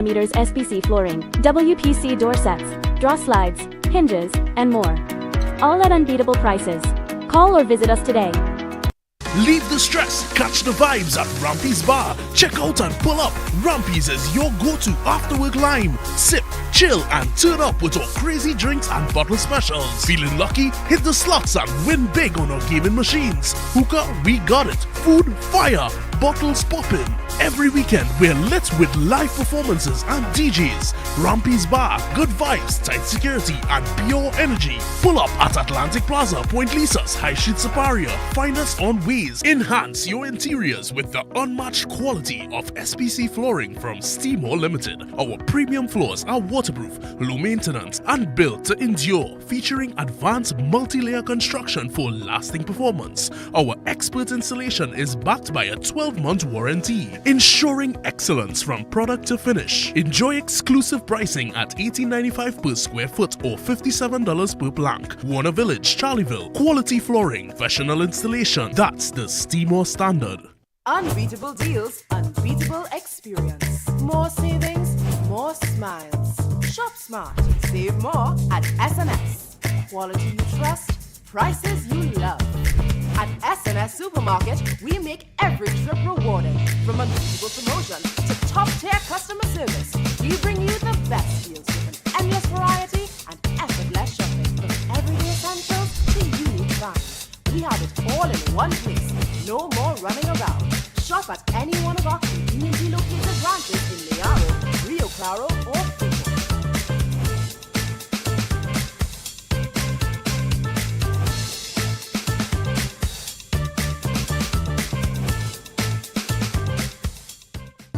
meters SPC flooring, WPC door sets, draw slides, hinges, and more. All at unbeatable prices. Call or visit us today. Leave the stress, catch the vibes at Rampy's Bar. Check out and pull up. Rampy's is your go-to after-work lime. Sip, chill, and turn up with our crazy drinks and bottle specials. Feeling lucky? Hit the slots and win big on our gaming machines. Hookah, we got it. Food, fire. Bottles popping. Every weekend, we're lit with live performances and DJs. Rampy's Bar, good vibes, tight security, and pure energy. Pull up at Atlantic Plaza, Point Lisas, High Street Superior. Find us on Waze. Enhance your interiors with the unmatched quality of SPC flooring from Steamore Limited. Our premium floors are waterproof, low maintenance, and built to endure, featuring advanced multi-layer construction for lasting performance. Our expert installation is backed by a 12-month warranty, ensuring excellence from product to finish. Enjoy exclusive pricing at $18.95 per square foot or $57 per plank. Warner Village, Charlieville. Quality flooring, professional installation. That's the Steamore standard. Unbeatable deals, unbeatable experience. More savings, more smiles. Shop smart, save more at S&S. Quality you trust, prices you love. At S&S Supermarket, we make every trip rewarding. From unbeatable promotion to top-tier customer service, we bring you the best deals with an endless variety and effortless shopping. From everyday essentials to unique finds, we have it all in one place. No more running around. Shop at any one of our conveniently located branches in Learo, Rio Claro, or Fuego.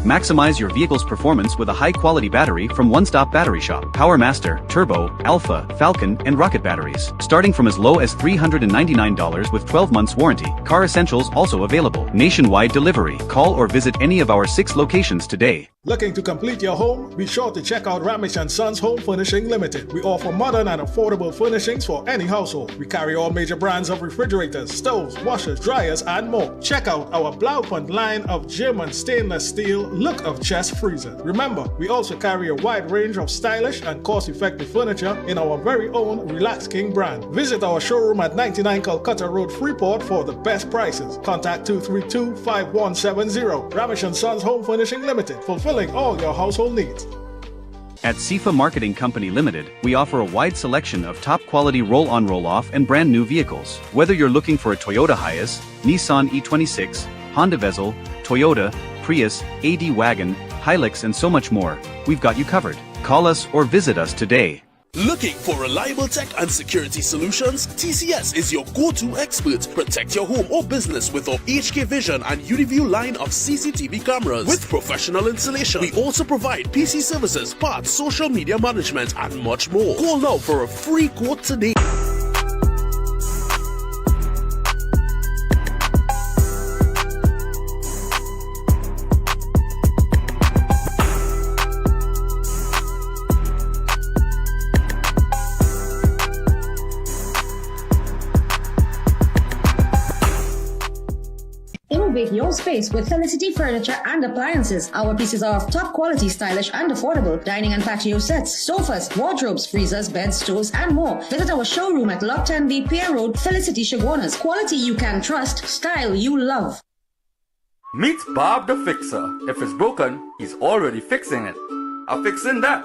Maximize your vehicle's performance with a high-quality battery from One Stop Battery Shop. Power Master, Turbo, Alpha, Falcon, and Rocket batteries. Starting from as low as $399 with 12 months warranty. Car Essentials also available. Nationwide delivery. Call or visit any of our 6 locations today. Looking to complete your home? Be sure to check out Ramesh & Sons Home Furnishing Limited. We offer modern and affordable furnishings for any household. We carry all major brands of refrigerators, stoves, washers, dryers, and more. Check out our Blaupunkt line of German stainless steel look of chest freezer. Remember, we also carry a wide range of stylish and cost-effective furniture in our very own Relax King brand. Visit our showroom at 99 Calcutta Road, Freeport for the best prices. Contact 232-5170. Ramesh & Sons Home Furnishing Limited. Fulfilling all your household needs. At SIFA Marketing Company Limited, we offer a wide selection of top-quality roll-on roll-off and brand new vehicles. Whether you're looking for a Toyota Hiace, Nissan E26, Honda Vezel, Toyota, Prius, AD Wagon, Hilux, and so much more, we've got you covered. Call us or visit us today. Looking for reliable tech and security solutions? TCS is your go-to expert. Protect your home or business with our HK Vision and UniView line of CCTV cameras. With professional installation, we also provide PC services, parts, social media management, and much more. Call now for a free quote today. Innovate your space with Felicity Furniture and Appliances. Our pieces are of top quality, stylish and affordable. Dining and patio sets, sofas, wardrobes, freezers, beds, stoves and more. Visit our showroom at Lot 10B Pier Road, Felicity Chaguanas. Quality you can trust, style you love. Meet Bob the Fixer. If it's broken, he's already fixing it. I'm fixing that.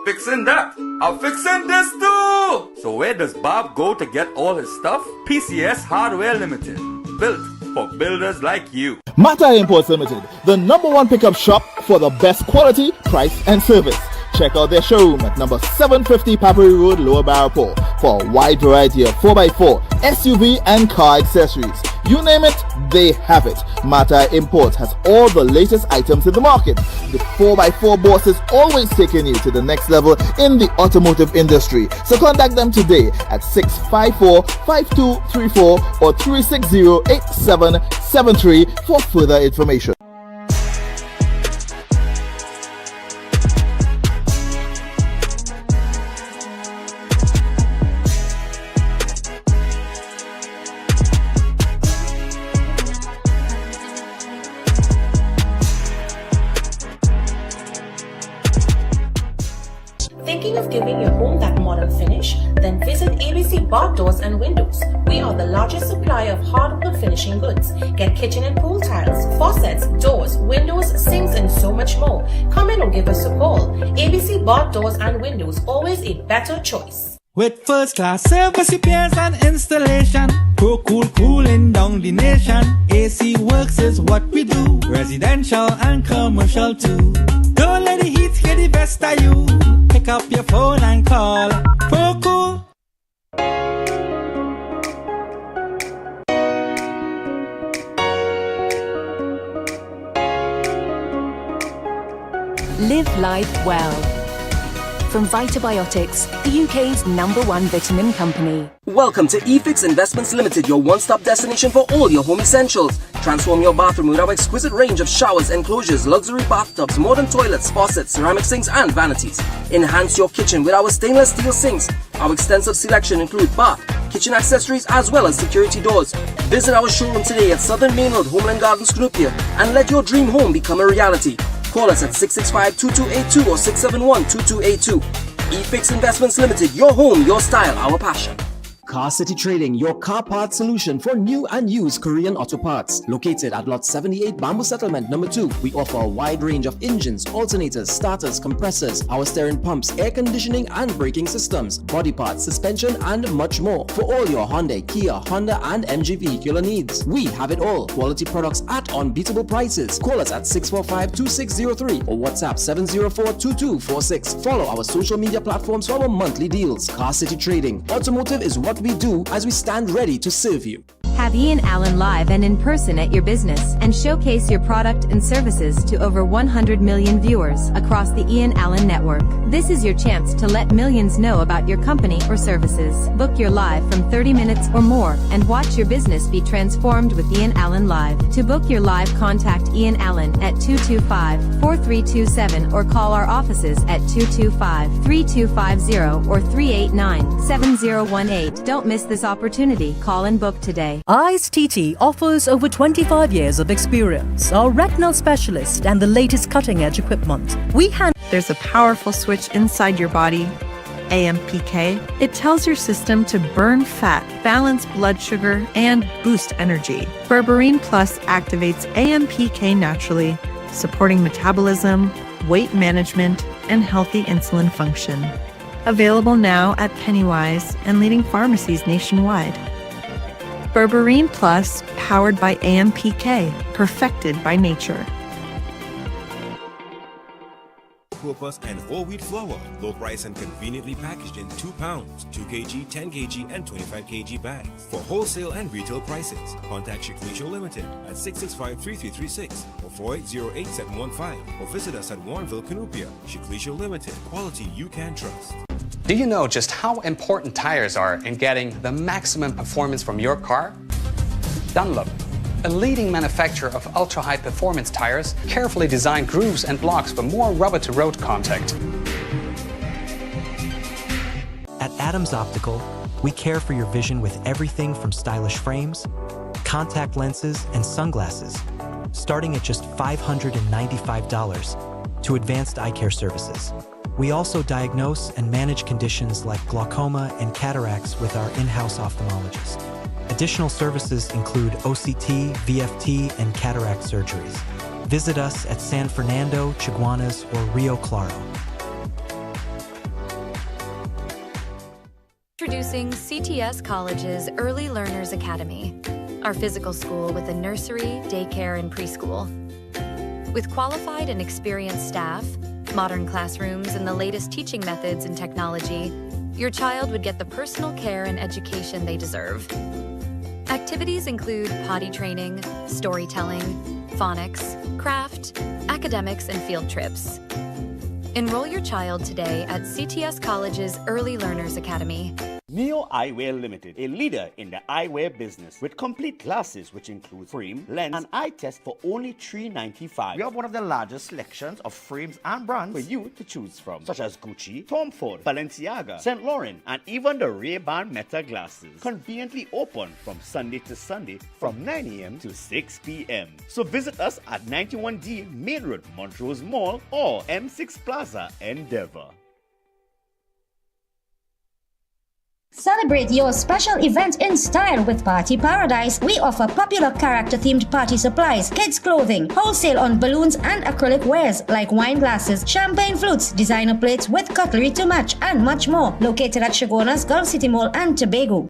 Fixing that. I'm fixing this too! So where does Bob go to get all his stuff? PCS Hardware Limited. Built for builders like you. Mata Imports Limited, the #1 pickup shop for the best quality, price and service. Check out their showroom at number 750 Papari Road, Lower Barapore for a wide variety of 4x4, SUV and car accessories. You name it, they have it. Mata Imports has all the latest items in the market. The 4x4 boss is always taking you to the next level in the automotive industry. So contact them today at 654-5234 or 360-8773 for further information. Thinking of giving your home that modern finish? Then visit ABC Bath Doors and Windows. We are the largest supplier of hardwood finishing goods. Get kitchen and pool tiles, faucets, doors, windows, sinks, and so much more. Come in or give us a call. ABC Bath Doors and Windows, always a better choice. With first class service repairs and installation, Pro Cool cooling down the nation. AC Works is what we do, residential and commercial too. Don't let the heat get the best of you. Pick up your phone and call Pro Cool. Live life well. From Vitabiotics, the UK's #1 vitamin company. Welcome to eFix Investments Limited, your one-stop destination for all your home essentials. Transform your bathroom with our exquisite range of showers, enclosures, luxury bathtubs, modern toilets, faucets, ceramic sinks and vanities. Enhance your kitchen with our stainless steel sinks. Our extensive selection includes bath, kitchen accessories as well as security doors. Visit our showroom today at Southern Main Road, Homeland Gardens, Cunupia, and let your dream home become a reality. Call us at 665-2282 or 671-2282. eFix Investments Limited, your home, your style, our passion. Car City Trading, your car parts solution for new and used Korean auto parts. Located at Lot 78 Bamboo Settlement number 2, we offer a wide range of engines, alternators, starters, compressors, power steering pumps, air conditioning and braking systems, body parts, suspension and much more. For all your Hyundai, Kia, Honda and MG vehicular needs. We have it all. Quality products at unbeatable prices. Call us at 645-2603 or WhatsApp 704-2246. Follow our social media platforms for our monthly deals. Car City Trading. Automotive is what we do as we stand ready to serve you. Have E.N live and in person at your business and showcase your product and services to over 100 million viewers across the E.N network. This is your chance to let millions know about your company or services. Book your live from 30 minutes or more and watch your business be transformed with E.N Live. To book your live, contact E.N at 225-4327 or call our offices at 225-3250 or 389-7018. Don't miss this opportunity. Call and book today. Eyes TT offers over 25 years of experience, our retinal specialist and the latest cutting-edge equipment. There's a powerful switch inside your body, AMPK. It tells your system to burn fat, balance blood sugar, and boost energy. Berberine Plus activates AMPK naturally, supporting metabolism, weight management, and healthy insulin function. Available now at Pennywise and leading pharmacies nationwide. Berberine Plus, powered by AMPK, perfected by nature. Purpose and whole wheat flour, low price and conveniently packaged in 2 pounds, 2 kg, 10 kg, and 25 kg bags. For wholesale and retail prices, contact Shiklisho Limited at 665-3336 or 4808-715 or visit us at Warrenville, Cunupia. Shiklisho Limited, quality you can trust. Do you know just how important tires are in getting the maximum performance from your car? Dunlop, a leading manufacturer of ultra-high performance tires, carefully designed grooves and blocks for more rubber-to-road contact. At Adams Optical, we care for your vision with everything from stylish frames, contact lenses, and sunglasses, starting at just $595 to advanced eye care services. We also diagnose and manage conditions like glaucoma and cataracts with our in-house ophthalmologist. Additional services include OCT, VFT, and cataract surgeries. Visit us at San Fernando, Chiguanas, or Rio Claro. Introducing CTS College's Early Learners Academy, our physical school with a nursery, daycare, and preschool. With qualified and experienced staff, modern classrooms, and the latest teaching methods and technology, your child would get the personal care and education they deserve. Activities include potty training, storytelling, phonics, craft, academics, and field trips. Enroll your child today at CTS College's Early Learners Academy. Neo Eyewear Limited, a leader in the eyewear business with complete glasses which include frame, lens, and eye test for only $395. We have one of the largest selections of frames and brands for you to choose from, such as Gucci, Tom Ford, Balenciaga, St. Laurent, and even the Ray-Ban Meta glasses. Conveniently open from Sunday to Sunday from 9 a.m. to 6 p.m. So visit us at 91D Main Road, Montrose Mall, or M6 Plaza, Endeavour. Celebrate your special event in style with Party Paradise. We offer popular character-themed party supplies, kids' clothing, wholesale on balloons and acrylic wares like wine glasses, champagne flutes, designer plates with cutlery to match, and much more. Located at Shoguna's Gulf City Mall and Tobago.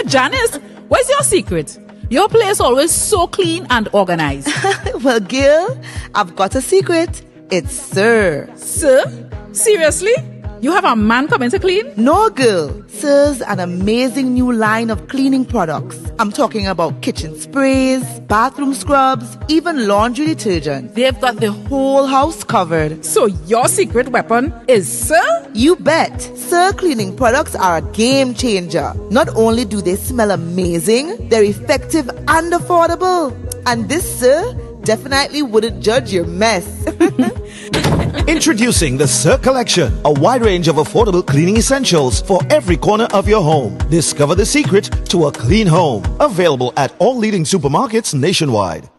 Janice, what's your secret? Your place always so clean and organized. Well, Gil, I've got a secret. It's Sir. Sir? Seriously? You have a man coming to clean? No, girl. Sir's an amazing new line of cleaning products. I'm talking about kitchen sprays, bathroom scrubs, even laundry detergent. They've got the whole house covered. So your secret weapon is Sir? You bet. Sir cleaning products are a game changer. Not only do they smell amazing, they're effective and affordable. And this Sir definitely wouldn't judge your mess. Introducing the Sir Collection, a wide range of affordable cleaning essentials for every corner of your home. Discover the secret to a clean home. Available at all leading supermarkets nationwide.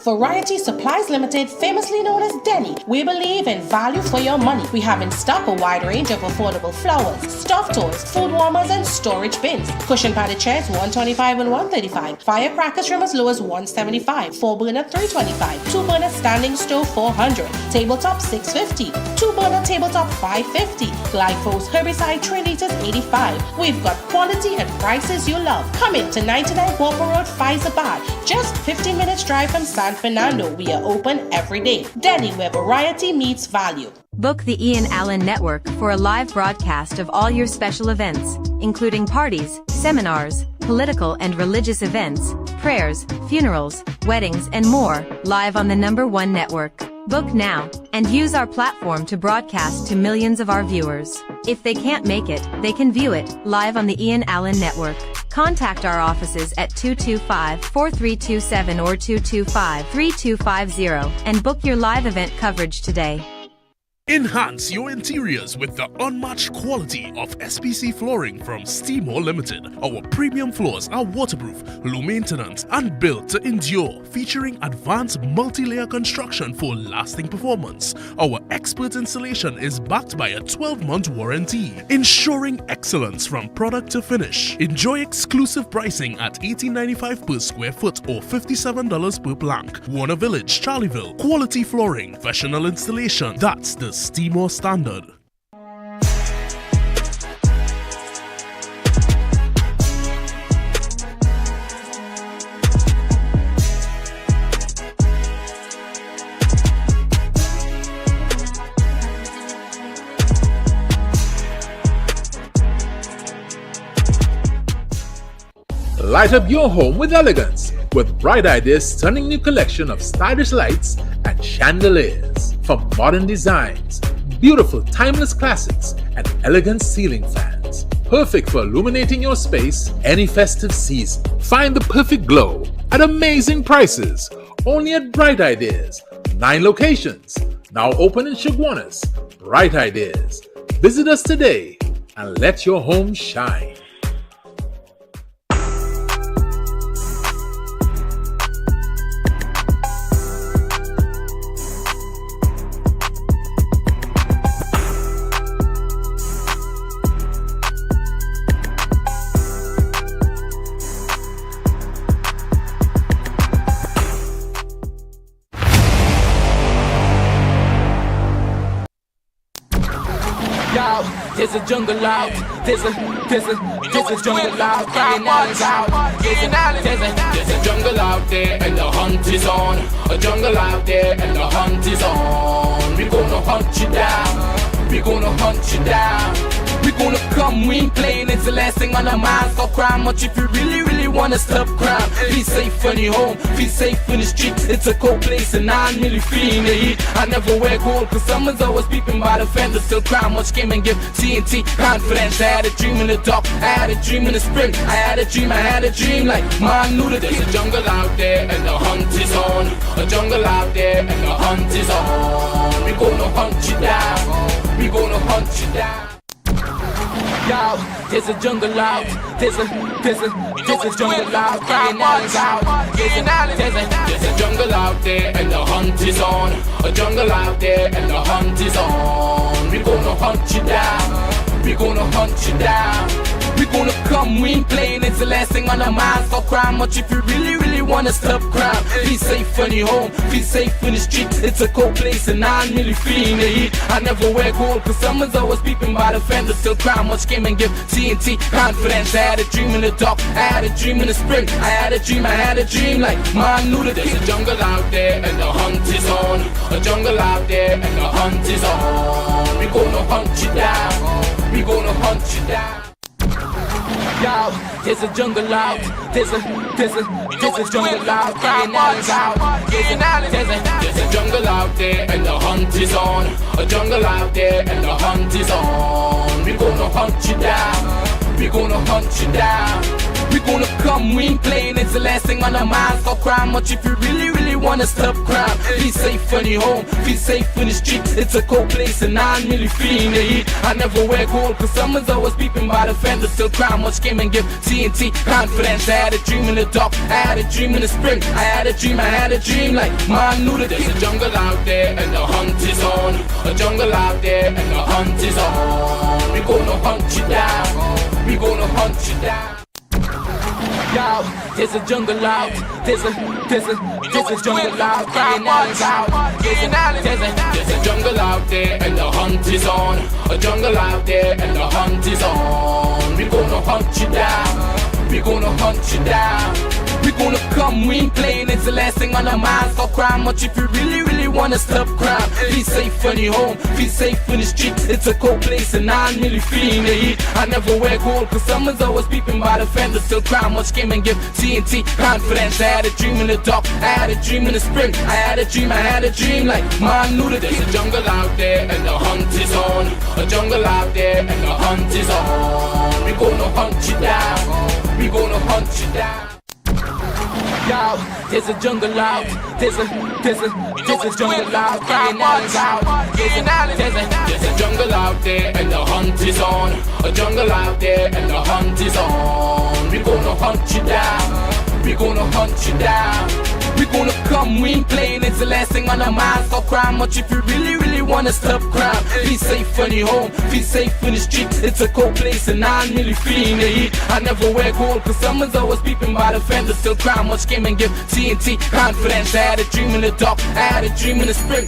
Variety Supplies Limited, famously known as Denny. We believe in value for your money. We have in stock a wide range of affordable flowers, stuffed toys, food warmers, and storage bins. Cushion padded chairs, $125 and $135. Firecracker trim as low as $175. 4-burner, $325. 2-burner standing stove, $400. Tabletop, $650. 2-burner tabletop, $550. Glyphos herbicide, 3 liters, $85. We've got quality and prices you love. Come in to 99 Walker Road, Faizabad. Just 15 minutes drive from San Fernando. We are open every day. Denny, where variety meets value. Book the I.A.N network for a live broadcast of all your special events, including parties, seminars, political and religious events, prayers, funerals, weddings, and more, live on the #1 network. Book now and use our platform to broadcast to millions of our viewers. If they can't make it, they can view it live on the I.A.N network. Contact our offices at 225-4327 or 225-3250 and book your live event coverage today. Enhance your interiors with the unmatched quality of SPC flooring from Steamore Limited. Our premium floors are waterproof, low maintenance, and built to endure, featuring advanced multi-layer construction for lasting performance. Our expert installation is backed by a 12-month warranty, ensuring excellence from product to finish. Enjoy exclusive pricing at $18.95 per square foot or $57 per plank. Warner Village, Charlieville. Quality flooring, professional installation. That's the Steamore standard. Light up your home with elegance with Bright Idea's stunning new collection of stylish lights and chandeliers. From modern designs, beautiful timeless classics, and elegant ceiling fans. Perfect for illuminating your space any festive season. Find the perfect glow at amazing prices. Only at Bright Ideas. 9 locations. Now open in Shoguna's. Bright Ideas. Visit us today and let your home shine. There's a jungle out. There's a jungle out. I.A.N out. There's a jungle out there and the hunt is on. A jungle out there and the hunt is on. We gonna hunt you down. We gonna hunt you down. We gonna come, we ain't playing, it's the last thing on our minds. Stop crime much if you really wanna stop crime. Feel safe when you're home, feel safe in the street. It's a cold place and I'm really feeling the heat. I never wear gold cause someone's always peeping by the fender. Still crime much came and give TNT confidence. I had a dream in the dark, I had a dream in the spring. I had a dream like man knew that there's a jungle out there and the hunt is on. A jungle out there and the hunt is on. We gonna hunt you down, we gonna hunt you down. Yo, there's a jungle out, there's a jungle out, I.A.N out. There's a jungle out there and the hunt is on. A jungle out there and the hunt is on. We gonna hunt you down, we gonna hunt you down. We gonna come, we ain't playing, it's the last thing on our minds. Stop crime much if you really wanna stop crime. Feel safe when you're home, feel safe in the street. It's a cold place and I'm really feeling the heat. I never wear gold cause someone's always peeping by the fender. Still crime much came and give TNT confidence. I had a dream in the dark, I had a dream in the spring. I had a dream like man knew that there's a jungle out there and the hunt is on. A jungle out there and the hunt is on. We gonna hunt you down, we gonna hunt you down. Yo, there's a jungle out, there's a jungle out, I.A.N out. There's a jungle out there and the hunt is on. A jungle out there and the hunt is on. We gonna hunt you down, we gonna hunt you down. We gonna come, we ain't playing, it's the last thing on our minds. Stop crime much if you really wanna stop crime. Feel safe when you're home, feel safe in the street. It's a cold place and I'm really feeling the heat. I never wear gold cause someone's always peeping by the fender. Still crime much came and give TNT confidence. I had a dream in the dark, I had a dream in the spring. I had a dream like man knew that there's a jungle out there and the hunt is on. A jungle out there and the hunt is on. We gonna hunt you down, we gonna hunt you down. Yo, there's a jungle out, there's a jungle out, I.A.N out. There's a jungle out there and the hunt is on. A jungle out there and the hunt is on. We gonna hunt you down, we gonna hunt you down. We gonna come, we ain't playing, it's the last thing on our minds. Stop crime much if you really wanna stop crime. Feel safe when you're home, feel safe in the street. It's a cold place and I'm really feeling the heat. I never wear gold cause someone's always peeping by the fender. Still crime much came and give TNT confidence. I had a dream in the dark, I had a dream in the spring. I had a dream like man knew that there's a jungle out there and the hunt is on. A jungle out there and the hunt is on. We gonna hunt you down, we gonna hunt you down. Yo, there's a jungle out, there's a jungle out, I.A.N out. There's a jungle out there and the hunt is on. A jungle out there and the hunt is on. We gonna hunt you down, we gonna hunt you down. We gonna come, we ain't playing, it's the last thing on our minds. Stop crime much if you really wanna stop crime. Feel safe when you're home, feel safe in the street. It's a cold place and I'm really feeling the heat. I never wear gold cause someone's always peeping by the fender. Still crime much came and give TNT confidence. I had a dream in the dark, I had a dream in the spring.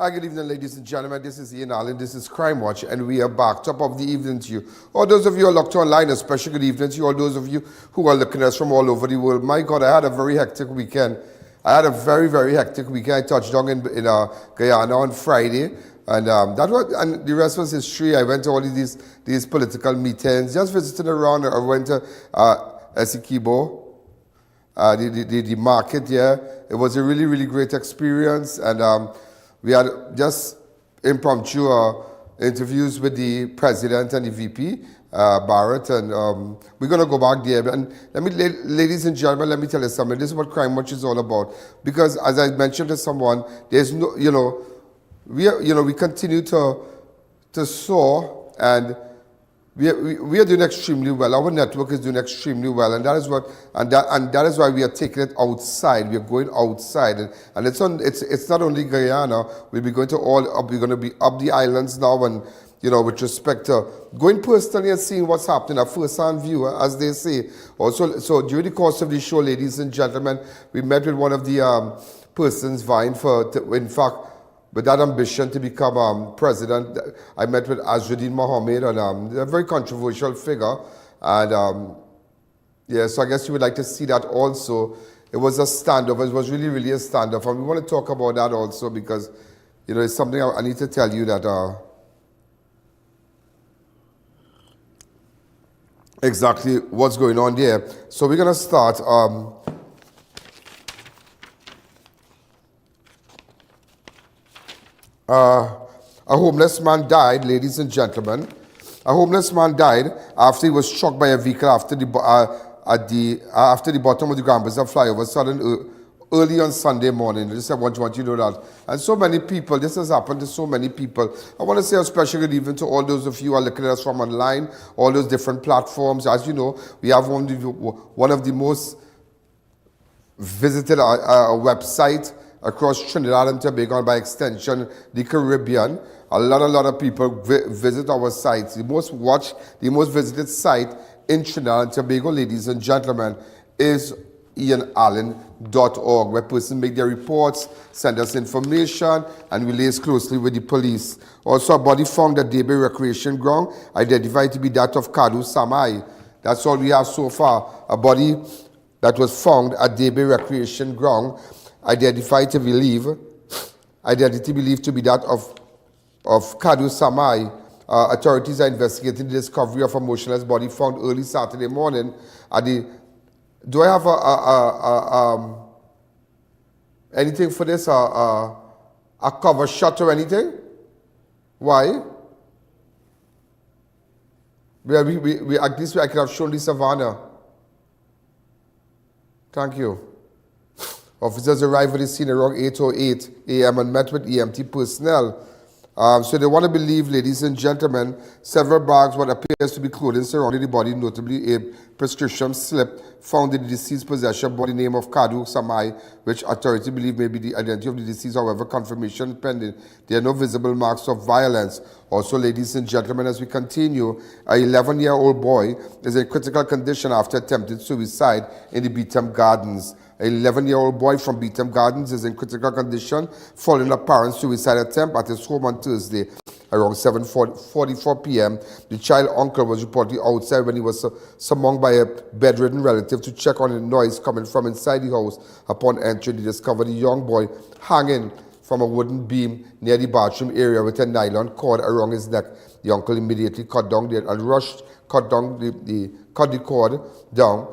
Hi, good evening, ladies and gentlemen. This is Ian, this is Crime Watch, and we are back. Top of the evening to you. All those of you who are locked online, a special good evening to you. All those of you who are looking at us from all over the world. My God, I had a very hectic weekend. I had a very hectic weekend. I touched down in Guyana on Friday, and and the rest was history. I went to all these political meetings, just visiting around. I went to Essequibo, the market here. It was a really great experience, and we had just impromptu interviews with the president and the VP, Barrett, and we're going to go back there. And ladies and gentlemen, let me tell you something. This is what Crime Watch is all about. Because as I mentioned to someone, there's no, we continue to soar, and we are doing extremely well. Our network is doing extremely well, and that is why we are taking it outside. We are going outside, and it's not only Guyana. We'll be going to we're going to be up the islands now, and with respect to going personally and seeing what's happening, a first-hand view, as they say. Also, so during the course of the show, ladies and gentlemen, we met with one of the persons vying in fact, with that ambition to become president. I met with Azzuddin Mohammed, and a very controversial figure. And so I guess you would like to see that also. It was a standoff. It was really a standoff. And we want to talk about that also because, it's something I need to tell you that exactly what's going on there. So we're going to start. A homeless man died, ladies and gentlemen. A homeless man died after he was struck by a vehicle after the bottom of the Grand Bazaar Flyover early on Sunday morning. I just want you to know that. And so many people, this has happened to so many people. I want to say a special good evening to all those of you who are looking at us from online, all those different platforms. As you know, we have one of the most visited websites across Trinidad and Tobago, and by extension, the Caribbean. A lot of people visit our sites. The most watched, the most visited site in Trinidad and Tobago, ladies and gentlemen, is ianalleyne.org, where persons make their reports, send us information, and we liaise closely with the police. Also, a body found at Debe Recreation Ground, identified to be that of Kadoo Samai. That's all we have so far. A body that was found at Debe Recreation Ground, identity believed to be that of Kadoo Samai. Authorities are investigating the discovery of a motionless body found early Saturday morning at the... Do I have anything for this? A cover shot or anything? Why? We at least I could have shown the savannah. Thank you. Officers arrived at the scene around 8:08 a.m. and met with EMT personnel. So they want to believe, ladies and gentlemen, several bags, what appears to be clothing surrounding the body, notably a prescription slip found in the deceased's possession by the name of Kadoo Samai, which authorities believe may be the identity of the deceased. However, confirmation pending. There are no visible marks of violence. Also, ladies and gentlemen, as we continue, a 11-year-old boy is in critical condition after attempted suicide in the Beetham Gardens. An 11-year-old boy from Beetham Gardens is in critical condition following a parent's suicide attempt at his home on Thursday around 7:44 p.m. The child's uncle was reportedly outside when he was summoned by a bedridden relative to check on the noise coming from inside the house. Upon entering, he discovered the young boy hanging from a wooden beam near the bathroom area with a nylon cord around his neck. The uncle immediately cut the cord down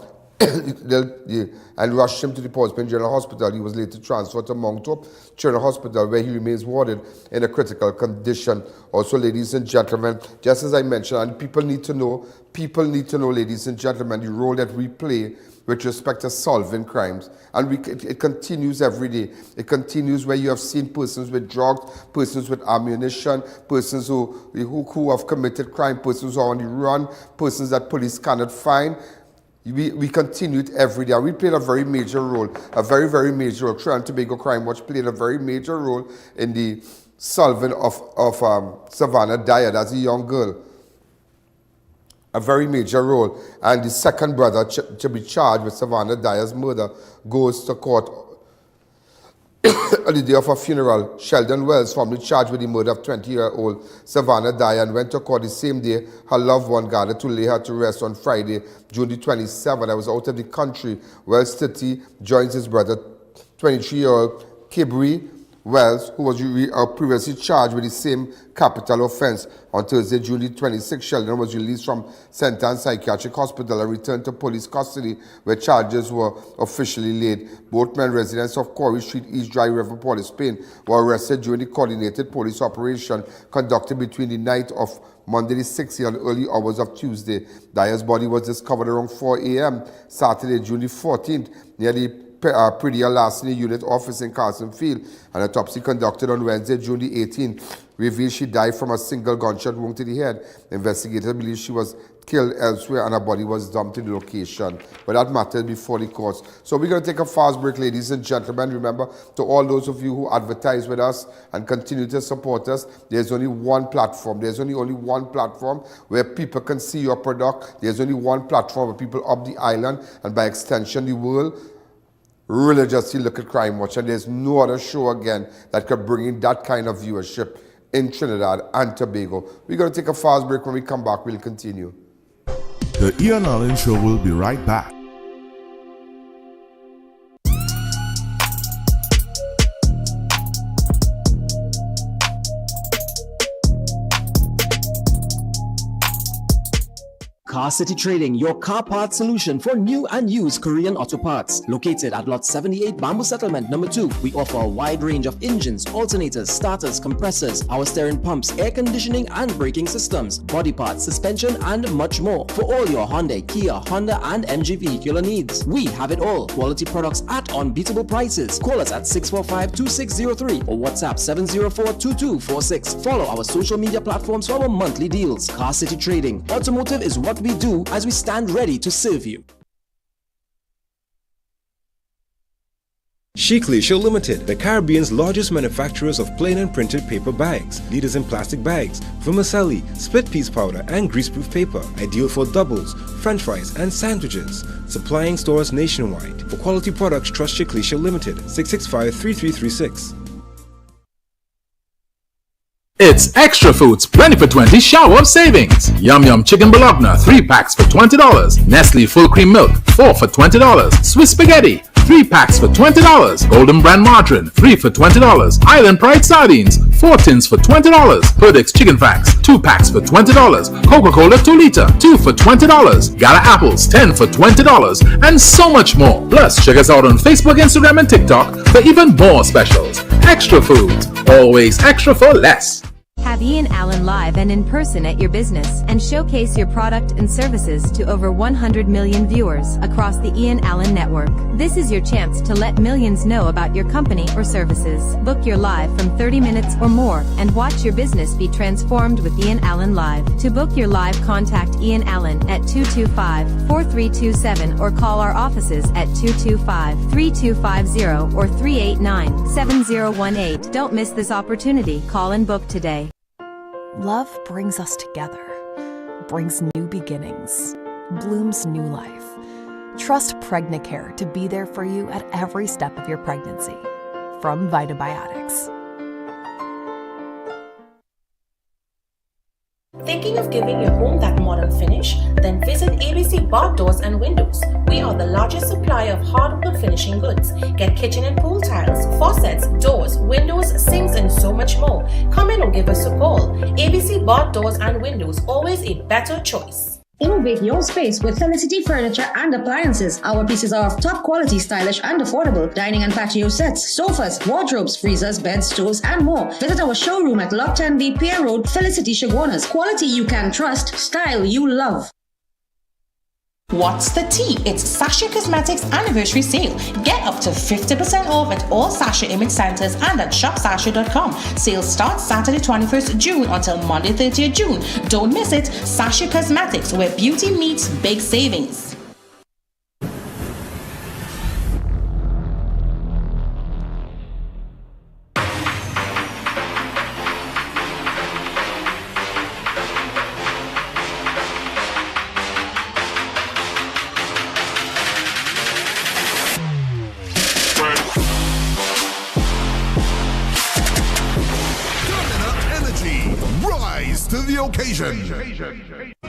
and rushed him to the Portsmouth General Hospital. He was later transferred to Moncton General Hospital, where he remains warded in a critical condition. Also, ladies and gentlemen, just as I mentioned, and people need to know, ladies and gentlemen, the role that we play with respect to solving crimes. And it continues every day. It continues where you have seen persons with drugs, persons with ammunition, persons who have committed crime, persons who are on the run, persons that police cannot find. We continue it every day. We played a very major role, a very, very major role. Trinidad and Tobago Crime Watch played a very major role in the solving of Savannah Dyer. That's a young girl. A very major role. And the second brother to be charged with Savannah Dyer's murder goes to court on the day of her funeral. Sheldon Wells, formerly charged with the murder of 20-year-old Savannah Dyer, and went to court the same day her loved one gathered to lay her to rest on Friday, June the 27th. I was out of the country. Wells 30 joins his brother, 23-year-old Kibri Wells, who was previously charged with the same capital offense. On Thursday, June the 26th, Sheldon was released from St. Anne's Psychiatric Hospital and returned to police custody, where charges were officially laid. Both men, residents of Quarry Street, East Dry River, Port of Spain, were arrested during the coordinated police operation conducted between the night of Monday the 16th and early hours of Tuesday. Dyer's body was discovered around 4 a.m. Saturday, June the 14th, near the Prettier Larceny Unit office in Carson Field. An autopsy conducted on Wednesday, June the 18th, revealed she died from a single gunshot wound to the head. Investigators believe she was killed elsewhere and her body was dumped in the location. But that mattered before the courts. So we're going to take a fast break, ladies and gentlemen. Remember, to all those of you who advertise with us and continue to support us, there's only one platform. There's only one platform where people can see your product. There's only one platform where people up the island and by extension the world religiously look at Crime Watch, and there's no other show again that could bring in that kind of viewership in Trinidad and Tobago. We're going to take a fast break. When we come back, we'll continue. The Ian Alleyne Show will be right back. Car City Trading, your car parts solution for new and used Korean auto parts. Located at Lot 78 Bamboo Settlement number 2, we offer a wide range of engines, alternators, starters, compressors, power steering pumps, air conditioning and braking systems, body parts, suspension and much more. For all your Hyundai, Kia, Honda and MG vehicular needs, we have it all. Quality products at unbeatable prices. Call us at 645-2603 or WhatsApp 704-2246. Follow our social media platforms for our monthly deals. Car City Trading. Automotive is what we do, as we stand ready to serve you. Chic Leisure Limited, the Caribbean's largest manufacturers of plain and printed paper bags, leaders in plastic bags, vermicelli, split piece powder and greaseproof paper, ideal for doubles, french fries and sandwiches. Supplying stores nationwide. For quality products, trust Chic Leisure Limited, 665-3336. It's Extra Foods 20 for 20 shower of savings. Yum Yum Chicken Bologna 3 packs for $20. Nestle Full Cream Milk 4 for $20. Swiss Spaghetti 3 packs for $20. Golden Brand Margarine 3 for $20. Island Pride Sardines 4 tins for $20. Perdix Chicken Facts 2 packs for $20. Coca-Cola 2 liter 2 for $20. Gala Apples 10 for $20. And so much more. Plus, check us out on Facebook, Instagram and TikTok for even more specials. Extra Foods, always extra for less. Have E.N. live and in person at your business and showcase your product and services to over 100 million viewers across the E.N. network. This is your chance to let millions know about your company or services. Book your live from 30 minutes or more and watch your business be transformed with E.N. Live. To book your live, contact E.N. at 225-4327 or call our offices at 225-3250 or 389-7018. Don't miss this opportunity. Call and book today. Love brings us together, brings new beginnings, blooms new life. Trust Pregnacare to be there for you at every step of your pregnancy. From Vitabiotics. Thinking of giving your home that modern finish? Then visit ABC Bath Doors and Windows. We are the largest supplier of hardwood finishing goods. Get kitchen and pool tiles, faucets, doors, windows, sinks and so much more. Come in or give us a call. ABC Bath Doors and Windows, always a better choice. Innovate your space with Felicity Furniture and Appliances. Our pieces are of top quality, stylish and affordable. Dining and patio sets, sofas, wardrobes, freezers, beds, stoves and more. Visit our showroom at Lot 10B Pier Road, Felicity Chaguanas. Quality you can trust, style you love. What's the tea? It's Sasha Cosmetics anniversary sale. Get up to 50% off at all Sasha image centers and at shopsasha.com. Sale starts Saturday 21st June until Monday 30th June. Don't miss it. Sasha Cosmetics, where beauty meets big savings.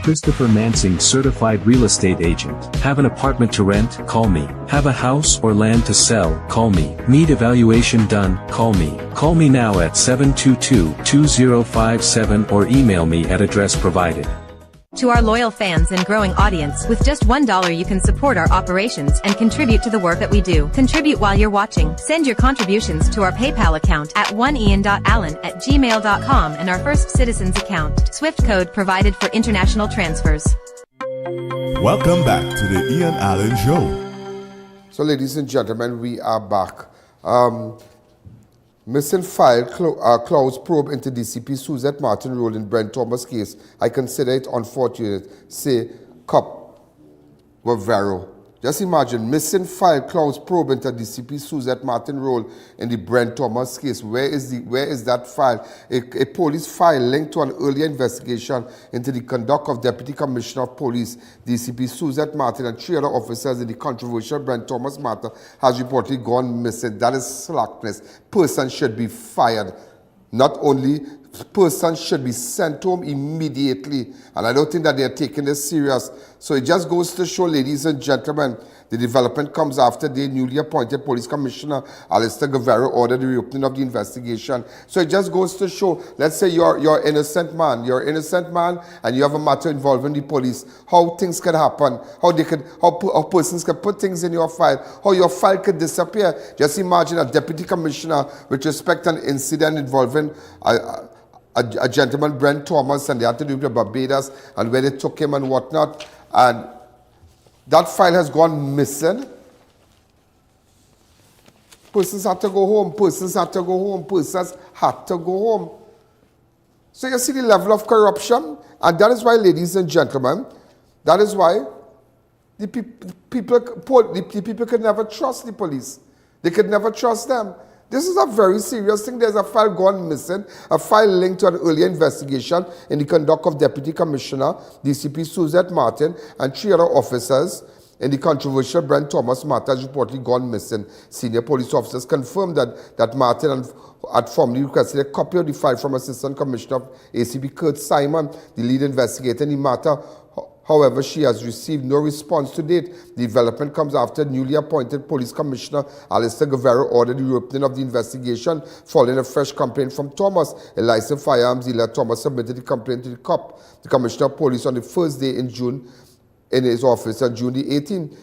Christopher Mansing, certified real estate agent. Have an apartment to rent? Call me. Have a house or land to sell? Call me. Need evaluation done? Call me. Call me now at 722-2057 or email me at address provided. To our loyal fans and growing audience, with just $1 you can support our operations and contribute to the work that we do. Contribute while you're watching. Send your contributions to our PayPal account at oneian.allen@gmail.com and our First Citizens account. Swift code provided for international transfers. Welcome back to the Ian Allen Show. So ladies and gentlemen, we are back. Missing file clouds probe into DCP Suzette Martin role in Brent Thomas case. I consider it unfortunate, say Cop Wavero. Just imagine, missing file clouds probe into DCP Suzette Martin role in the Brent Thomas case. Where is that file? A police file linked to an earlier investigation into the conduct of Deputy Commissioner of Police, DCP Suzette Martin, and 3 other officers in the controversial Brent Thomas matter has reportedly gone missing. That is slackness. Person should be fired. Not only person should be sent home immediately. And I don't think that they're taking this serious. So it just goes to show, ladies and gentlemen, the development comes after the newly appointed Police Commissioner, Alistair Guevara, ordered the reopening of the investigation. So it just goes to show, let's say you're an innocent man, and you have a matter involving the police, how things can happen, how persons can put things in your file, how your file could disappear. Just imagine a deputy commissioner with respect to an incident involving a gentleman, Brent Thomas, and they had to do with Barbados, and where they took him and whatnot, and that file has gone missing. Persons had to go home. So you see the level of corruption, and that is why, ladies and gentlemen, that is why the people could never trust the police. They could never trust them. This is a very serious thing. There's a file gone missing, a file linked to an earlier investigation in the conduct of Deputy Commissioner, DCP Suzette Martin, and 3 other officers in the controversial Brent Thomas matter has reportedly gone missing. Senior police officers confirmed that Martin had formally requested a copy of the file from Assistant Commissioner of ACP Kurt Simon, the lead investigator in the matter. However, she has received no response to date. The development comes after newly appointed Police Commissioner Alistair Guevara ordered the reopening of the investigation following a fresh complaint from Thomas. A licensed firearms dealer, Thomas submitted the complaint to the COP, the Commissioner of Police, on the first day in June in his office on June the 18th.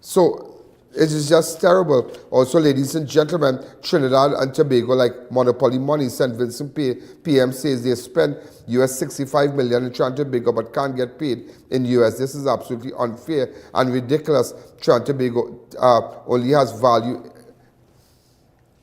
So it is just terrible. Also, ladies and gentlemen, Trinidad and Tobago, like Monopoly Money, St. Vincent PM says they spent US $65 million in Trinidad and Tobago but can't get paid in US. This is absolutely unfair and ridiculous. Trinidad and Tobago only has value.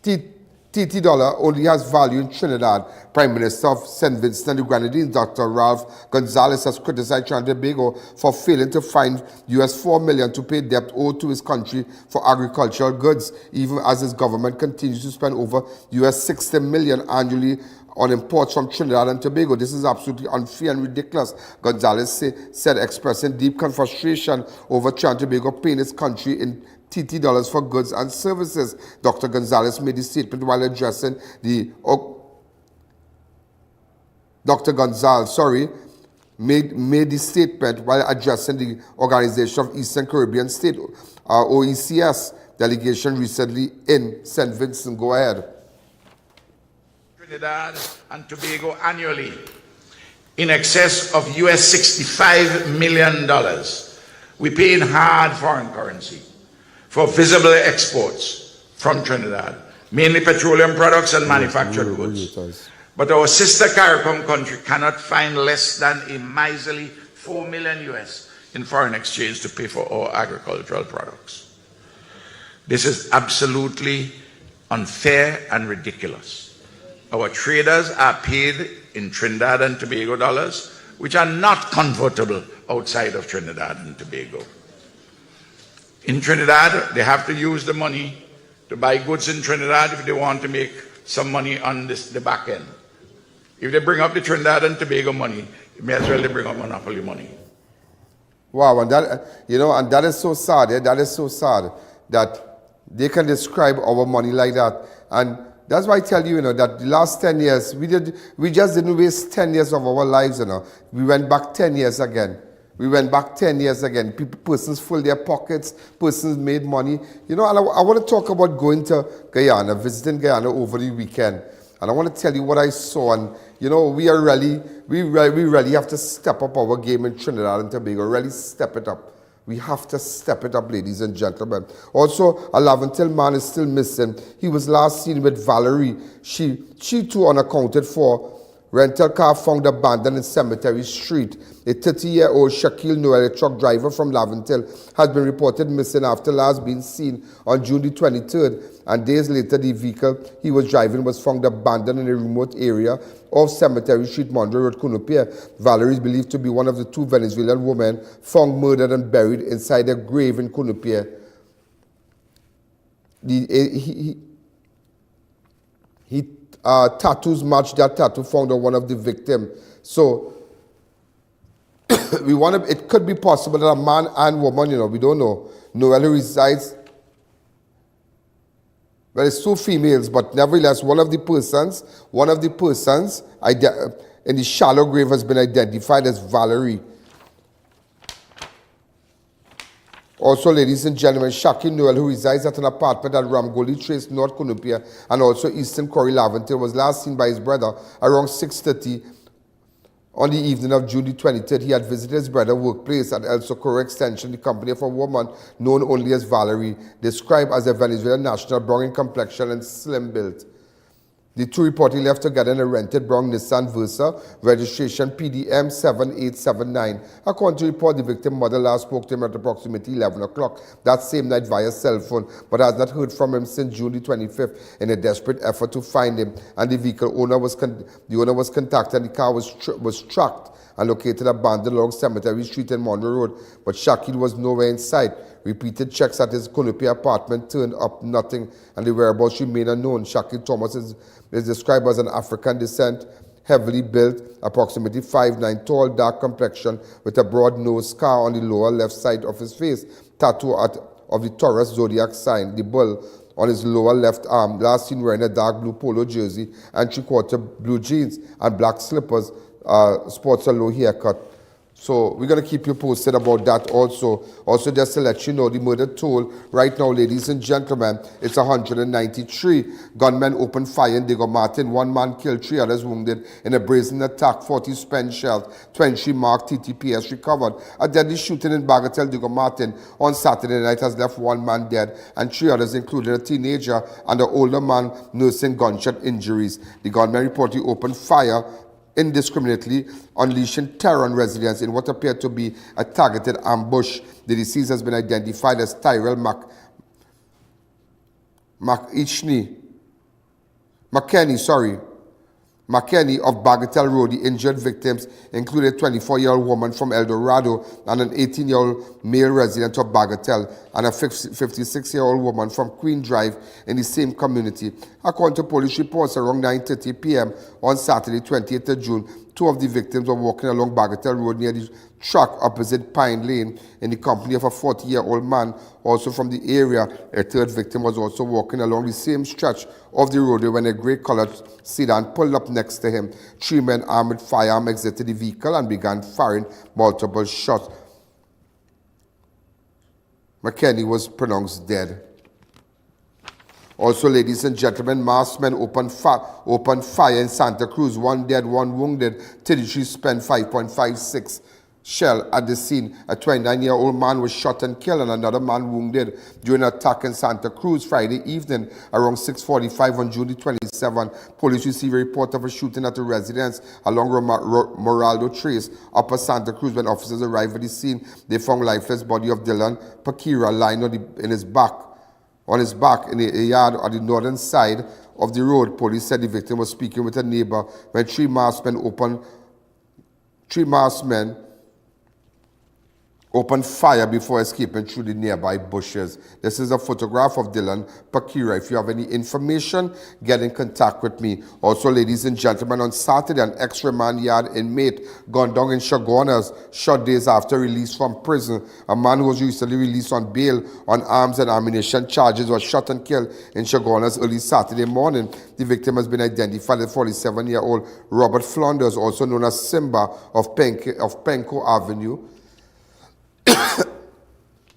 TT dollar only has value in Trinidad. Prime Minister of St. Vincent and the Grenadines, Dr. Ralph Gonzalez, has criticized Trinidad and Tobago for failing to find US $4 million to pay debt owed to his country for agricultural goods, even as his government continues to spend over US $60 million annually on imports from Trinidad and Tobago. This is absolutely unfair and ridiculous, Gonzalez said, expressing deep frustration over Trinidad and Tobago paying its country in TT dollars for goods and services. Dr. Gonzalez made the statement while addressing the made the statement while addressing the Organization of Eastern Caribbean States, OECS, delegation recently in St. Vincent. Go ahead. Trinidad and Tobago annually in excess of US $65 million. We pay in hard foreign currency for visible exports from Trinidad, mainly petroleum products and manufactured goods. But our sister CARICOM country cannot find less than a miserly $4 million US in foreign exchange to pay for our agricultural products. This is absolutely unfair and ridiculous. Our traders are paid in Trinidad and Tobago dollars, which are not convertible outside of Trinidad and Tobago. In Trinidad, they have to use the money to buy goods in Trinidad if they want to make some money on the back end. If they bring up the Trinidad and Tobago money, it may as well they bring up monopoly money. Wow, and that is so sad. That is so sad that they can describe our money like that. And that's why I tell you, that the last 10 years, we just didn't waste 10 years of our lives, We went back 10 years again. Persons filled their pockets, persons made money. And I want to talk about going to Guyana, visiting Guyana over the weekend. And I want to tell you what I saw. And, we really have to step up our game in Trinidad and Tobago, really step it up. We have to step it up, ladies and gentlemen. Also, a Laventil man is still missing. He was last seen with Valerie. She too unaccounted for. Rental car found abandoned in Cemetery Street. A 30-year-old Shaquille Noel, a truck driver from Laventil, has been reported missing after last being seen on June the 23rd. And days later, the vehicle he was driving was found abandoned in a remote area of Cemetery Street, Mondre Road, Cunupia. Valerie is believed to be one of the 2 Venezuelan women found murdered and buried inside a grave in Cunupia. Tattoos match that tattoo found on one of the victims. So it could be possible that a man and woman, we don't know. Noel resides Well, it's 2 females, but nevertheless, one of the persons in the shallow grave has been identified as Valerie. Also, ladies and gentlemen, Shaki Noel, who resides at an apartment at Ramgoli Trace, North Cunupia, and also Eastern Corrie Laventille, was last seen by his brother around 6:30 on the evening of June the 23rd. He had visited his brother's workplace at El Socorro Extension, the company of a woman known only as Valerie, described as a Venezuelan national, brown in complexion and slim-built. The 2 reportedly left together in a rented brown Nissan Versa, registration PDM 7879. According to report, the victim's mother last spoke to him at approximately 11 o'clock that same night via cell phone, but has not heard from him since June the 25th in a desperate effort to find him. And the owner was contacted, and the car was tracked and located abandoned along Cemetery Street and Monroe Road, but Shakil was nowhere in sight. Repeated checks at his Cunupia apartment turned up nothing, and the whereabouts remain unknown. Shakil Thomas is described as an African descent, heavily built, approximately 5'9", tall, dark complexion, with a broad nose, scar on the lower left side of his face, tattoo of the Taurus zodiac sign, the bull, on his lower left arm, last seen wearing a dark blue polo jersey and 3/4 blue jeans and black slippers, sports a low haircut. So we're going to keep you posted about that also. Also, just to let you know, the murder toll right now, ladies and gentlemen, it's 193. Gunmen opened fire in Diego Martin. 1 man killed, 3 others wounded in a brazen attack. 40 spent shells, 20 marked TTPS recovered. A deadly shooting in Bagatelle, Diego Martin on Saturday night has left 1 man dead and 3 others, including a teenager and an older man, nursing gunshot injuries. The gunmen reportedly opened fire indiscriminately, unleashing terror on residents in what appeared to be a targeted ambush. The deceased has been identified as Tyrell McKenney of Bagatelle Road. The injured victims included a 24-year-old woman from El Dorado and an 18-year-old male resident of Bagatelle and a 56-year-old woman from Queen Drive in the same community. According to police reports, around 9:30 p.m. on Saturday, 28th of June, 2 of the victims were walking along Bagatelle Road near the track opposite Pine Lane in the company of a 40-year-old man also from the area. A 3rd victim was also walking along the same stretch of the roadway when a grey-colored sedan pulled up next to him. 3 men armed with firearms exited the vehicle and began firing multiple shots. McKenney was pronounced dead. Also, ladies and gentlemen, masked men opened fire in Santa Cruz. 1 dead, 1 wounded. 33 spent 5.56 shell at the scene. A 29-year-old man was shot and killed and another man wounded during an attack in Santa Cruz Friday evening around 6:45 on June 27. Police received a report of a shooting at a residence along Moraldo Trace, Upper Santa Cruz. When officers arrived at the scene, they found lifeless body of Dylan Pakira lying on his back in a yard on the northern side of the road. Police said the victim was speaking with a neighbor when 3 masked men opened fire before escaping through the nearby bushes. This is a photograph of Dylan Pakira. If you have any information, get in contact with me. Also, ladies and gentlemen, on Saturday, an ex-remand yard inmate gunned down in Chaguanas, short days after release from prison. A man who was recently released on bail on arms and ammunition charges was shot and killed in Chaguanas early Saturday morning. The victim has been identified as 47-year-old Robert Flanders, also known as Simba of Penco Avenue,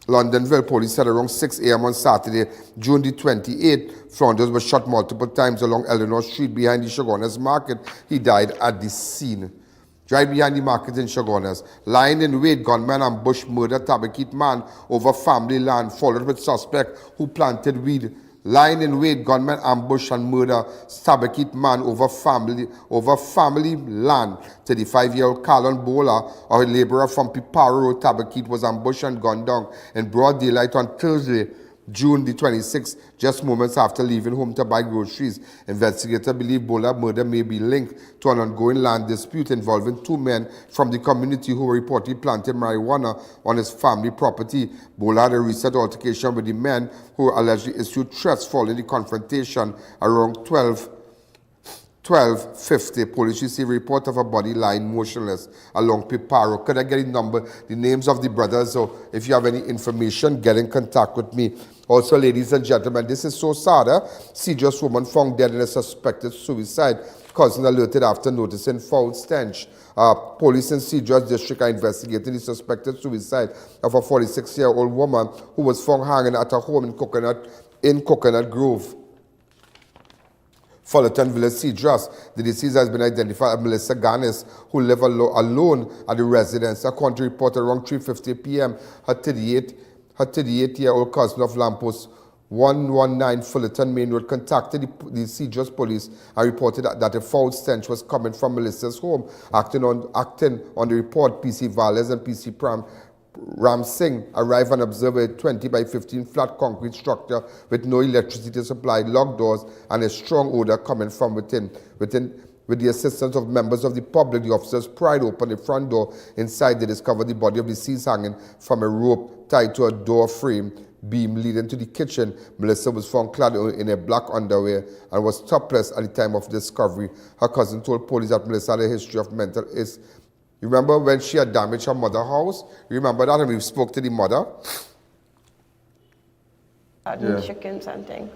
Londonville. Police said around 6 a.m. on Saturday, June the 28th, Flanders was shot multiple times along Eleanor Street behind the Chaguanas Market. He died at the scene. Right behind the market in Chaguanas. Lying in wait, gunman ambushed murder Tabakit man over family land, followed with suspect who planted weed. Lying in wait, gunmen ambush and murder Tabakit man over family land. 35-year-old Carlon Bola, a laborer from Piparo Road, Tabakit, was ambushed and gunned down in broad daylight on Thursday, June the 26th, just moments after leaving home to buy groceries. Investigators believe Bola murder may be linked to an ongoing land dispute involving 2 men from the community who were reportedly planting marijuana on his family property. Bola had a recent altercation with the men who allegedly issued threats following the confrontation around 12 12:50, police received a report of a body lying motionless along Piparo. Could I get the names of the brothers? So if you have any information, get in contact with me. Also, ladies and gentlemen, this is so sad. Serious woman found dead in a suspected suicide. Cousin alerted after noticing foul stench. Police in Cedros District are investigating the suspected suicide of a 46-year-old woman who was found hanging at her home in Coconut Grove, Fullerton Village, Cedros. The deceased has been identified as Melissa Ganis, who lived alone at the residence. According to report, around 3:50 p.m., her 38-year-old cousin of Lampos 119 Fullerton Main Road contacted the Cedros police and reported that a foul stench was coming from Melissa's home. Acting on the report, PC Valles and PC Ram Singh arrived and observed a 20 by 15 flat concrete structure with no electricity to supply, locked doors, and a strong odor coming from within. With the assistance of members of the public, the officers pried open the front door. Inside, they discovered the body of the deceased hanging from a rope tied to a door frame beam leading to the kitchen. Melissa was found clad in a black underwear and was topless at the time of discovery. Her cousin told police that Melissa had a history of mental illness. You remember when she had damaged her mother's house? You remember that? And we spoke to the mother. Chickens and things.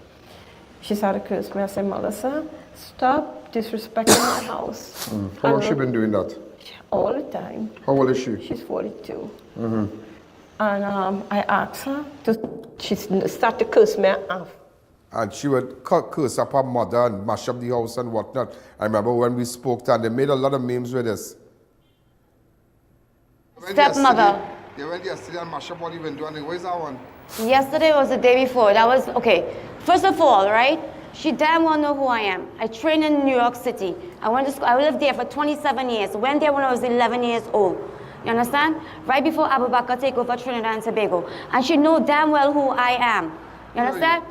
She started cursing me. I said, Melissa, stop disrespecting my house. How long has she been doing that? All the time. How old is she? She's 42. And I asked her she started to curse me off. And she would curse up her mother and mash up the house and whatnot. I remember when we spoke to her, and they made a lot of memes with this. Stepmother. They went yesterday and mashed up all the window, and where's that one? Yesterday was the day before. That was, okay. First of all, right? She damn well know who I am. I trained in New York City. I went to school. I lived there for 27 years. Went there when I was 11 years old. You understand? Right before Abu Bakr take over Trinidad and Tobago. And she know damn well who I am. You understand?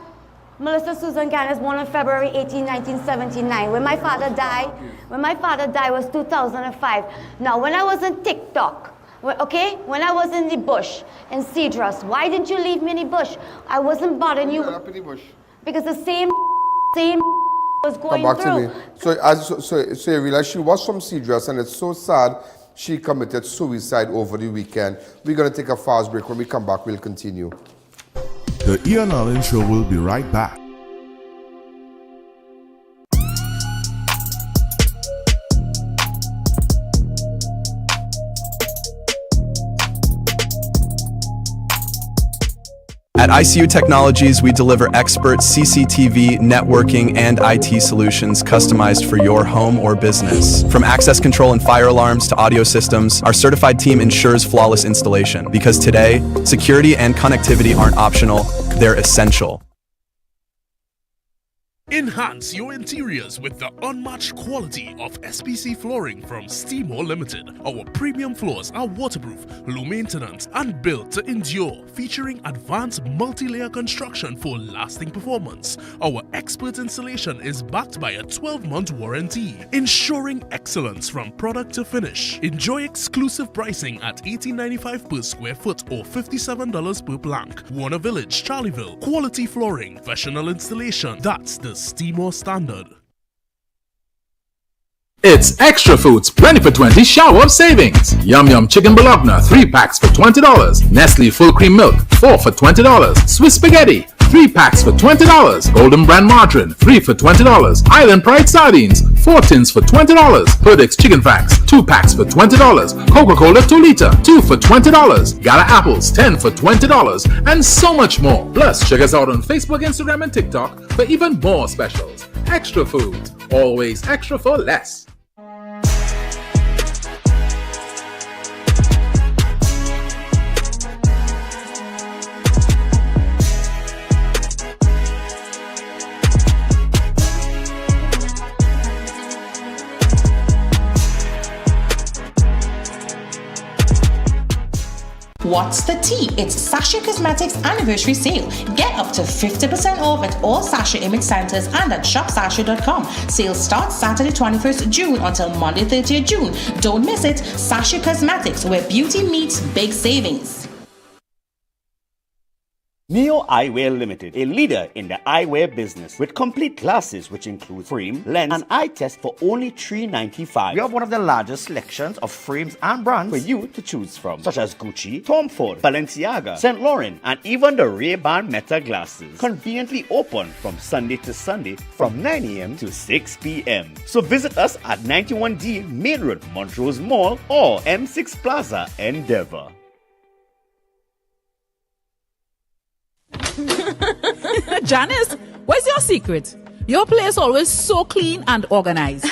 Melissa Susan Ganis was born on February 18, 1979. When my father died was 2005. Now, when I was in TikTok, okay, when I was in the bush, in Cedros, why didn't you leave me in the bush? I wasn't bothering you. Up in the bush? Because the same was going Come back through. To me. So you realize she was from Cedros, and it's so sad she committed suicide over the weekend. We're going to take a fast break. When we come back, we'll continue. The E999 Show will be right back. At ICU Technologies, we deliver expert CCTV, networking, and IT solutions customized for your home or business. From access control and fire alarms to audio systems, our certified team ensures flawless installation. Because today, security and connectivity aren't optional, they're essential. Enhance your interiors with the unmatched quality of SPC flooring from Steamore Limited. Our premium floors are waterproof, low maintenance, and built to endure, featuring advanced multi-layer construction for lasting performance. Our expert installation is backed by a 12-month warranty, ensuring excellence from product to finish. Enjoy exclusive pricing at $18.95 per square foot or $57 per plank. Warner Village, Charlieville. Quality flooring, professional installation. That's the Steamore standard. It's Extra Foods 20 for 20 shower of savings. Yum Yum Chicken Bologna 3 packs for $20. Nestle Full Cream Milk 4 for $20. Swiss Spaghetti 3 packs for $20. Golden Brand Margarine 3 for $20. Island Pride Sardines 4 tins for $20. Perdix Chicken Facts 2 packs for $20. Coca-Cola 2 liter 2 for $20. Gala Apples 10 for $20. And so much more. Plus, check us out on Facebook, Instagram, and TikTok for even more specials. Extra Foods, always extra for less. What's the tea? It's Sasha Cosmetics anniversary sale. Get up to 50% off at all Sasha image centers and at shopsasha.com. Sale starts Saturday 21st June until Monday 30th June. Don't miss it. Sasha Cosmetics, where beauty meets big savings. Neo Eyewear Limited, a leader in the eyewear business with complete glasses which include frame, lens, and eye test for only $3.95. We have one of the largest selections of frames and brands for you to choose from, such as Gucci, Tom Ford, Balenciaga, St. Laurent, and even the Ray-Ban Meta glasses. Conveniently open from Sunday to Sunday from 9 a.m. to 6 p.m. So visit us at 91D Main Road, Montrose Mall, or M6 Plaza, Endeavour. Janice, what's your secret? Your place always so clean and organized.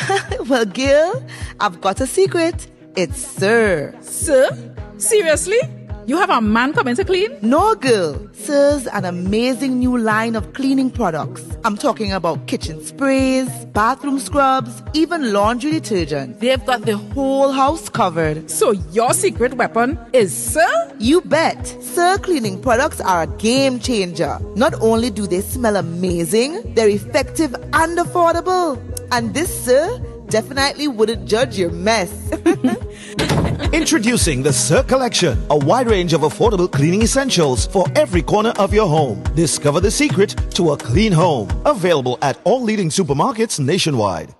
Well, Gil, I've got a secret. It's Sir. Sir? Seriously? You have a man coming to clean? No, girl. Sir's an amazing new line of cleaning products. I'm talking about kitchen sprays, bathroom scrubs, even laundry detergent. They've got the whole house covered. So your secret weapon is Sir? You bet. Sir cleaning products are a game changer. Not only do they smell amazing, they're effective and affordable. And this Sir definitely wouldn't judge your mess. Introducing the Sir Collection, a wide range of affordable cleaning essentials for every corner of your home. Discover the secret to a clean home. Available at all leading supermarkets nationwide.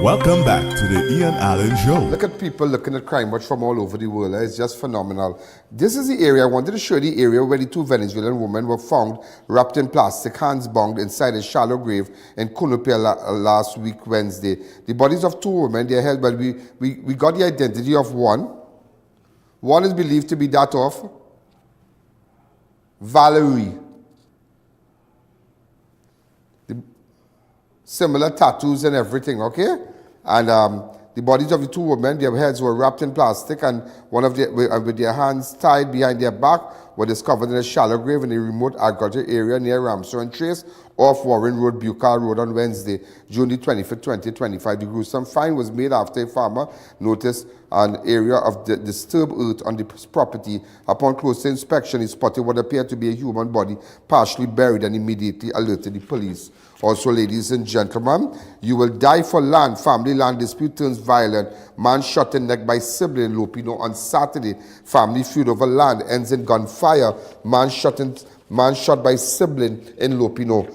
Welcome back to the E.N. Show. Look at people looking at Crime Watch from all over the world. It's just phenomenal. This is the area, I wanted to show you the area where the two Venezuelan women were found wrapped in plastic, hands bound inside a shallow grave in Cunupia last week, Wednesday. The bodies of two women, they are held, but we got the identity of one. One is believed to be that of Valerie. Similar tattoos and everything, okay? And the bodies of the two women, their heads were wrapped in plastic, and with their hands tied behind their back, were discovered in a shallow grave in a remote agricultural area near Ramsar and Trace off Warren Road, Buccal Road on Wednesday, June the 25th, 2025. The gruesome find was made after a farmer noticed an area of disturbed earth on the property. Upon closer inspection, he spotted what appeared to be a human body partially buried and immediately alerted the police. Also, ladies and gentlemen, you will die for land. Family land dispute turns violent. Man shot in neck by sibling in Lopino on Saturday. Family feud over land ends in gunfire. Man shot by sibling in Lopino.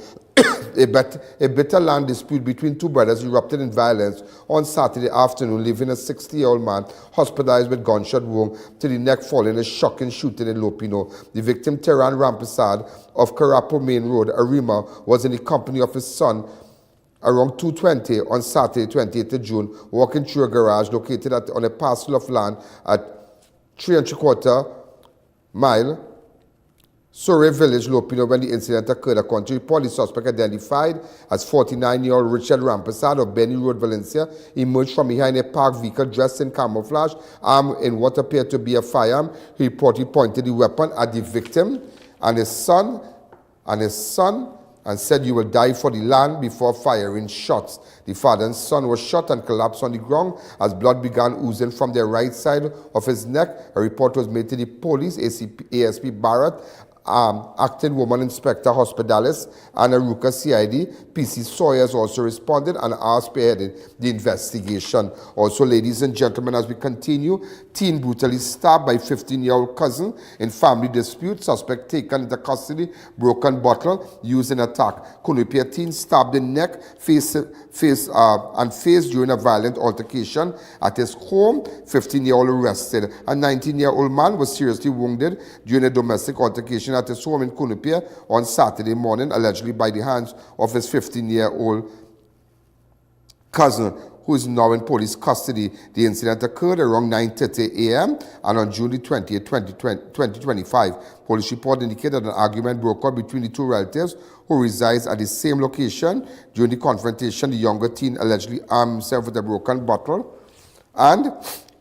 A bitter land dispute between two brothers erupted in violence on Saturday afternoon, leaving a 60-year-old man hospitalized with gunshot wound to the neck following a shocking shooting in Lopino. The victim, Teran Rampersad of Carapo Main Road, Arima, was in the company of his son around 2:20 on Saturday, 28th June, walking through a garage located on a parcel of land at 3¾ mile Surrey Village, Lopino, when the incident occurred. According to the report, the suspect, identified as 49-year-old Richard Rampersad of Benny Road, Valencia, emerged from behind a parked vehicle dressed in camouflage, armed in what appeared to be a firearm. He reportedly pointed the weapon at the victim and his son, and said, "You will die for the land," before firing shots. The father and son were shot and collapsed on the ground as blood began oozing from the right side of his neck. A report was made to the police, ASP Barrett, Acting Woman Inspector Hospitalis, and Aruka CID. PC Sawyers also responded and are spearheading the investigation. Also, ladies and gentlemen, as we continue, teen brutally stabbed by 15-year-old cousin in family dispute. Suspect taken into custody, broken bottle used in attack. Cunupia teen stabbed in neck, face during a violent altercation at his home. 15-year-old arrested. A 19-year-old man was seriously wounded during a domestic altercation at his home in Cunupia on Saturday morning, allegedly by the hands of his 15-year-old cousin, who is now in police custody. The incident occurred around 9:30 a.m. and on June 20, 2025. Police report indicated an argument broke out between the two relatives who resides at the same location. During the confrontation, the younger teen allegedly armed himself with a broken bottle and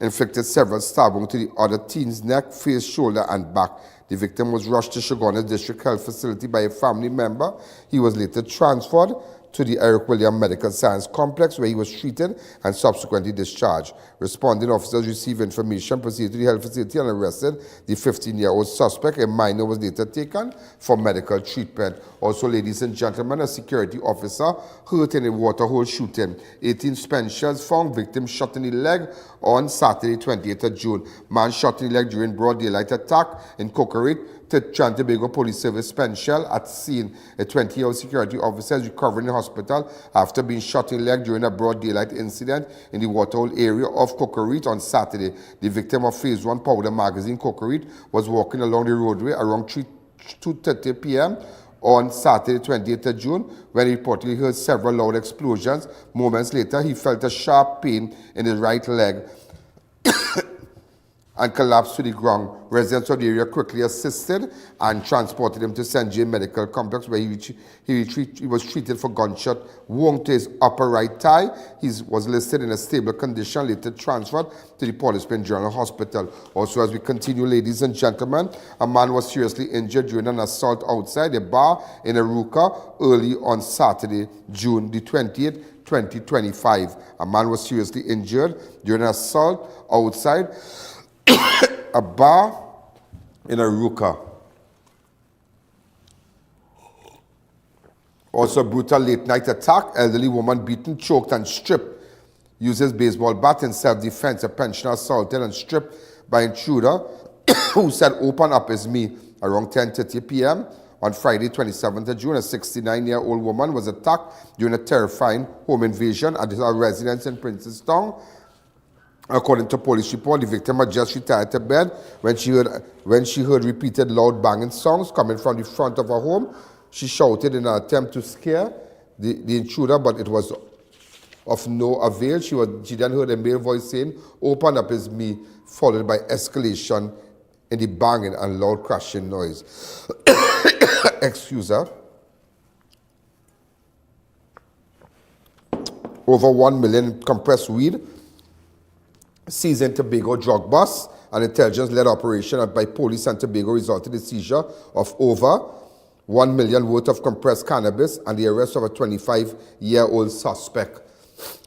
inflicted several stab wounds to the other teen's neck, face, shoulder, and back. The victim was rushed to Shogun's District Health Facility by a family member. He was later transferred to the Eric William Medical Science Complex, where he was treated and subsequently discharged. Responding officers received information, proceeded to the health facility and arrested the 15-year-old suspect. A minor was later taken for medical treatment. Also, ladies and gentlemen, a security officer hurt in a waterhole shooting. 18 spent shells found, victim shot in the leg on Saturday, 28th of June. Man shot in the leg during broad daylight attack in Cocorate. Trinidad Tobago Police Service spent shell at scene. A 20-year-old security officer is recovering in the hospital after being shot in the leg during a broad daylight incident in the waterhole area of Cocorate on Saturday. The victim of Phase 1 Powder Magazine, Cocorate, was walking along the roadway around 2:30 p.m. on Saturday, 28th of June, when he reportedly heard several loud explosions. Moments later, he felt a sharp pain in his right leg and collapsed to the ground. Residents of the area quickly assisted and transported him to St. James Medical Complex, where he was treated for gunshot wound to his upper right thigh. He was listed in a stable condition, later transferred to the Port au Prince General Hospital. Also, as we continue, ladies and gentlemen, a man was seriously injured during an assault outside a bar in Aruca early on Saturday, June the 20th, 2025. A man was seriously injured during an assault outside a bar in Aruca. Also, brutal late-night attack. Elderly woman beaten, choked, and stripped. Uses baseball bat in self-defense. A pensioner assaulted and stripped by intruder who said, "Open up is me." Around 10:30 p.m. on Friday, 27th of June, a 69-year-old woman was attacked during a terrifying home invasion at her residence in Princestown. According to police report, the victim had just retired to bed when she heard repeated loud banging sounds coming from the front of her home. She shouted in an attempt to scare the intruder, but it was of no avail. She then heard a male voice saying, "Open up is me," followed by escalation in the banging and loud crashing noise. Excuse her. Over 1 million compressed weed seized in Tobago drug bust. An intelligence-led operation by police and Tobago resulted in the seizure of over 1 million worth of compressed cannabis and the arrest of a 25-year-old suspect.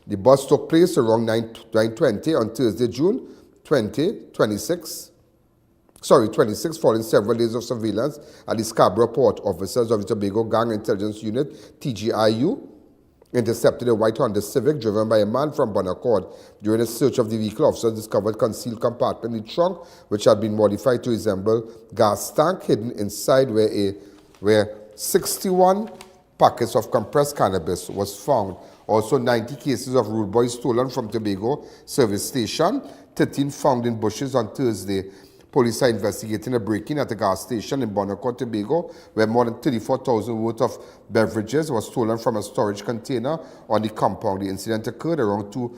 The bust took place around 9:20 on Thursday, June 26, following several days of surveillance at the Scarborough Port. Officers of the Tobago Gang Intelligence Unit, TGIU, intercepted a white Honda Civic driven by a man from Bonaccord. During a search of the vehicle, officers discovered concealed compartment in the trunk, which had been modified to resemble gas tank. Hidden inside where 61 packets of compressed cannabis was found. Also, 90 cases of rude boys stolen from Tobago service station, 13 found in bushes on Thursday. Police are investigating a break-in at a gas station in Bonaccord, Tobago, where more than 34,000 worth of beverages was stolen from a storage container on the compound. The incident occurred around 2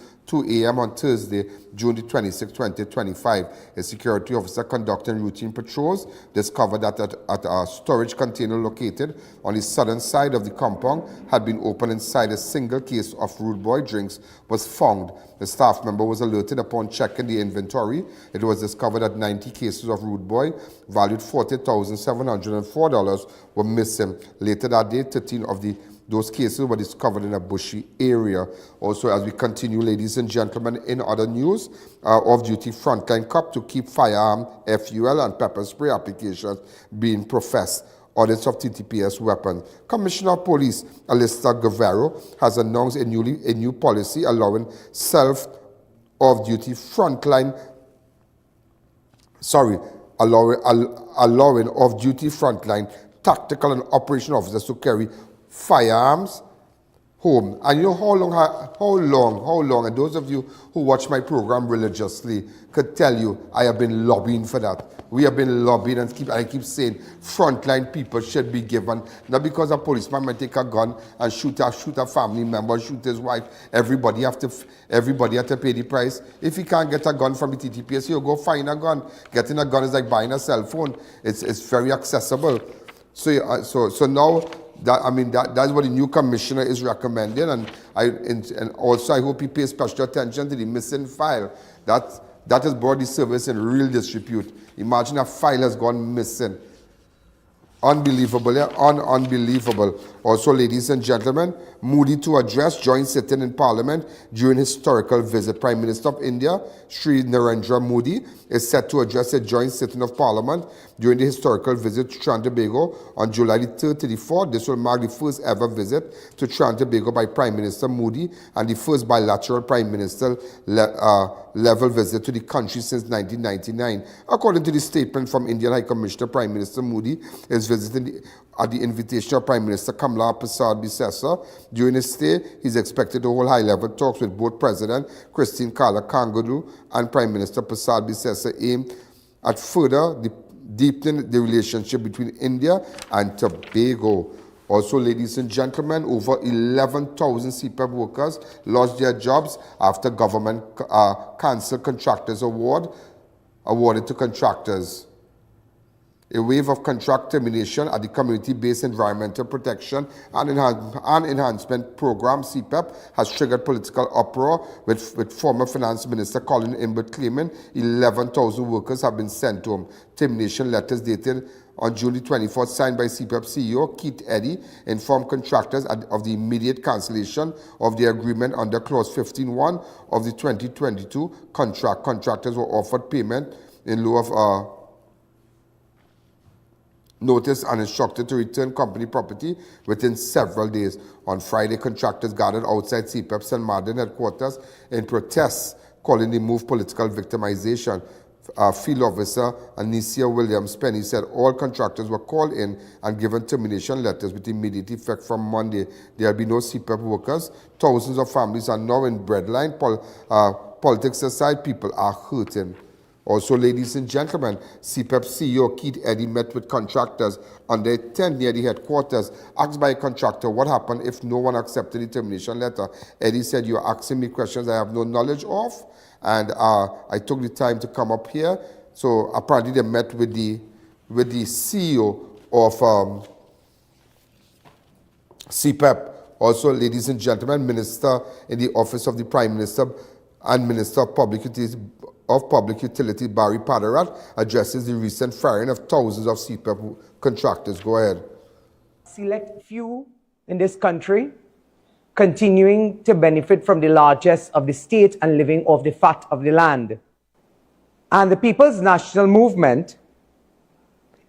a.m. on Thursday, June 26, 2025. A security officer conducting routine patrols discovered that at a storage container located on the southern side of the compound had been opened. Inside a single case of Rude Boy drinks was found. The staff member was alerted upon checking the inventory. It was discovered that 90 cases of Rude Boy, valued $40,704, were missing. Later that day, 13 of those cases were discovered in a bushy area. Also, as we continue, ladies and gentlemen, in other news, off-duty frontline cop to keep firearm, FUL, and pepper spray applications being professed. Audits of TTPS weapons. Commissioner of Police Alista Guevara has announced a new policy allowing off-duty frontline tactical and operational officers to carry firearms home. And you know how long, and those of you who watch my program religiously could tell you I have been lobbying for that. We have been lobbying and I keep saying frontline people should be given, not because a policeman might take a gun and shoot a family member, shoot his wife. Everybody have to pay the price. If you can't get a gun from the TTPS, you go find a gun. Getting a gun is like buying a cell phone. It's very accessible. So now that's what the new commissioner is recommending, and also I hope he pays special attention to the missing file. That has brought the service in real disrepute. Imagine a file has gone missing. Unbelievable, yeah? Unbelievable. Also, ladies and gentlemen, Modi to address joint sitting in Parliament during historical visit. Prime Minister of India, Sri Narendra Modi, is set to address a joint sitting of Parliament during the historical visit to Trinidad and Tobago on July the 3rd to the 4th. This will mark the first ever visit to Trinidad and Tobago by Prime Minister Modi and the first bilateral Prime Minister level visit to the country since 1999. According to the statement from Indian High Commissioner, Prime Minister Modi is visiting at the invitation of Prime Minister Kamala Prasad Bisesa. During his stay, he is expected to hold high-level talks with both President Christine Kala Kangaroo and Prime Minister Prasad Bisesa, aimed at further deepening the relationship between India and Tobago. Also, ladies and gentlemen, over 11,000 CPAP workers lost their jobs after government cancelled contractors awarded to contractors. A wave of contract termination at the Community-Based Environmental Protection and Enhancement Program, CPEP, has triggered political uproar, with former Finance Minister Colin Imbert claiming 11,000 workers have been sent home. Termination letters dated on June 24th, signed by CPEP CEO Keith Eddy, informed contractors of the immediate cancellation of the agreement under Clause 15.1 of the 2022 contract. Contractors were offered payment in lieu of notice and instructed to return company property within several days. On Friday, contractors gathered outside CPEP St. Martin headquarters in protest, calling the move political victimization. Field Officer Anicia Williams-Penny said all contractors were called in and given termination letters with immediate effect from Monday. There will be no CPEP workers. Thousands of families are now in breadline. Politics aside, people are hurting. Also, ladies and gentlemen, CPEP CEO Keith Eddy met with contractors on their tent near the headquarters. Asked by a contractor what happened if no one accepted the termination letter, Eddy said, "You're asking me questions I have no knowledge of, and I took the time to come up here." So apparently they met with the CEO of CPEP. Also, ladies and gentlemen, Minister in the Office of the Prime Minister and Minister of Public Utility Barry Padarat addresses the recent firing of thousands of CPEP contractors. Go ahead. Select few in this country continuing to benefit from the largesse of the state and living off the fat of the land. And the People's National Movement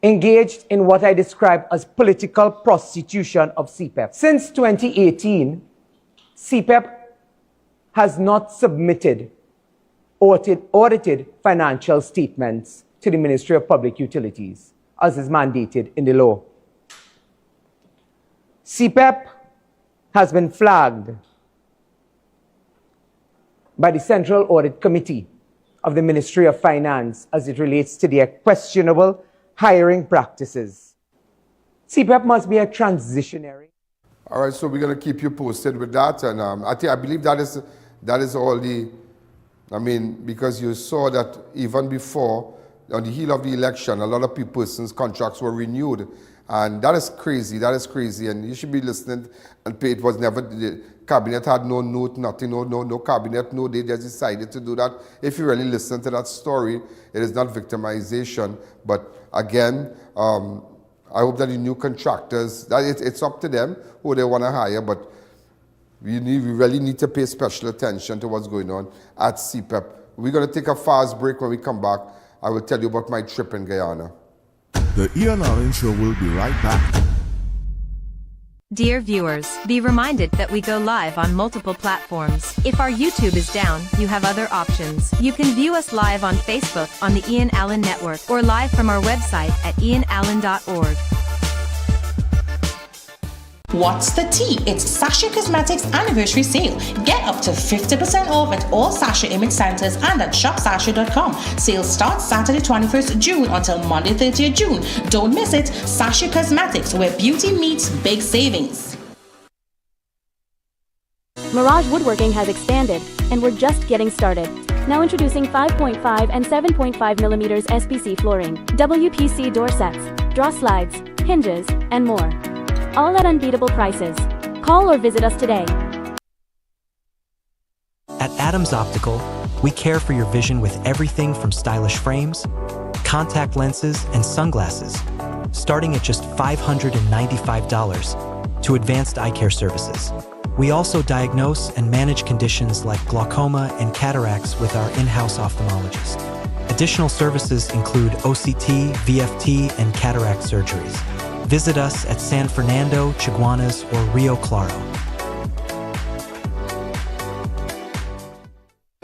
engaged in what I describe as political prostitution of CPEP. Since 2018, CPEP has not submitted audited financial statements to the Ministry of Public Utilities, as is mandated in the law. CPEP has been flagged by the Central Audit Committee of the Ministry of Finance as it relates to their questionable hiring practices. CPEP must be a transitionary. All right, so we're going to keep you posted with that, and I believe that is all the. Because you saw that even before, on the heel of the election, a lot of persons' contracts were renewed. And that is crazy, and you should be listening and pay. It was never, the cabinet had no note, nothing, no cabinet, no, they just decided to do that. If you really listen to that story, it is not victimization. But again, I hope that the new contractors, it's up to them who they want to hire, but we really need to pay special attention to what's going on at CPEP. We're going to take a fast break. When we come back, I will tell you about my trip in Guyana. The E999 Show will be right back. Dear viewers, be reminded that we go live on multiple platforms. If our YouTube is down, you have other options. You can view us live on Facebook on the I.A.N network or live from our website at ianalleyne.org. What's the tea? It's Sasha Cosmetics anniversary sale. Get up to 50% off at all Sasha image centers and at shopsasha.com. Sale starts Saturday 21st June until Monday 30th June. Don't miss it. Sasha Cosmetics, where beauty meets big savings. Mirage Woodworking has expanded, and we're just getting started. Now introducing 5.5 and 7.5 millimeters SPC flooring, WPC door sets, draw slides, hinges, and more. All at unbeatable prices. Call or visit us today. At Adams Optical, we care for your vision with everything from stylish frames, contact lenses, and sunglasses starting at just $595, to advanced eye care services. We also diagnose and manage conditions like glaucoma and cataracts with our in-house ophthalmologist. Additional services include OCT, VFT, and cataract surgeries. Visit us at San Fernando, Chaguanas, or Rio Claro.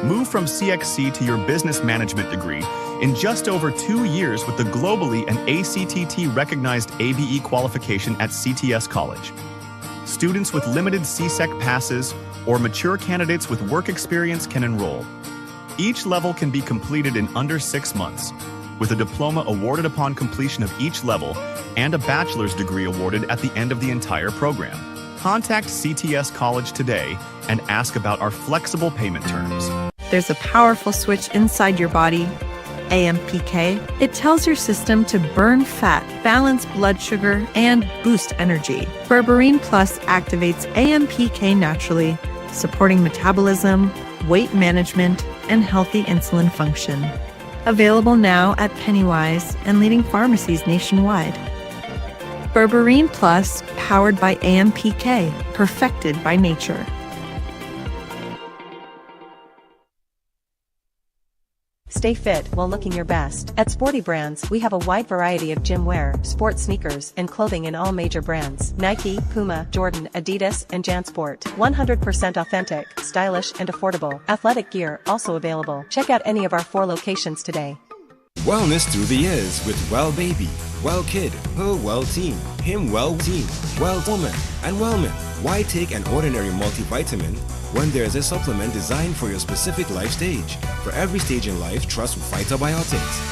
Move from CXC to your business management degree in just over 2 years with the globally and ACTT recognized ABE qualification at CTS College. Students with limited CSEC passes or mature candidates with work experience can enroll. Each level can be completed in under 6 months, with a diploma awarded upon completion of each level and a bachelor's degree awarded at the end of the entire program. Contact CTS College today and ask about our flexible payment terms. There's a powerful switch inside your body, AMPK. It tells your system to burn fat, balance blood sugar, and boost energy. Berberine Plus activates AMPK naturally, supporting metabolism, weight management, and healthy insulin function. Available now at Pennywise and leading pharmacies nationwide. Berberine Plus, powered by AMPK, perfected by nature. Stay fit while looking your best. At Sporty Brands, we have a wide variety of gym wear, sports sneakers, and clothing in all major brands. Nike, Puma, Jordan, Adidas, and JanSport. 100% authentic, stylish, and affordable. Athletic gear also available. Check out any of our 4 locations today. Wellness through the years with Well Baby, Well Kid, Her Well Team, Him Well Team, Well Woman, and Wellman. Why take an ordinary multivitamin when there's a supplement designed for your specific life stage? For every stage in life, trust Phytobiotics.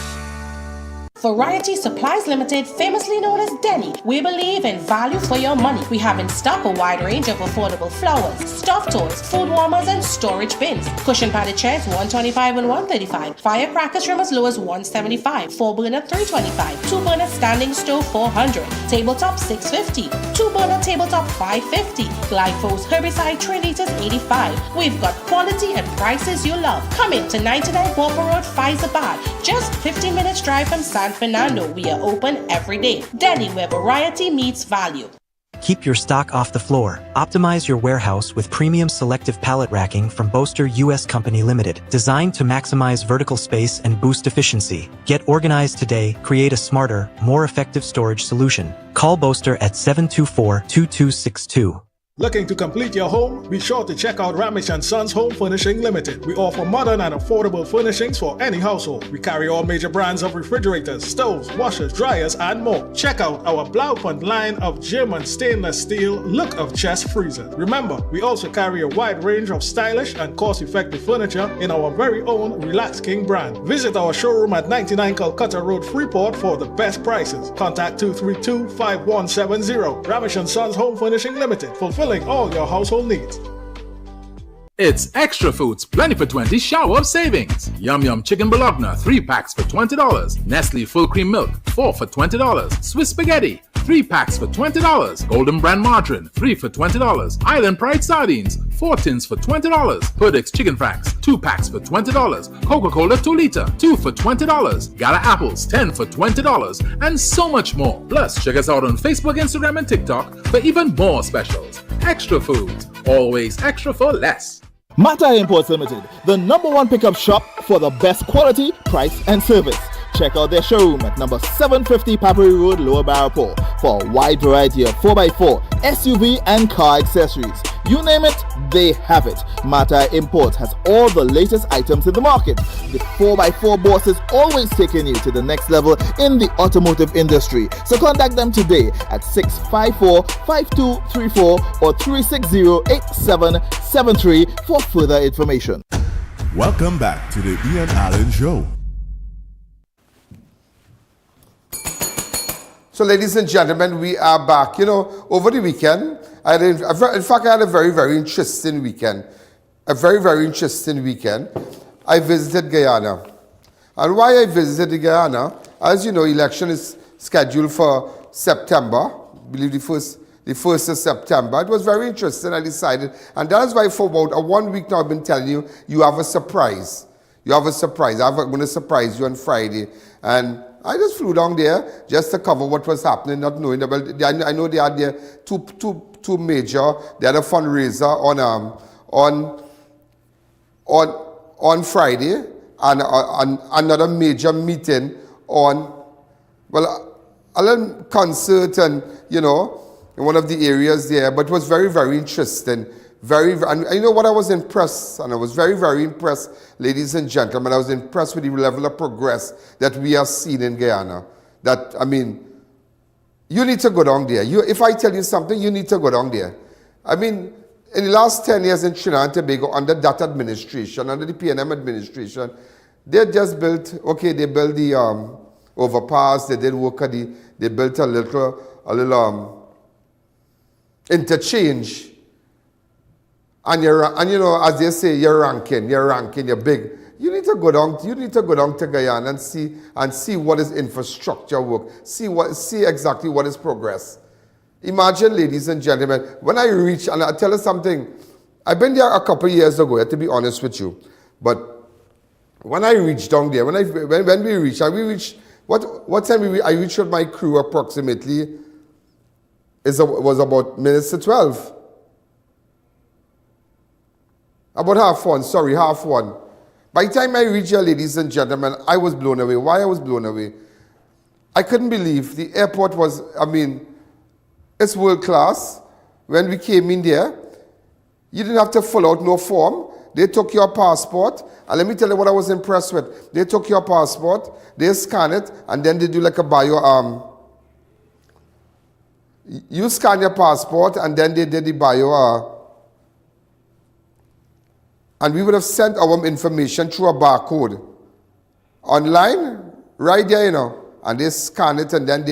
Variety Supplies Limited, famously known as Denny. We believe in value for your money. We have in stock a wide range of affordable flowers, stuffed toys, food warmers, and storage bins. Cushion padded chairs $125 and $135. Firecrackers from as low as $175. 4-burner $325. 2-burner standing stove $400. Tabletop $650. 2-burner tabletop $550. Glyphos herbicide 3 liters $85. We've got quality and prices you love. Come in to 99 Walker Road, Faizabad. Just 15 minutes drive from San Fernando. We are open every day. Denny, where variety meets value. Keep your stock off the floor. Optimize your warehouse with premium selective pallet racking from Boaster US Company Limited, designed to maximize vertical space and boost efficiency. Get organized today. Create a smarter, more effective storage solution. Call Boaster at 724-2262. Looking to complete your home? Be sure to check out Ramesh & Sons Home Furnishing Limited. We offer modern and affordable furnishings for any household. We carry all major brands of refrigerators, stoves, washers, dryers, and more. Check out our Blaupunkt line of German stainless steel look of chest freezers. Remember, we also carry a wide range of stylish and cost-effective furniture in our very own Relax King brand. Visit our showroom at 99 Calcutta Road, Freeport for the best prices. Contact 232-5170. Ramesh & Sons Home Furnishing Limited. Fulfilling all your household needs. It's Extra Foods Plenty for 20 shower of savings. Yum Yum Chicken Bologna 3 packs for $20. Nestle Full Cream Milk 4 for $20. Swiss Spaghetti 3 packs for $20. Golden Brand Margarine 3 for $20. Island Pride Sardines 4 tins for $20. Perdix Chicken Franks 2 packs for $20. Coca-Cola 2 liter 2 for $20. Gala Apples 10 for $20. And so much more. Plus, check us out on Facebook, Instagram, and TikTok for even more specials. Extra Foods, always extra for less. Mata Imports Limited, the #1 pickup shop for the best quality, price, and service. Check out their showroom at number 750 Papari Road, Lower Barapore for a wide variety of 4x4, SUV, and car accessories. You name it, they have it. Mata Imports has all the latest items in the market. The 4x4 boss is always taking you to the next level in the automotive industry. So contact them today at 654-5234 or 360-8773 for further information. Welcome back to the I.A.N Show. So, ladies and gentlemen, we are back. You know, over the weekend, I had a very, very interesting weekend. A very, very interesting weekend. I visited Guyana. And why I visited Guyana, as you know, election is scheduled for September, I believe the 1st of September. It was very interesting, I decided. And that is why for about 1 week now I've been telling you, you have a surprise. You have a surprise. I'm going to surprise you on Friday. And I just flew down there just to cover what was happening, not knowing about. I know they had their two major. They had a fundraiser on Friday, and another major meeting on, well, a little concert, and in one of the areas there. But it was very, very interesting. And you know what, I was impressed, and I was very, very impressed, ladies and gentlemen. I was impressed with the level of progress that we are seeing in Guyana. That, I mean, you need to go down there. If I tell you something, you need to go down there. I mean, in the last 10 years in Trinidad and Tobago, under that administration, under the PNM administration, they just built, they built the overpass, they did work they built a little interchange. And as they say, you're ranking, you're big. You need to go down to Guyana and see what is infrastructure work. See exactly what is progress. Imagine, ladies and gentlemen, when I reach, and I'll tell you something, I've been there a couple of years ago, to be honest with you. But when I reached down there, when we reached, what time I reached with my crew approximately, was about minutes to 12. About half one. By the time I reached here, ladies and gentlemen, I was blown away. Why I was blown away? I couldn't believe the airport was, it's world class. When we came in there, you didn't have to fill out no form. They took your passport, and let me tell you what I was impressed with. They took your passport, they scan it, and then they do like a bio, you scan your passport, and then they did the bio, and we would have sent our information through a barcode online, right there, and they scan it, and then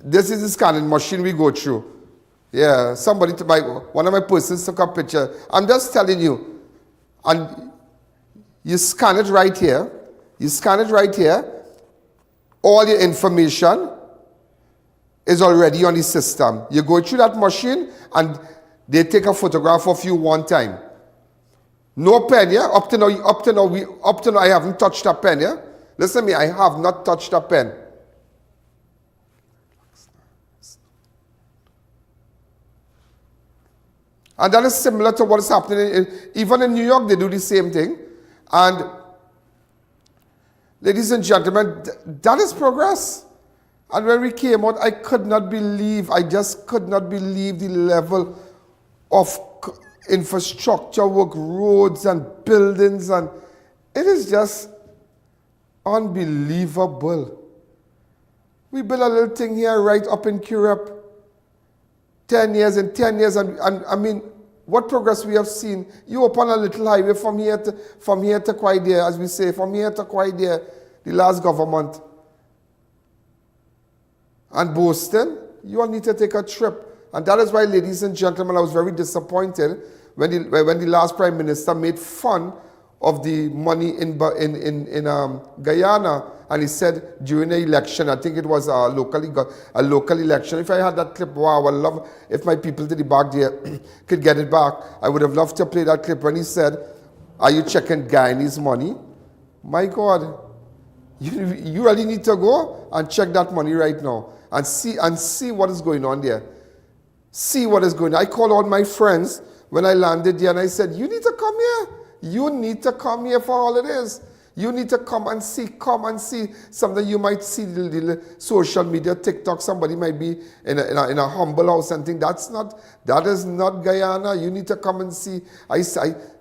this is the scanning machine we go through. Yeah, one of my persons took a picture. I'm just telling you, and you scan it right here. All your information is already on the system. You go through that machine, and they take a photograph of you one time. No pen, yeah? Up to now, I haven't touched a pen, yeah? Listen to me, I have not touched a pen. And that is similar to what is happening, even in New York, they do the same thing. And ladies and gentlemen, that is progress. And when we came out, I just could not believe the level of infrastructure work, roads and buildings, and it is just unbelievable. We built a little thing here right up in Europe. 10 years, and I mean, what progress we have seen. You open a little highway from here to quite there, as we say, from here to quite there, the last government. And Boston, you all need to take a trip. And that is why, ladies and gentlemen, I was very disappointed when the last Prime Minister made fun of the money in Guyana. And he said during the election, I think it was a local election. If I had that clip, wow, I would love if my people to the back there could get it back. I would have loved to play that clip when he said, "Are you checking Guyanese money?" My God, you really need to go and check that money right now and see what is going on there. See what is going on. I called all my friends when I landed there, and I said, "You need to come here. You need to come here for all it is. You need to come and see something. You might see the social media, TikTok, somebody might be in a humble house and think that is not Guyana. You need to come and see.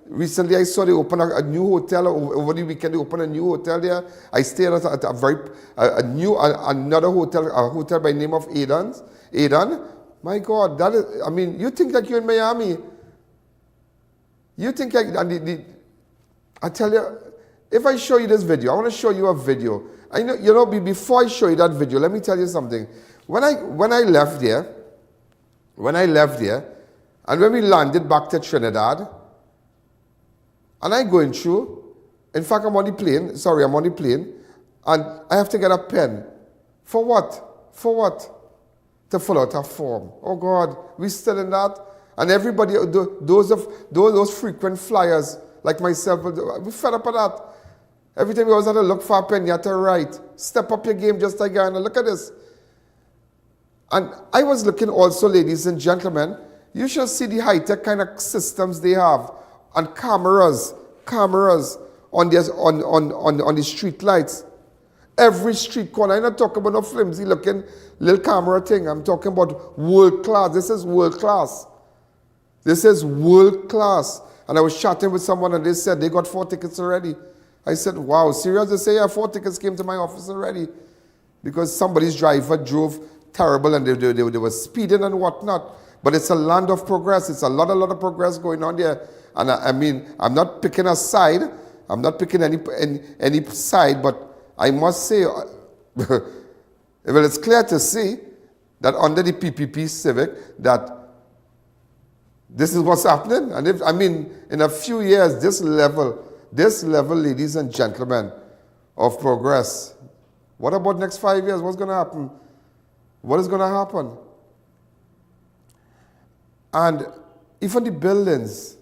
Recently I saw they open a new hotel over the weekend. They opened a new hotel there. I stayed at another hotel, a hotel by the name of I.A.N. My God, that is, I mean, you think like you're in Miami. You think like, I tell you, if I show you this video, I want to show you a video. Before I show you that video, let me tell you something. When I left there, and when we landed back to Trinidad, and I'm going through, in fact, I'm on the plane, and I have to get a pen. For what? To fill out a form. Oh God, we still in that? And everybody, those frequent flyers like myself, we fed up with that. Every time you always had to look for a pen, you had to write. Step up your game just like Guyana. Look at this. And I was looking also, ladies and gentlemen, you should see the high-tech kind of systems they have, and cameras on the street lights. Every street corner. I'm not talking about no flimsy looking little camera thing. I'm talking about world class. This is world class. This is world class. And I was chatting with someone and they said they got 4 tickets already. I said, wow, serious? They say, yeah, 4 tickets came to my office already. Because somebody's driver drove terrible and they were speeding and whatnot. But it's a land of progress. It's a lot of progress going on there. And I mean, I'm not picking a side. I'm not picking any side, but I must say, well, it's clear to see that under the PPP Civic, that this is what's happening. And if, I mean, in a few years, this level, ladies and gentlemen, of progress, what about next 5 years? What's going to happen? What is going to happen? And even the buildings,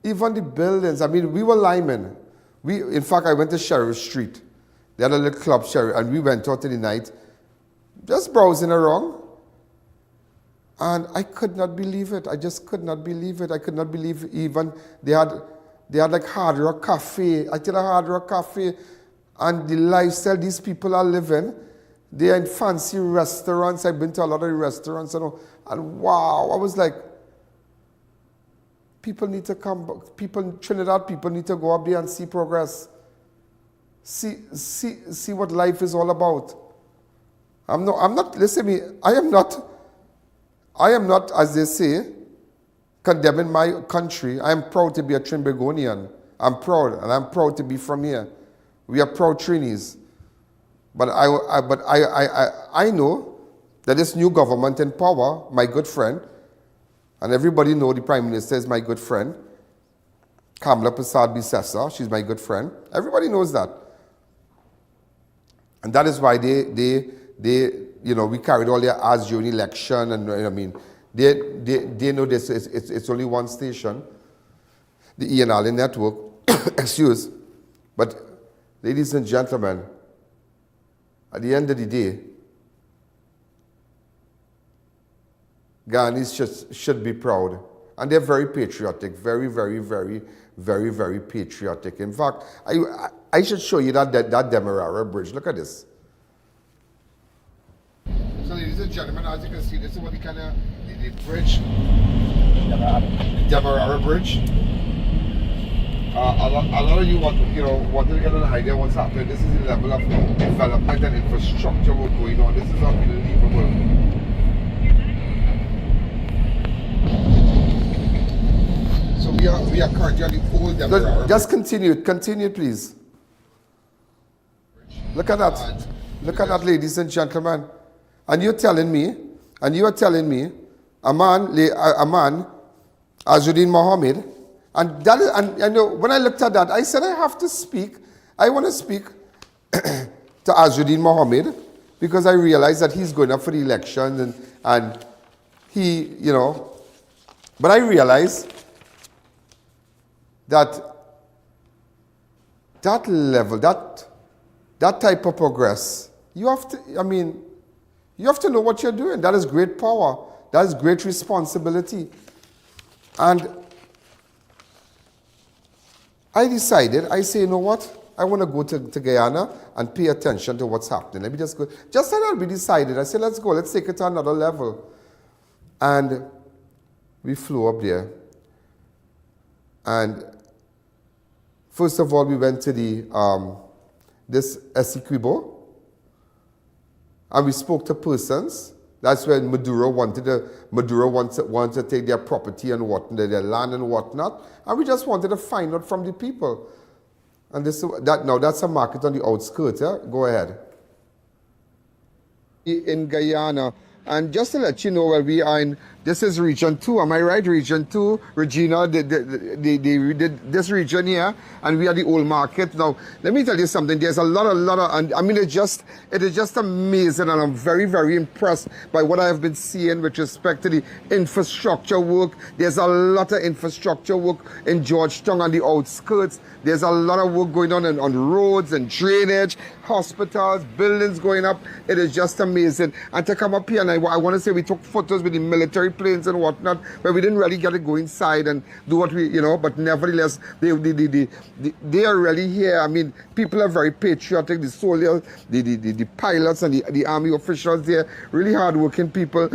I mean, we were linemen. In fact, I went to Sheriff Street. They had a little club, Sheriff, and we went out in the night, just browsing around. And I could not believe it. I just could not believe it. I could not believe even they had like Hard Rock Cafe. I tell you, Hard Rock Cafe, and the lifestyle these people are living. They are in fancy restaurants. I've been to a lot of restaurants, and wow, I was like, people need to come. Trinidad people need to go up there and see progress. See what life is all about. I'm not. Listen to me. I am not, as they say, condemning my country. I am proud to be a Trinbagonian. I'm proud, and I'm proud to be from here. We are proud Trinis. But I know that this new government in power, my good friend, and everybody know the Prime Minister is my good friend, Kamala Persad-Bissessar, she's my good friend. Everybody knows that. And that is why they we carried all their ads during election, and I mean, they know this. It's only one station, the E999 network. Excuse, but ladies and gentlemen, at the end of the day, Guyanese should be proud, and they're very patriotic, very, very, very, very, very patriotic. In fact, I should show you that Demerara Bridge. Look at this. So, ladies and gentlemen, as you can see, this is what the kind of the bridge, Demerara Bridge. A lot of you want to get an idea of what's happening. This is the level of development and infrastructure what's going on. This is unbelievable. So we are currently on the old Demerara. Just continue, please. Look at that. Look at that, ladies and gentlemen. And you are telling me, a man, Azuddin Mohammed, and I know when I looked at that, I said I have to speak. I want to speak to Azuddin Mohammed because I realized that he's going up for the election and he, but I realized that level, that type of progress, you have to know what you're doing. That is great power. That is great responsibility. And I decided, I say, you know what? I want to go to Guyana and pay attention to what's happening. Let me just go. Just like that, we decided. I said, let's go. Let's take it to another level. And we flew up there. And first of all, we went to this Essequibo. And we spoke to persons. That's when Maduro wanted to take their property and their land and whatnot. And we just wanted to find out from the people. And that's a market on the outskirts. Yeah? Go ahead. In Guyana, And just to let you know where we are in, this is Region 2, am I right? Region 2, Regina, this region here, and we are the old market. Now, let me tell you something, there's a lot of, and I mean, it is just amazing, and I'm very, very impressed by what I have been seeing with respect to the infrastructure work. There's a lot of infrastructure work in Georgetown on the outskirts. There's a lot of work going on roads and drainage, hospitals, buildings going up. It is just amazing. And to come up here, and I want to say we took photos with the military planes and whatnot, but we didn't really get to go inside and do what we, but nevertheless, they are really here. I mean, people are very patriotic. The soldiers, the pilots and the army officials, they're really hardworking people.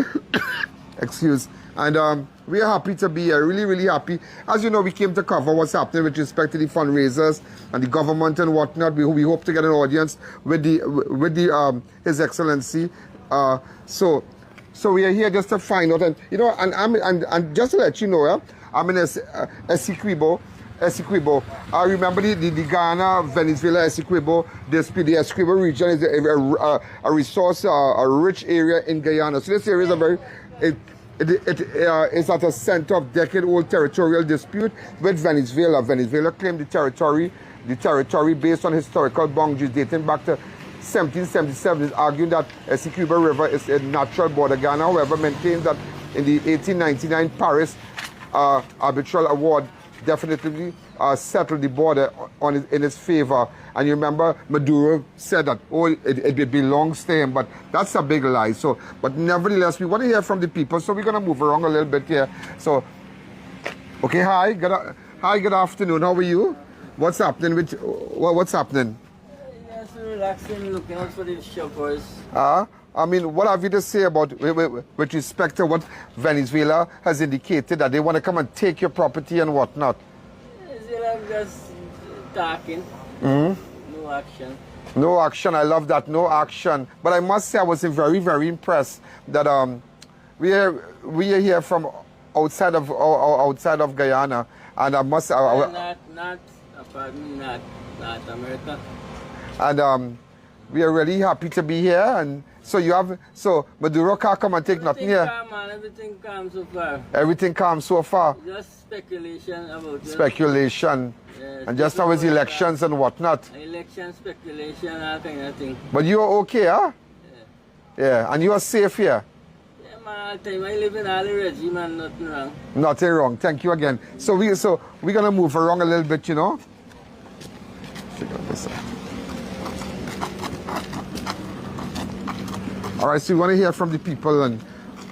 Excuse. And we are happy to be here, really, really happy. As you know, we came to cover what's happening with respect to the fundraisers and the government and whatnot. We hope to get an audience with His Excellency. So we are here just to find out, and just to let you know, I'm in Essequibo. I remember the Guyana, Venezuela, Essequibo. The Essequibo region is a resource, a rich area in Guyana. So this area is a very It is at a center of decade-old territorial dispute with Venezuela. Venezuela claimed the territory based on historical boundaries dating back to 1777 is arguing that Essequibo River is a natural border. Guyana, however, maintains that in the 1899 Paris arbitral award definitively settled the border in its favor. And you remember Maduro said that, it belongs to him, but that's a big lie. So, but nevertheless, we want to hear from the people, so we're going to move around a little bit here. So, okay, hi, good afternoon. How are you? What's happening with what's happening? Just relaxing, looking out for the shoppers. I mean, what have you to say about with respect to what Venezuela has indicated that they want to come and take your property and whatnot? Venezuela just talking. Mm-hmm. No action. No action. I love that. No action. But I must say, I was very, very impressed that we are here from outside of Guyana, and I must. Not America. And we are really happy to be here. And so Maduro can't come and take nothing here. Everything calm so far. Everything calm so far. Just speculation about speculation. Yes, and just now is elections and whatnot. Election, speculation, all kind of thing. But you are okay, huh? Yeah, and you are safe here. Yeah, man, all time I live in all the regime and nothing wrong. Nothing wrong. Thank you again. So we're gonna move around a little bit, All right, so we want to hear from the people and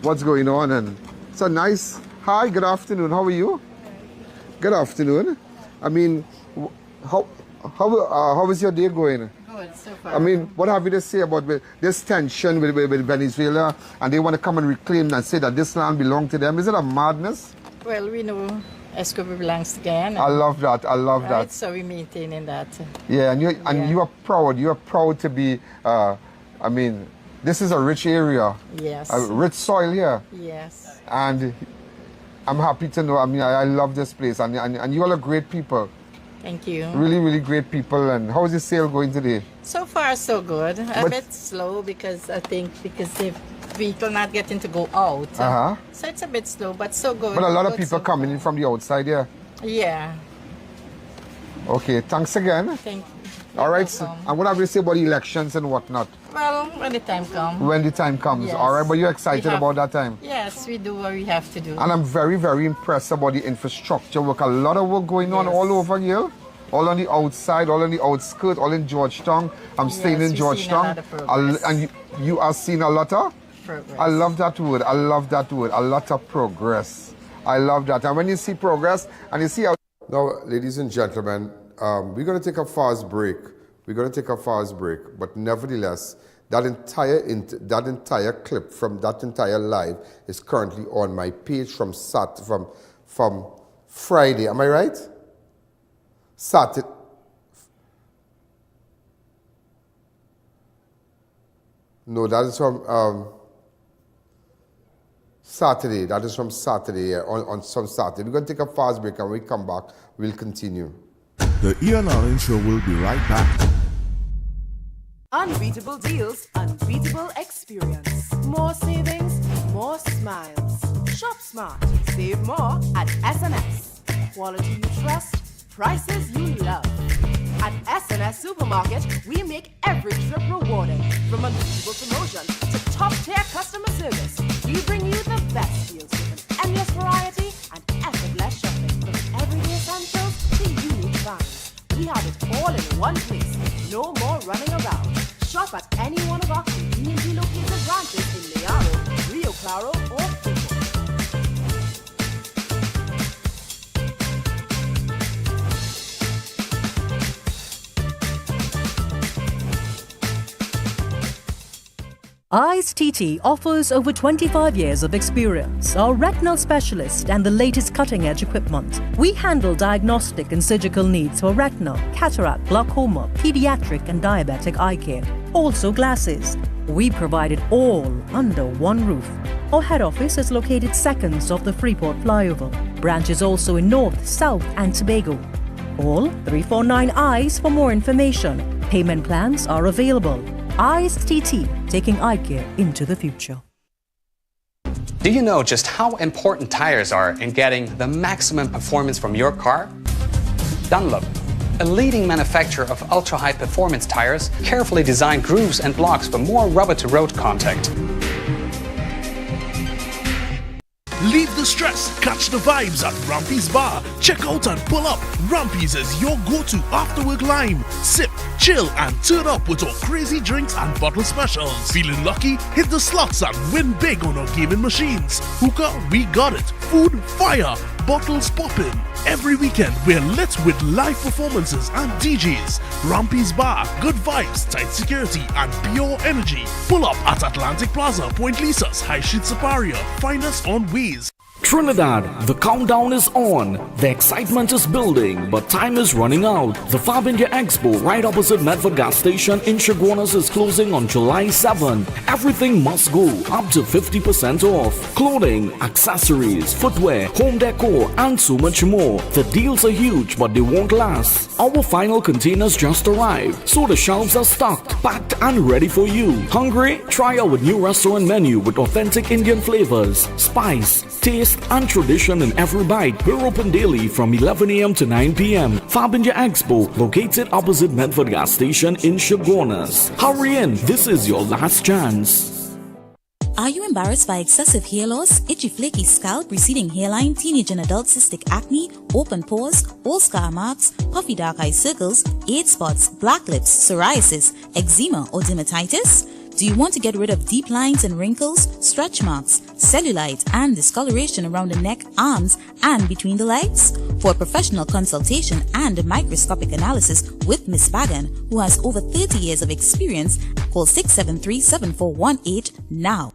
what's going on. And it's a nice. Hi, good afternoon. How are you? Good afternoon. I mean, how is your day going? Good, so far. I mean, what have you to say about this tension with Venezuela, and they want to come and reclaim and say that this land belongs to them? Is it a madness? Well, we know Escobar belongs to Guyana. I love that. I love that. So we're maintaining that. Yeah, and you are proud. You are proud to be. I mean, this is a rich area. Yes. A rich soil here. Yes. And I'm happy to know. I mean, I love this place, and you all are great people. Thank you. Really, really great people. And how is the sale going today? So far, so good. A bit slow because the people not getting to go out. So it's a bit slow, but so good. But a lot of people coming in from the outside here. Yeah. Okay, thanks again. Thank you. All right, so, and what have you to say about elections and whatnot? Well, when the time comes. When the time comes, yes. All right, but you're excited about that time? Yes, we do what we have to do. And I'm very, very impressed about the infrastructure work. A lot of work going on all over here. All on the outside, all on the outskirts, all in Georgetown. I'm staying in Georgetown. And you are seeing a lot of? Progress. I love that word. I love that word. A lot of progress. I love that. And when you see progress, and you see how... Now, ladies and gentlemen, we're going to take a fast break. But nevertheless, that entire clip from that entire live is currently on my page from Friday. Am I right? Saturday. No, that is from Saturday. That is from Saturday, on some Saturday. We're going to take a fast break, and when we come back, we'll continue. The E999 Show will be right back. Unbeatable deals, unbeatable experience. More savings, more smiles. Shop smart, save more at S&S. Quality you trust, prices you love. At S&S Supermarket, we make every trip rewarding. From unbelievable promotion to top-tier customer service, we bring you the best deals with an endless variety and effortless shopping. From everyday essentials to unique finds, we have it all in one place. No more running around. Shop at any one of our conveniently located branches in Mayaro, Rio Claro, or Pico. I.A.N TT offers over 25 years of experience, are retinal specialist and the latest cutting-edge equipment. We handle diagnostic and surgical needs for retinal, cataract, glaucoma, pediatric and diabetic eye care. Also glasses. We provide it all under one roof. Our head office is located seconds off the Freeport Flyover. Branches also in North, South and Tobago. Call 349 EYES for more information. Payment plans are available. I.A.N TT, taking eye care into the future. Do you know just how important tires are in getting the maximum performance from your car? Dunlop, a leading manufacturer of ultra-high performance tires, carefully designed grooves and blocks for more rubber-to-road contact. Leave the stress, catch the vibes at Rumpy's Bar. Check out and pull up. Rumpy's is your go-to after-work lime. Sip, chill and turn up with our crazy drinks and bottle specials. Feeling lucky? Hit the slots and win big on our gaming machines. Hookah, we got it. Food, fire. Bottles poppin'. Every weekend we're lit with live performances and DJs. Rumpy's Bar, good vibes, tight security and pure energy. Pull up at Atlantic Plaza, Point Lisa's, High Street Superior. Find us on Waze. Trinidad, the countdown is on. The excitement is building, but time is running out. The Fab India Expo right opposite Medford gas station in Chaguanas is closing on July 7. Everything must go up to 50% off. Clothing, accessories, footwear, home decor and so much more. The deals are huge but they won't last. Our final containers just arrived, so the shelves are stocked, packed and ready for you. Hungry? Try our new restaurant menu with authentic Indian flavors, spice, taste and tradition in every bite. We're open daily from 11 a.m. to 9 p.m. Fab India Expo, located opposite Medford gas station in Chaguanas. Hurry in, this is your last chance. Are you embarrassed by excessive hair loss, itchy flaky scalp, receding hairline, teenage and adult cystic acne, open pores, old scar marks, puffy dark eye circles, age spots, black lips, psoriasis, eczema or dermatitis? Do you want to get rid of deep lines and wrinkles, stretch marks, cellulite and discoloration around the neck, arms and between the legs? For a professional consultation and microscopic analysis with Ms. Bagan, who has over 30 years of experience, call 673-7418 now.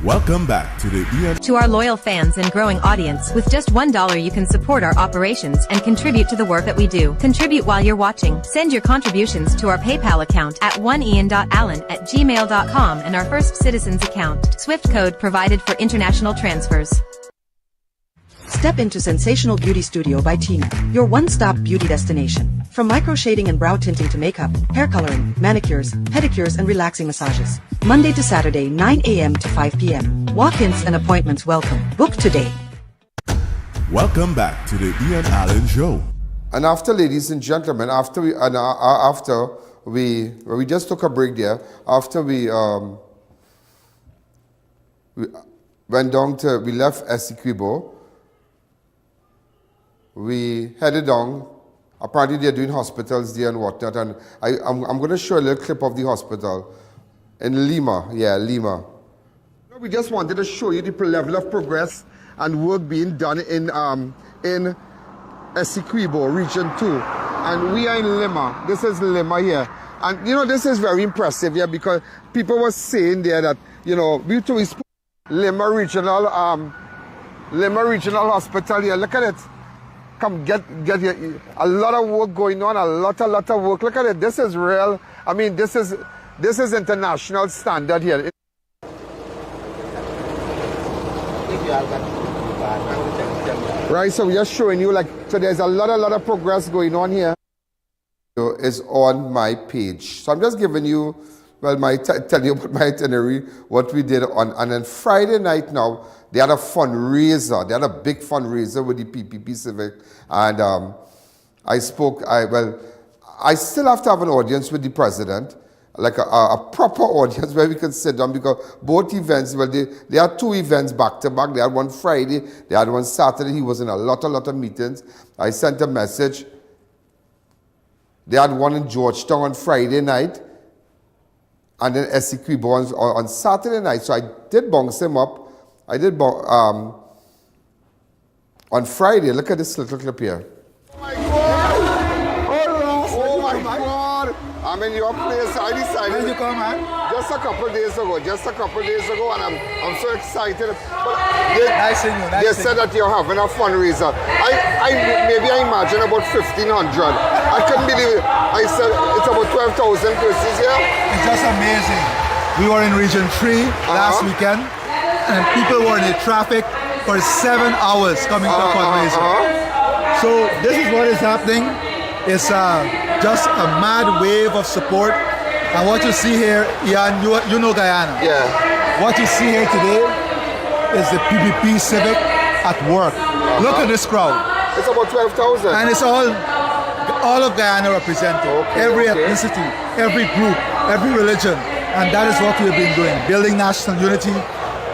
Welcome back to the E.N. To our loyal fans and growing audience, with just $1 you can support our operations and contribute to the work that we do. Contribute while you're watching. Send your contributions to our PayPal account at oneian.allen@gmail.com and our First Citizens account. Swift code provided for international transfers. Step into Sensational Beauty Studio by Tina, your one-stop beauty destination. From micro shading and brow tinting to makeup, hair coloring, manicures, pedicures, and relaxing massages. Monday to Saturday, 9 a.m. to 5 p.m. Walk-ins and appointments welcome. Book today. Welcome back to the E.N. Allen Show. And after, ladies and gentlemen, after we just took a break there, after we went down to, we left Essequibo, we headed down. Apparently they're doing hospitals there and whatnot, and I'm going to show a little clip of the hospital in Lima. Yeah, Lima. We just wanted to show you the level of progress and work being done in Essequibo, Region 2. And we are in Lima. This is Lima here. And, you know, this is very impressive here because people were saying there that, you know, we Lima Regional Hospital here. Look at it. Come get here. A lot of work going on, a lot of work. Look at it. This is real. I mean, this is international standard here. Right, so we're just showing you, like, so there's a lot of progress going on here. is on my page. So I'm just giving you, well, tell you about my itinerary, what we did on, and then Friday night now, they had a fundraiser. They had a big fundraiser with the PPP Civic, and I still have to have an audience with the president, like a proper audience where we can sit down, because both events, well, they had two events back to back. They had one Friday, they had one Saturday. He was in a lot of meetings. I sent a message. They had one in Georgetown on Friday night, and then Essequibo on Saturday night. So I did bounce him up. I did on Friday. Look at this little clip here. Oh my God! I'm in your place. I decided. When did you come, man? Just a couple days ago, and I'm so excited. But they said that you're having a fundraiser. Maybe I imagine about 1,500. I couldn't believe it. I said it's about 12,000 persons here. It's just amazing. We were in Region 3 last weekend, and people were in the traffic for 7 hours coming to the fundraiser. So this is what is happening. It's just a mad wave of support. And what you see here, Ian, you know Guyana. Yeah. What you see here today is the PPP Civic at work. Look at this crowd. It's about 12,000. And it's all of Guyana represented. Every ethnicity, every group, every religion. And that is what we've been doing. Building national unity,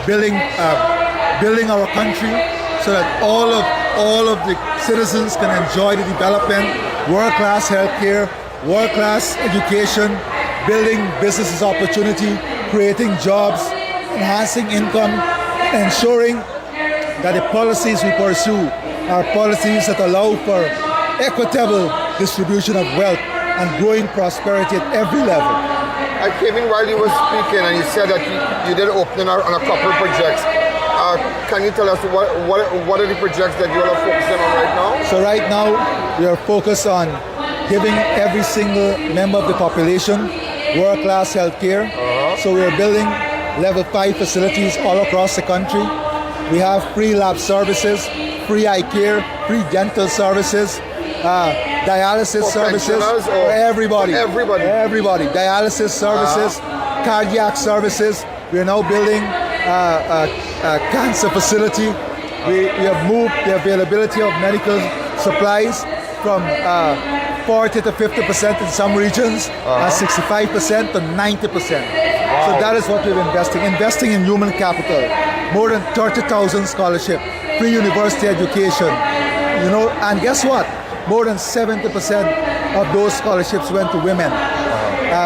building our country so that all of the citizens can enjoy the development, world-class healthcare, world-class education, building businesses opportunity, creating jobs, enhancing income, ensuring that the policies we pursue are policies that allow for equitable distribution of wealth and growing prosperity at every level. I came in while you were speaking, and you said that you did opening on a couple of projects. Can you tell us what are the projects that you are focusing on right now? So right now, we are focused on giving every single member of the population world-class health care. So we are building level 5 facilities all across the country. We have free lab services, free eye care, free dental services, dialysis services for everybody. Dialysis services, cardiac services. We are now building a cancer facility. We have moved the availability of medical supplies from 40 to 50% in some regions, and 65% to 90%. So that is what we're investing in human capital. More than 30,000 scholarships, free university education, and guess what? More than 70% of those scholarships went to women.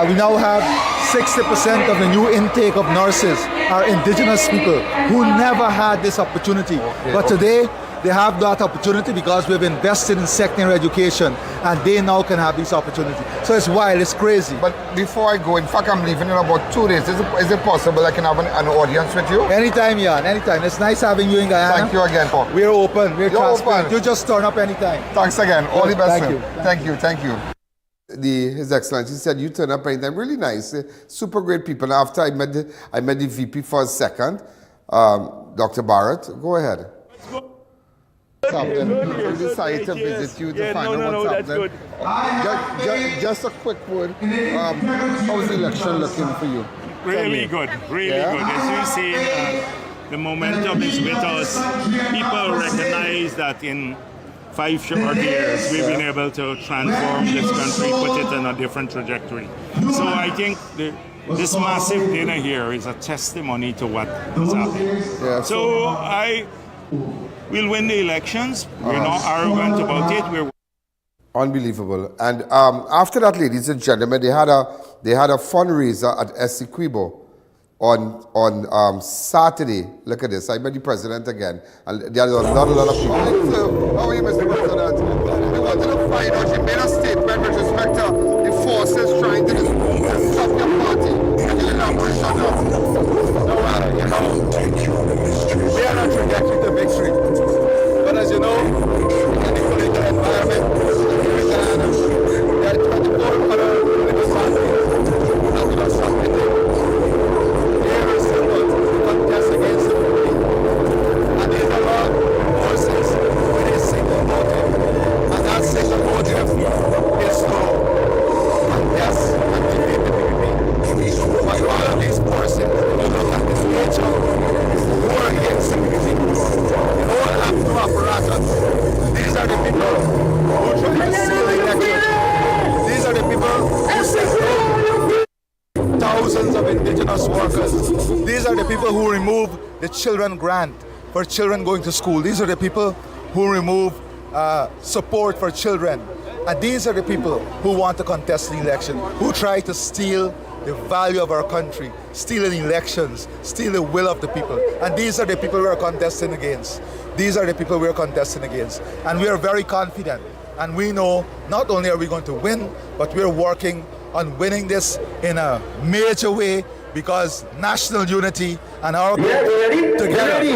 We now have 60% of the new intake of nurses are indigenous people who never had this opportunity. But today, they have that opportunity because we've invested in secondary education, and they now can have this opportunity. So it's wild, it's crazy. But before I go, in fact, I'm leaving in about 2 days. Is it possible I can have an audience with you? Anytime, Jan, anytime. It's nice having you in Guyana. Thank you again, Paul. We're open, we're transparent. You just turn up anytime. Thanks again. All the best. Thank you. Thank you. His Excellency said you turn up anytime. Really nice, super great people. After I met the VP for a second, Dr. Barrett. Go ahead. What's happening? We decided to visit you to find out what's happening. Just a quick word. How's the election looking for you? Really good, really good. As you see, the momentum is with us. People recognize that in 5 short years, we've been able to transform this country, put it on a different trajectory. So I think this massive dinner here is a testimony to what is happening. Yeah, so we'll win the elections. We're not arrogant about it. We're unbelievable. And after that, ladies and gentlemen, they had a fundraiser at Essequibo on Saturday. Look at this. I met the president again, and there are not a lot of people. So, how are you, Mr. President? We wanted to find out. You made a statement with respect to the forces trying to stop your party. Can you elaborate on that? We are not projecting the victory, but as you know, in the political environment, here in Guyana, there are 24 other political parties that will not stop it. There is someone who contests against the party, and these are all forces with a single motive. people who remove the children grant for children going to school. These are the people who remove support for children. And these are the people who want to contest the election, who try to steal the value of our country, steal the elections, steal the will of the people. And these are the people we are contesting against. These are the people we are contesting against. And we are very confident. And we know not only are we going to win, but we are working on winning this in a major way, because national unity and our together, we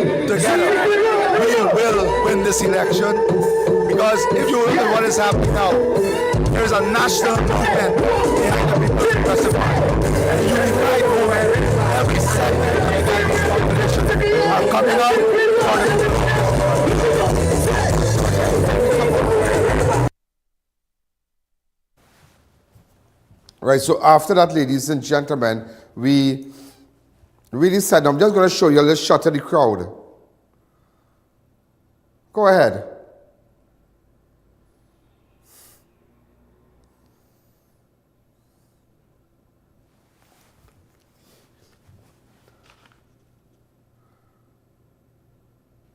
will win this election. Because if you look at what is happening now, there is a national movement behind the people of Western Part. A unified movement. Every segment of this population are coming up. Right, so after that, ladies and gentlemen, we really said, I'm just going to show you a little shot of the crowd. Go ahead.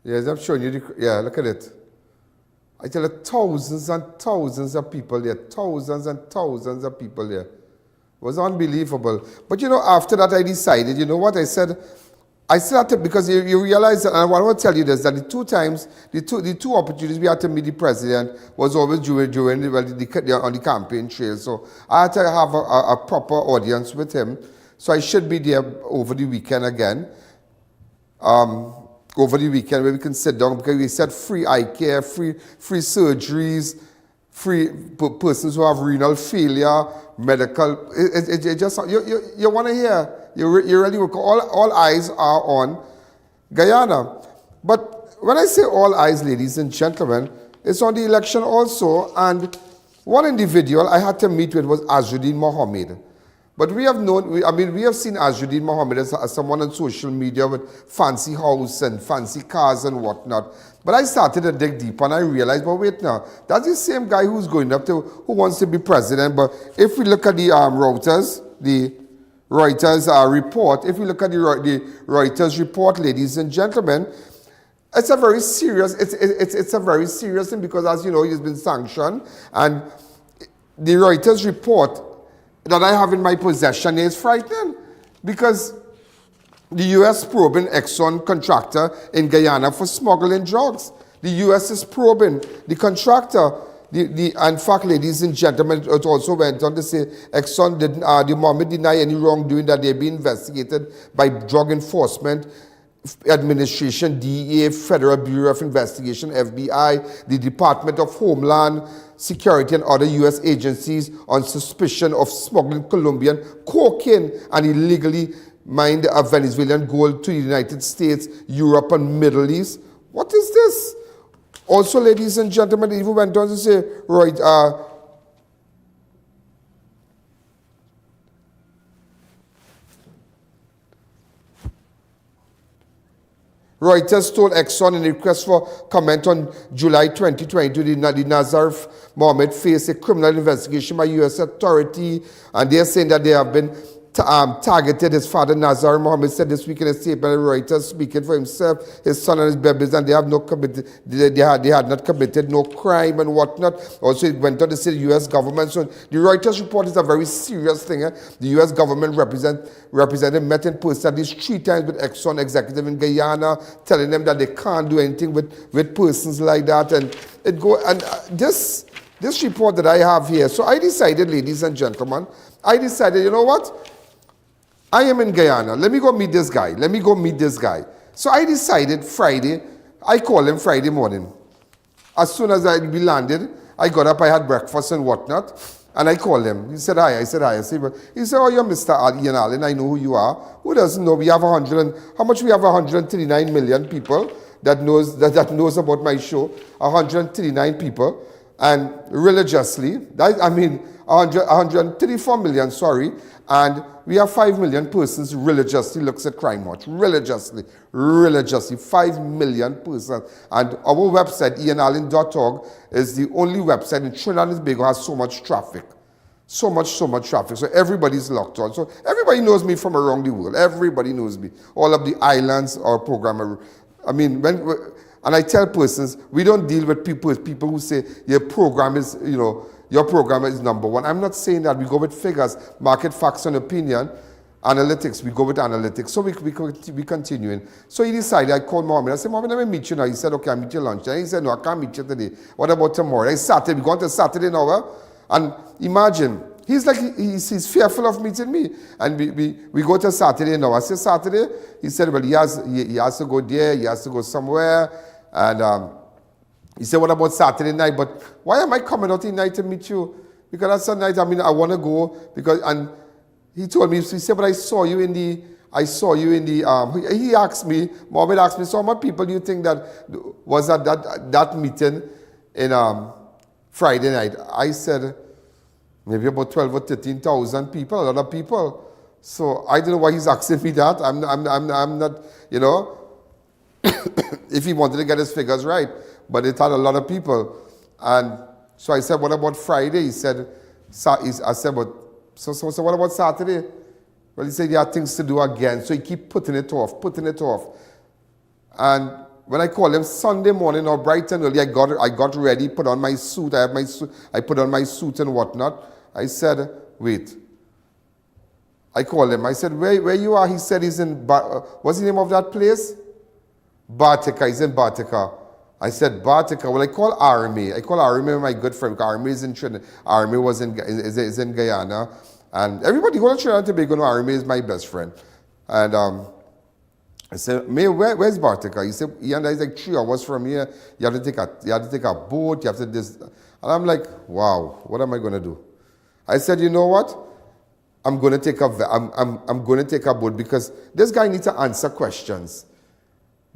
Yes, I'm showing you yeah, look at it. I tell you, thousands and thousands of people there, thousands and thousands of people there. It was unbelievable. But you know, after that I decided, you know what I said? I still had to, because you realize that, and I want to tell you this, that the two opportunities we had to meet the president was always during on the campaign trail. So I had to have a proper audience with him. So I should be there over the weekend again. Over the weekend where we can sit down, because we said free eye care, free surgeries, free persons who have renal failure, medical. It just you want to hear. You really work. All eyes are on Guyana. But when I say all eyes, ladies and gentlemen, it's on the election also. And one individual I had to meet with was Azzuddin Mohammed. But we have known, we have seen Azzuddin Mohammed as someone on social media with fancy house and fancy cars and whatnot. But I started to dig deep and I realized, well, wait now, that's the same guy who's going up to, who wants to be president. But if we look at the Reuters report, if we look at the Reuters report, ladies and gentlemen, it's a very serious, it's a very serious thing, because as you know, he's been sanctioned. And the Reuters report that I have in my possession is frightening, because the U.S. probing Exxon contractor in Guyana for smuggling drugs. The U.S. is probing the contractor. In fact, ladies and gentlemen, it also went on to say Exxon the moment deny any wrongdoing, that they've been investigated by Drug Enforcement Administration, DEA, Federal Bureau of Investigation, FBI, the Department of Homeland Security and other U.S. agencies on suspicion of smuggling Colombian cocaine and illegally mined Venezuelan gold to the United States, Europe, and Middle East. What is this? Also, ladies and gentlemen, it even went on to say, Reuters told Exxon in a request for comment on July 2020 the Nazar Mohammed faced a criminal investigation by U.S. authority, and they're saying that they have been targeted. His father, Nazar Mohammed, said this week in a statement, Reuters, speaking for himself, his son and his babies, and they had not committed no crime and whatnot. Also, it went on to say the U.S. government. So the Reuters report is a very serious thing. The U.S. government representative met in person at least 3 times with Exxon executive in Guyana, telling them that they can't do anything with persons like that. And this report that I have here. So I decided, ladies and gentlemen, you know what? I am in Guyana. Let me go meet this guy. So I decided Friday, I called him Friday morning. As soon as I landed, I got up, I had breakfast and whatnot, and I called him. He said, hi. He said, oh, you're Mr. I.A.N. I know who you are. Who doesn't know? We have 139 million people that knows about my show. 139 people. And religiously, 134 million, sorry, and we have 5 million persons religiously looks at Crime Watch. Religiously, 5 million persons. And our website, ianalleyne.org, is the only website in Trinidad and Tobago has so much traffic. So much traffic. So everybody's locked on. So everybody knows me from around the world. Everybody knows me. All of the islands are programmed. I mean, and I tell persons, we don't deal with people who say your program is, your program is number one. I'm not saying that. We go with figures, market facts and opinion, analytics. We go with analytics. So we continuing. So he decided, I called Mohammed. I said, Mohammed, let me meet you now. He said, okay, I'll meet you lunch. And he said, no, I can't meet you today. What about tomorrow? We go on to Saturday now. And imagine, he's like, he's fearful of meeting me. And we go to Saturday now. I said, Saturday? He said, well, he has to go there. He has to go somewhere. And he said, what about Saturday night? But why am I coming out tonight to meet you? Because that's a night, I mean, I want to go. And he told me, he said, but I saw you in the, he asked me, Mohammed asked me, so how many people do you think that was at that meeting in Friday night? I said, maybe about 12 or 13,000 people, a lot of people. So I don't know why he's asking me that. I'm not, if he wanted to get his figures right. But it had a lot of people. And so I said, what about Friday? He said, I said, but so what about Saturday? Well, he said he had things to do again. So he keep putting it off. And when I called him Sunday morning or bright and early, I got ready, put on my suit. I put on my suit and whatnot. I said, wait. I called him. I said, where you are? He said he's in, what's the name of that place? Bartica. He's in Bartica. I said, Bartica. Well, I call Army. My good friend. Army is in Trinidad. Army is in Guyana. And everybody go to Trinidad and Tobago. Army is my best friend. And I said, May, where's Bartica? He said, Ian, it's like 3 hours from here. You have to take a boat. You have to this. And I'm like, wow, what am I going to do? I said, you know what? I'm going to take a boat because this guy needs to answer questions.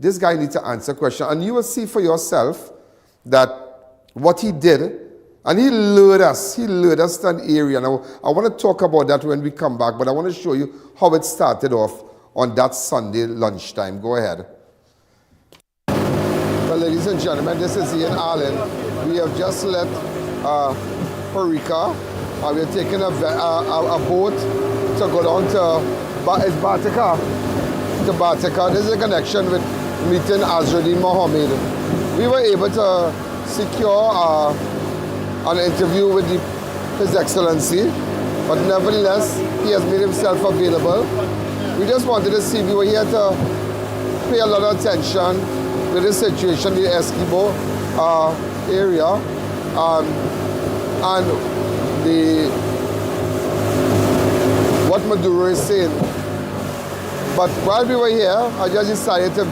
And you will see for yourself that what he did, and he lured us to an area. Now, I want to talk about that when we come back, but I want to show you how it started off on that Sunday lunchtime. Go ahead. Well, ladies and gentlemen, this is I.A.N. We have just left Parica. We're taking a boat to go down to Bartica. This is a connection with meeting Azruddin Mohammed. We were able to secure an interview with His Excellency, but nevertheless, he has made himself available. We just wanted to see, we were here to pay a lot of attention with the situation in the Esquibo area and what Maduro is saying. But while we were here, I just decided to,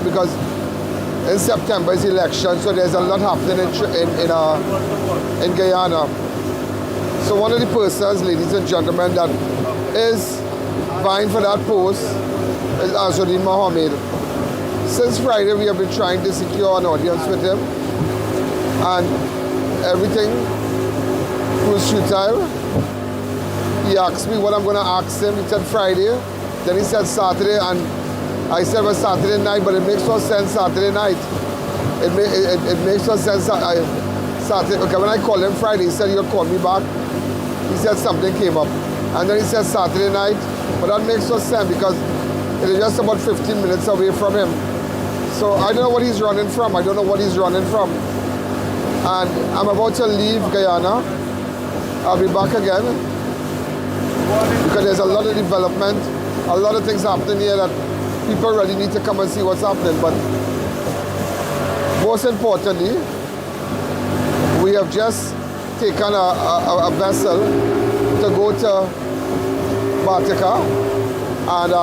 because in September is election, so there's a lot happening in Guyana. So one of the persons, ladies and gentlemen, that is vying for that post is Azruddin Mohammed. Since Friday, we have been trying to secure an audience with him, and everything was futile. He asked me what I'm going to ask him. He said Friday. Then he said Saturday, and I said, well, Saturday night, but it makes no sense Saturday night. It makes no sense Saturday. Okay, when I called him Friday, he said he'll call me back. He said something came up. And then he said Saturday night, but that makes no sense because it is just about 15 minutes away from him. So I don't know what he's running from. And I'm about to leave Guyana. I'll be back again because there's a lot of development. A lot of things happening here that people really need to come and see what's happening. But most importantly, we have just taken a vessel to go to Bartica. And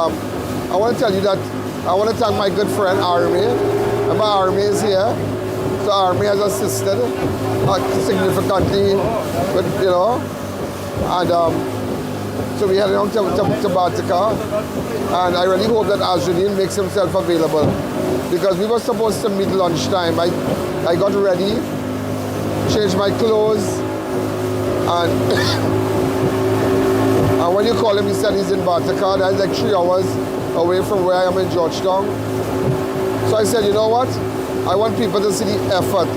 I want to tell you that I want to thank my good friend Army. And my Army is here. So Army has assisted significantly with, and so we headed on to Bartica, and I really hope that Azruddin makes himself available because we were supposed to meet lunchtime. I got ready, changed my clothes, and and when you call him, he said he's in Bartica. That's like 3 hours away from where I am in Georgetown. So I said, you know what? I want people to see the effort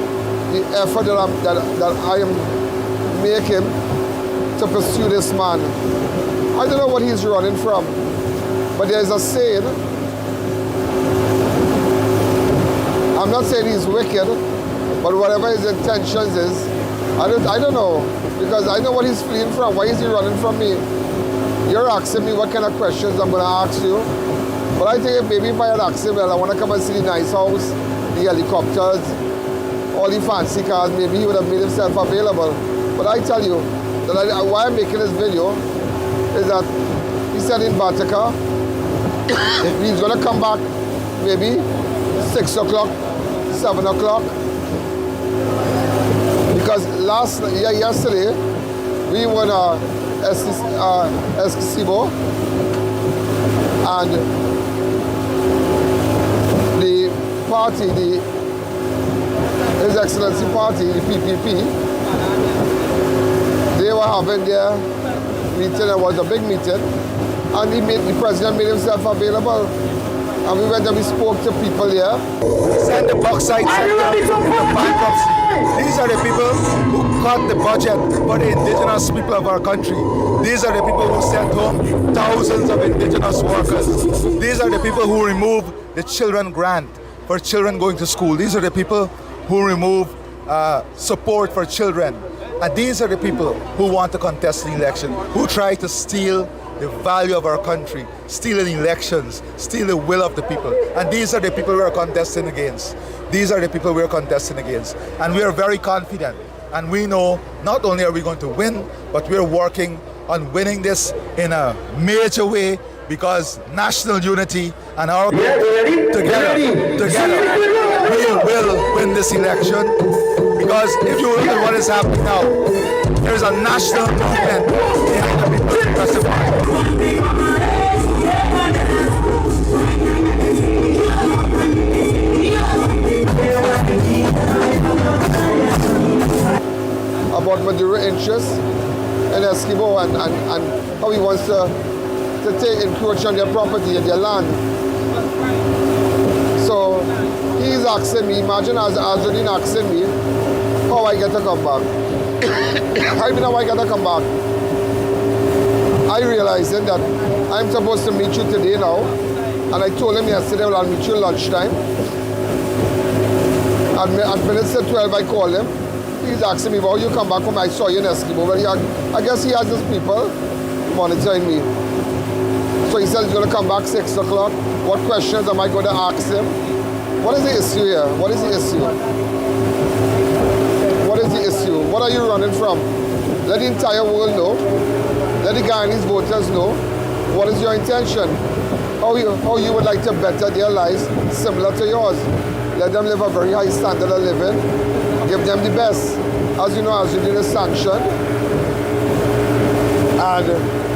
that I am making to pursue this man. I don't know what he's running from, but there's a saying. I'm not saying he's wicked, but whatever his intentions is, I don't know, because I know what he's fleeing from. Why is he running from me? You're asking me what kind of questions I'm going to ask you, but I think maybe if I had asked him, well, I want to come and see the nice house, the helicopters, all the fancy cars, maybe he would have made himself available. But I tell you, that why I'm making this video is that he said in Batica, he's going to come back maybe 6 o'clock, 7 o'clock. Because yesterday, we went Esquisibo, and the party, His Excellency Party, the PPP, they were having their meeting. It was a big meeting, and the president made himself available. And we went and we spoke to people here. Send the bauxite sector into bankruptcy. These are the people who cut the budget for the indigenous people of our country. These are the people who sent home thousands of indigenous workers. These are the people who remove the children grant for children going to school. These are the people who remove support for children. And these are the people who want to contest the election, who try to steal the value of our country, steal the elections, steal the will of the people. And these are the people we are contesting against. These are the people we are contesting against. And we are very confident. And we know not only are we going to win, but we are working on winning this in a major way, because national unity and our together, we will win this election. Because if you look at what is happening now, there's a national movement behind the People's Progressive Party. About Maduro interests in Esquibo and how he wants to take encroach on their property and their land. So he's asking me, imagine Azudine asking me how I get to come back. I mean, how I get to come back. I realizing that I'm supposed to meet you today now, and I told him yesterday, well, I'll meet you lunchtime. At minutes to 12, I called him. He's asking me, well, you come back home, I saw you in Esquibo. But I guess he has his people monitoring me. So he said he's going to come back 6 o'clock. What questions am I going to ask him? What is the issue here? What is the issue? What is the issue? What are you running from? Let the entire world know. Let the Guyanese voters know. What is your intention? How you would like to better their lives similar to yours. Let them live a very high standard of living. Give them the best. As you know, as you did a sanction. And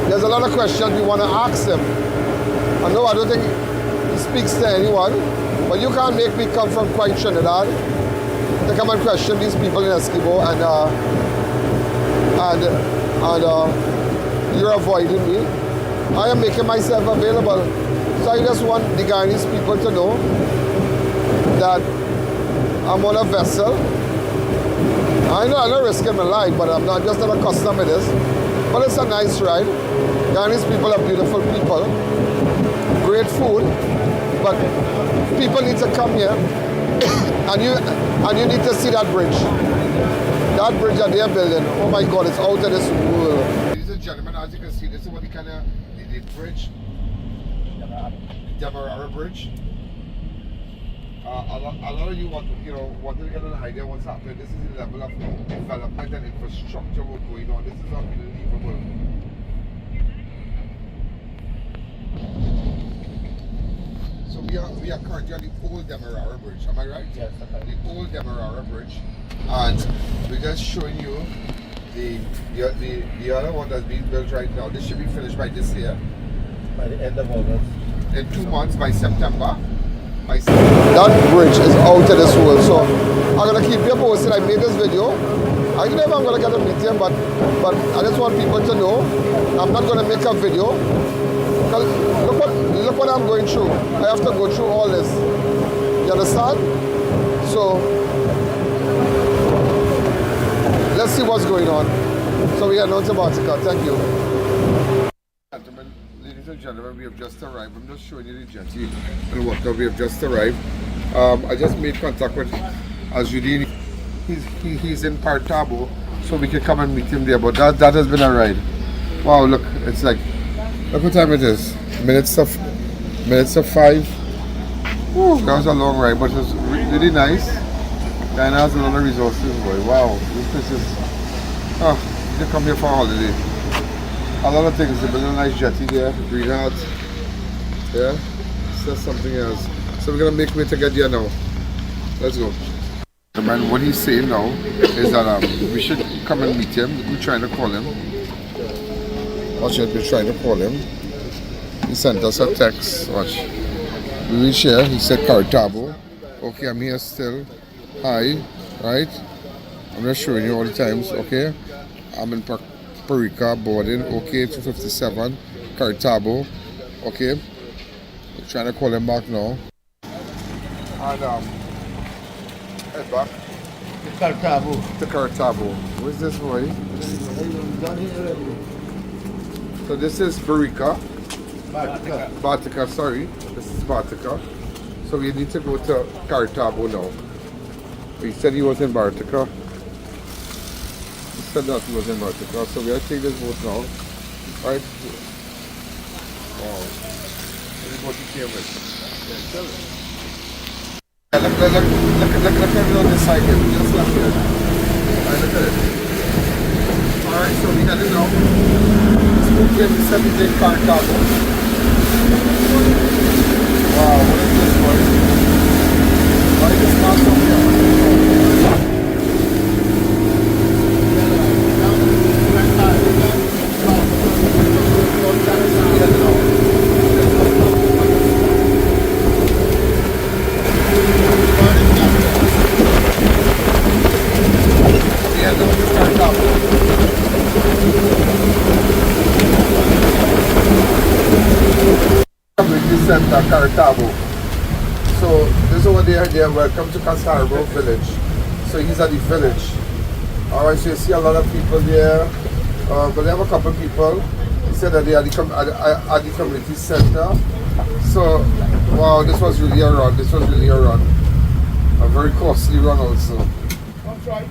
there's a lot of questions we want to ask him. And no, I don't think he speaks to anyone. But you can't make me come from quite Trinidad to come and question these people in Esquibo, and you're avoiding me. I am making myself available. So I just want the Guyanese people to know that I'm on a vessel. I know I'm not risking my life, but I'm just not accustomed to this. But it's a nice ride. Guyanese people are beautiful people. Great food. But people need to come here, and you need to see that bridge. That bridge that they're building, oh my God, it's out of this world. Ladies and gentlemen, as you can see, this is what the bridge, Demerara Bridge. A lot of you want to get an idea what's happening. This is the level of development and infrastructure what's going on. This is unbelievable. So we are currently on the old Demerara Bridge, am I right? Yes, okay. The old Demerara Bridge, and we're just showing you the other one that's being built right now. This should be finished by this year. By the end of August. In 2 months, by September. That bridge is out of this world, so I'm gonna keep you posted. I made this video. I don't know if I'm gonna get a meeting, but I just want people to know I'm not gonna make a video. Look what I'm going through. I have to go through all this. You understand? So let's see what's going on. So we are known to Bartica. Thank you. Gentlemen, ladies and gentlemen, we have just arrived. I'm just showing you the jetty and whatnot. We have just arrived. I just made contact with Azudine. He's in Partabo, so we can come and meet him there. But that has been a ride. Wow, look, it's like, look what time it is. Minutes of 5. Whew, that was a long ride, but it was really nice. Guyana has a lot of resources, boy. Wow, this place is, oh, you can come here for a holiday. A lot of things. They built a nice jetty there, greenhouse. Yeah, it's just something else. So we're gonna make way to get there now. Let's go. Man, what he's saying now is that we should come and meet him. We're trying to call him. Watch it, we're trying to call him. He sent us a text. Watch. We reach here. He said Cartabo. Okay, I'm here still. Hi, right? I'm just showing you all the times. Okay, I'm in Perica boarding. Okay, 257 Cartabo. Okay, we're trying to call him back now. And head back. To Cartabo. To Cartabo. Where's this boy? So this is Perica. Bartica, sorry. This is Bartica. So we need to go to Cartabo now. He said he was in Bartica. He said that he was in Bartica. So we have to take this boat now. Right? Wow. This is what he came with. Yeah, look at it on this side here. Just left here. Right, look at it. Alright, so we headed now. This boat came with 17 Cartabo. Wow, what is this one? Why is this not so here? Community Center, Cartabo. So this over there, they are welcome to Casarbo village. So he's at the village. Alright, so you see a lot of people there. But they have a couple of people. He said that they are at the community center. So wow, this was really a run. This was really a run. A very costly run also. I'm sorry.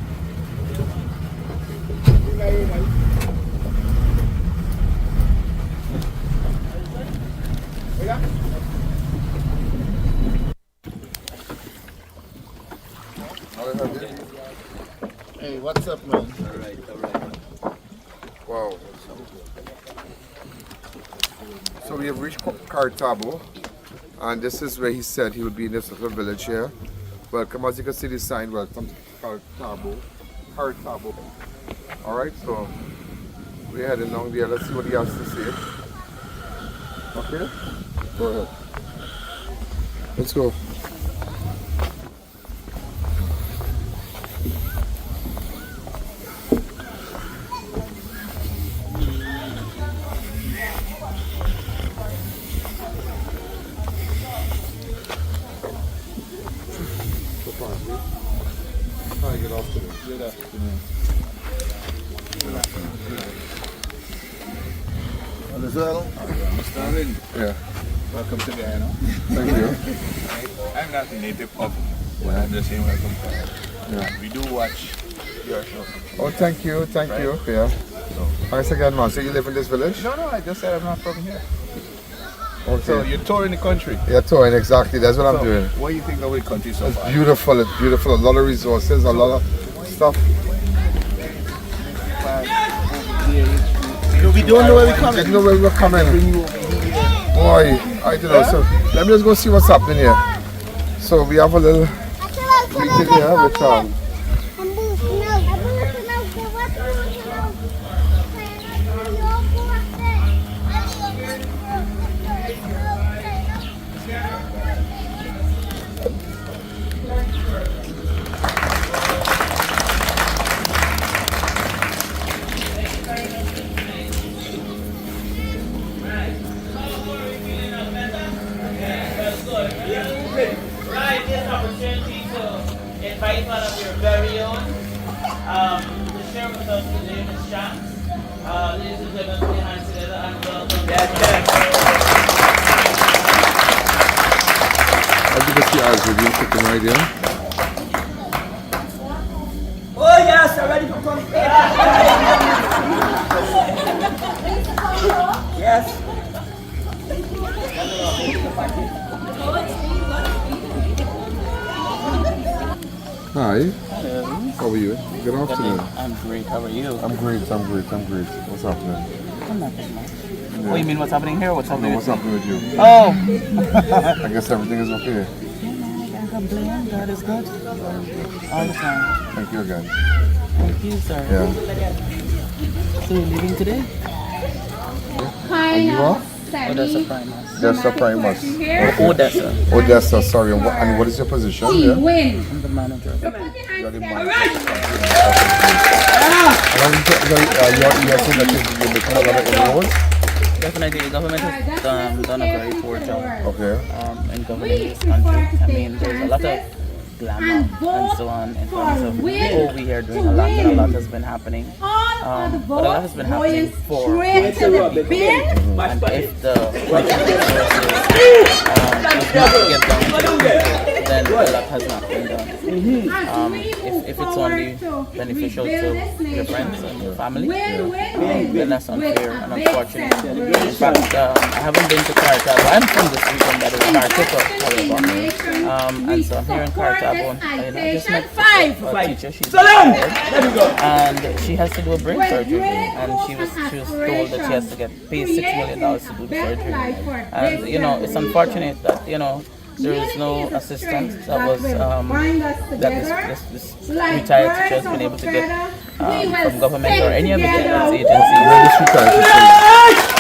Hey, what's up, man? Alright. Wow. So we have reached Cartabo, and this is where he said he would be in this little village here. Welcome, as you can see the sign, welcome to Cartabo. Alright, so we're heading along there. Let's see what he has to say. Okay? Go ahead. Let's go. Good afternoon. Good afternoon. All is well? Mr. Allen. Yeah. Welcome to Guyana. Thank you. I'm not a native of, but I'm just saying welcome to Guyana. Yeah. We do watch your show. Oh, thank you. Thank you. Yeah. Thanks again, man. So you live in this village? No, I just said I'm not from here. Okay. So you're touring the country? Yeah, touring, exactly. That's what I'm doing. What do you think of the country so far? It's beautiful. It's beautiful. A lot of resources, a lot of stuff. We don't know where we're coming. Didn't know where we were coming. Boy, I don't know. So let me just go see what's happening here. So we have a little meeting here with Right, this opportunity to invite one of your very own to share with us today. I'll give it to you as you're sitting right here. Oh yes, I'm ready for come. Yes. Hi. How are you? Good afternoon. I'm great. How are you? I'm great. What's happening? I'm nothing much. What do you mean? What's happening here? What's happening? What's happening with you? Oh. I guess everything is okay. Can't complain. God is good. All the time. Thank you again. Thank you, sir. Yeah. So you're leaving today? Hi. And you are? Odessa Primus. Odessa Primus. Odessa. Odessa, sorry. And what is your position? Yeah? I'm the manager. You're the manager. You're saying that you're making a lot of inroads? Definitely, the government has done a very poor job in governing this country. I mean, there's a lot of glamour and so on in terms of people we are doing a lot, and a lot has been happening. But a lot has been happening for people. And if the does not get down to the people, then a lot has not been done. If it's only beneficial to your friends and your family, then that's unfair and unfortunate. In fact, I haven't been to Cartabo. I'm from this region, by the way, however. And so I'm here in Cartabo. I just met a teacher. She's and she has to do a brain surgery, and she was told that she has to get paid $6 million to do the surgery. And it's unfortunate that there is no assistance that was that this retired teacher has been able to get from government or any other agency. Where is she retired?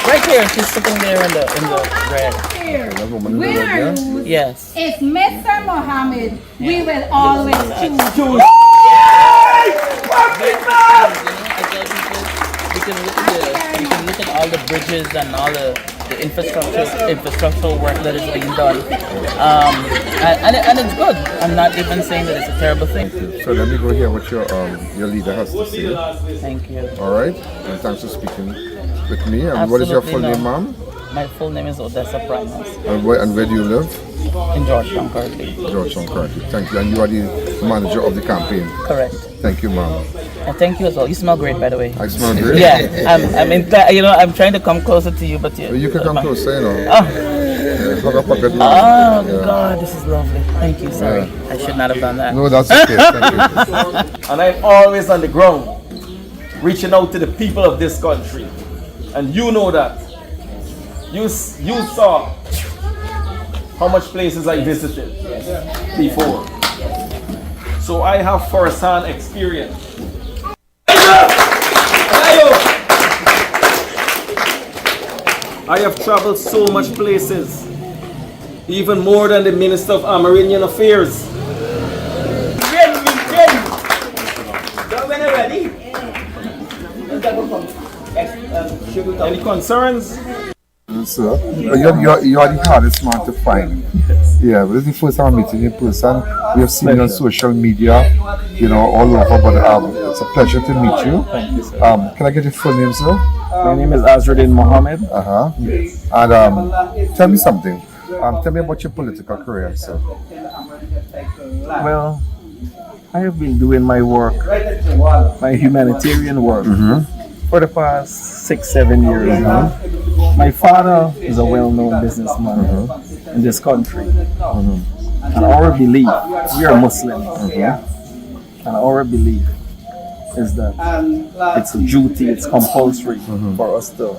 Right here, she's sitting there in the red. Where yes. If Mr. Mohammed, we will always choose. You can look at all the bridges and all the infrastructural work that is being done, and it's good. I'm not even saying that it's a terrible thing. So let me go hear what your leader has to say. Thank you. All right, and thanks for speaking with me. And what is your full name, ma'am? My full name is Odessa Primus. And where do you live? In Georgetown, currently. Georgetown, currently. Thank you. And you are the manager of the campaign. Correct. Thank you, ma'am. And thank you as well. You smell great, by the way. I smell great. Yeah, I'm trying to come closer to you, but you can come closer, Hug up a good man. Oh God, this is lovely. Thank you. Sorry, I should not have done that. No, that's okay. Thank you. And I'm always on the ground, reaching out to the people of this country, and you know that. You saw how much places I visited before. So I have first-hand experience. I have traveled so much places, even more than the Minister of Amerindian Affairs. Any concerns? Sir, you are the hardest man to find. Yeah, but this is the first time I'm meeting you in person. We have seen you on social media, all over. But it's a pleasure to meet you. Thank you, sir. Can I get your full name, sir? My name is Azruddin Mohammed. Yes. And tell me something. Tell me about your political career, sir. Well, I have been doing my work, my humanitarian work, for the past 6-7 years now. My father is a well-known businessman in this country. And our belief, we are Muslims, and our belief is that it's a duty, it's compulsory for us to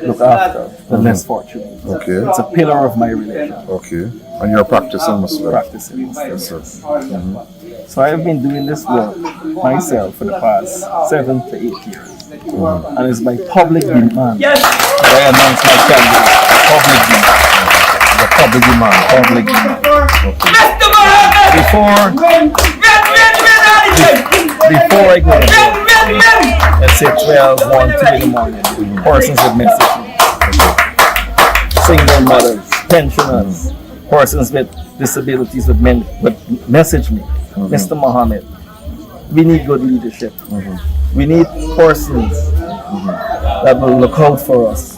look after the less fortunate. Okay. It's a pillar of my religion. Okay. And you're a practicing Muslim? Practicing Muslim. Yes, sir. So I have been doing this work myself for the past 7 to 8 years. And it's my public demand that I announce my candidate. Public demand. Before I go to bed, let's say 12, 1, 2 in the morning, persons would message me. Single mothers, pensioners, persons with disabilities would message me. Mr. Mohammed, we need good leadership. We need persons that will look out for us,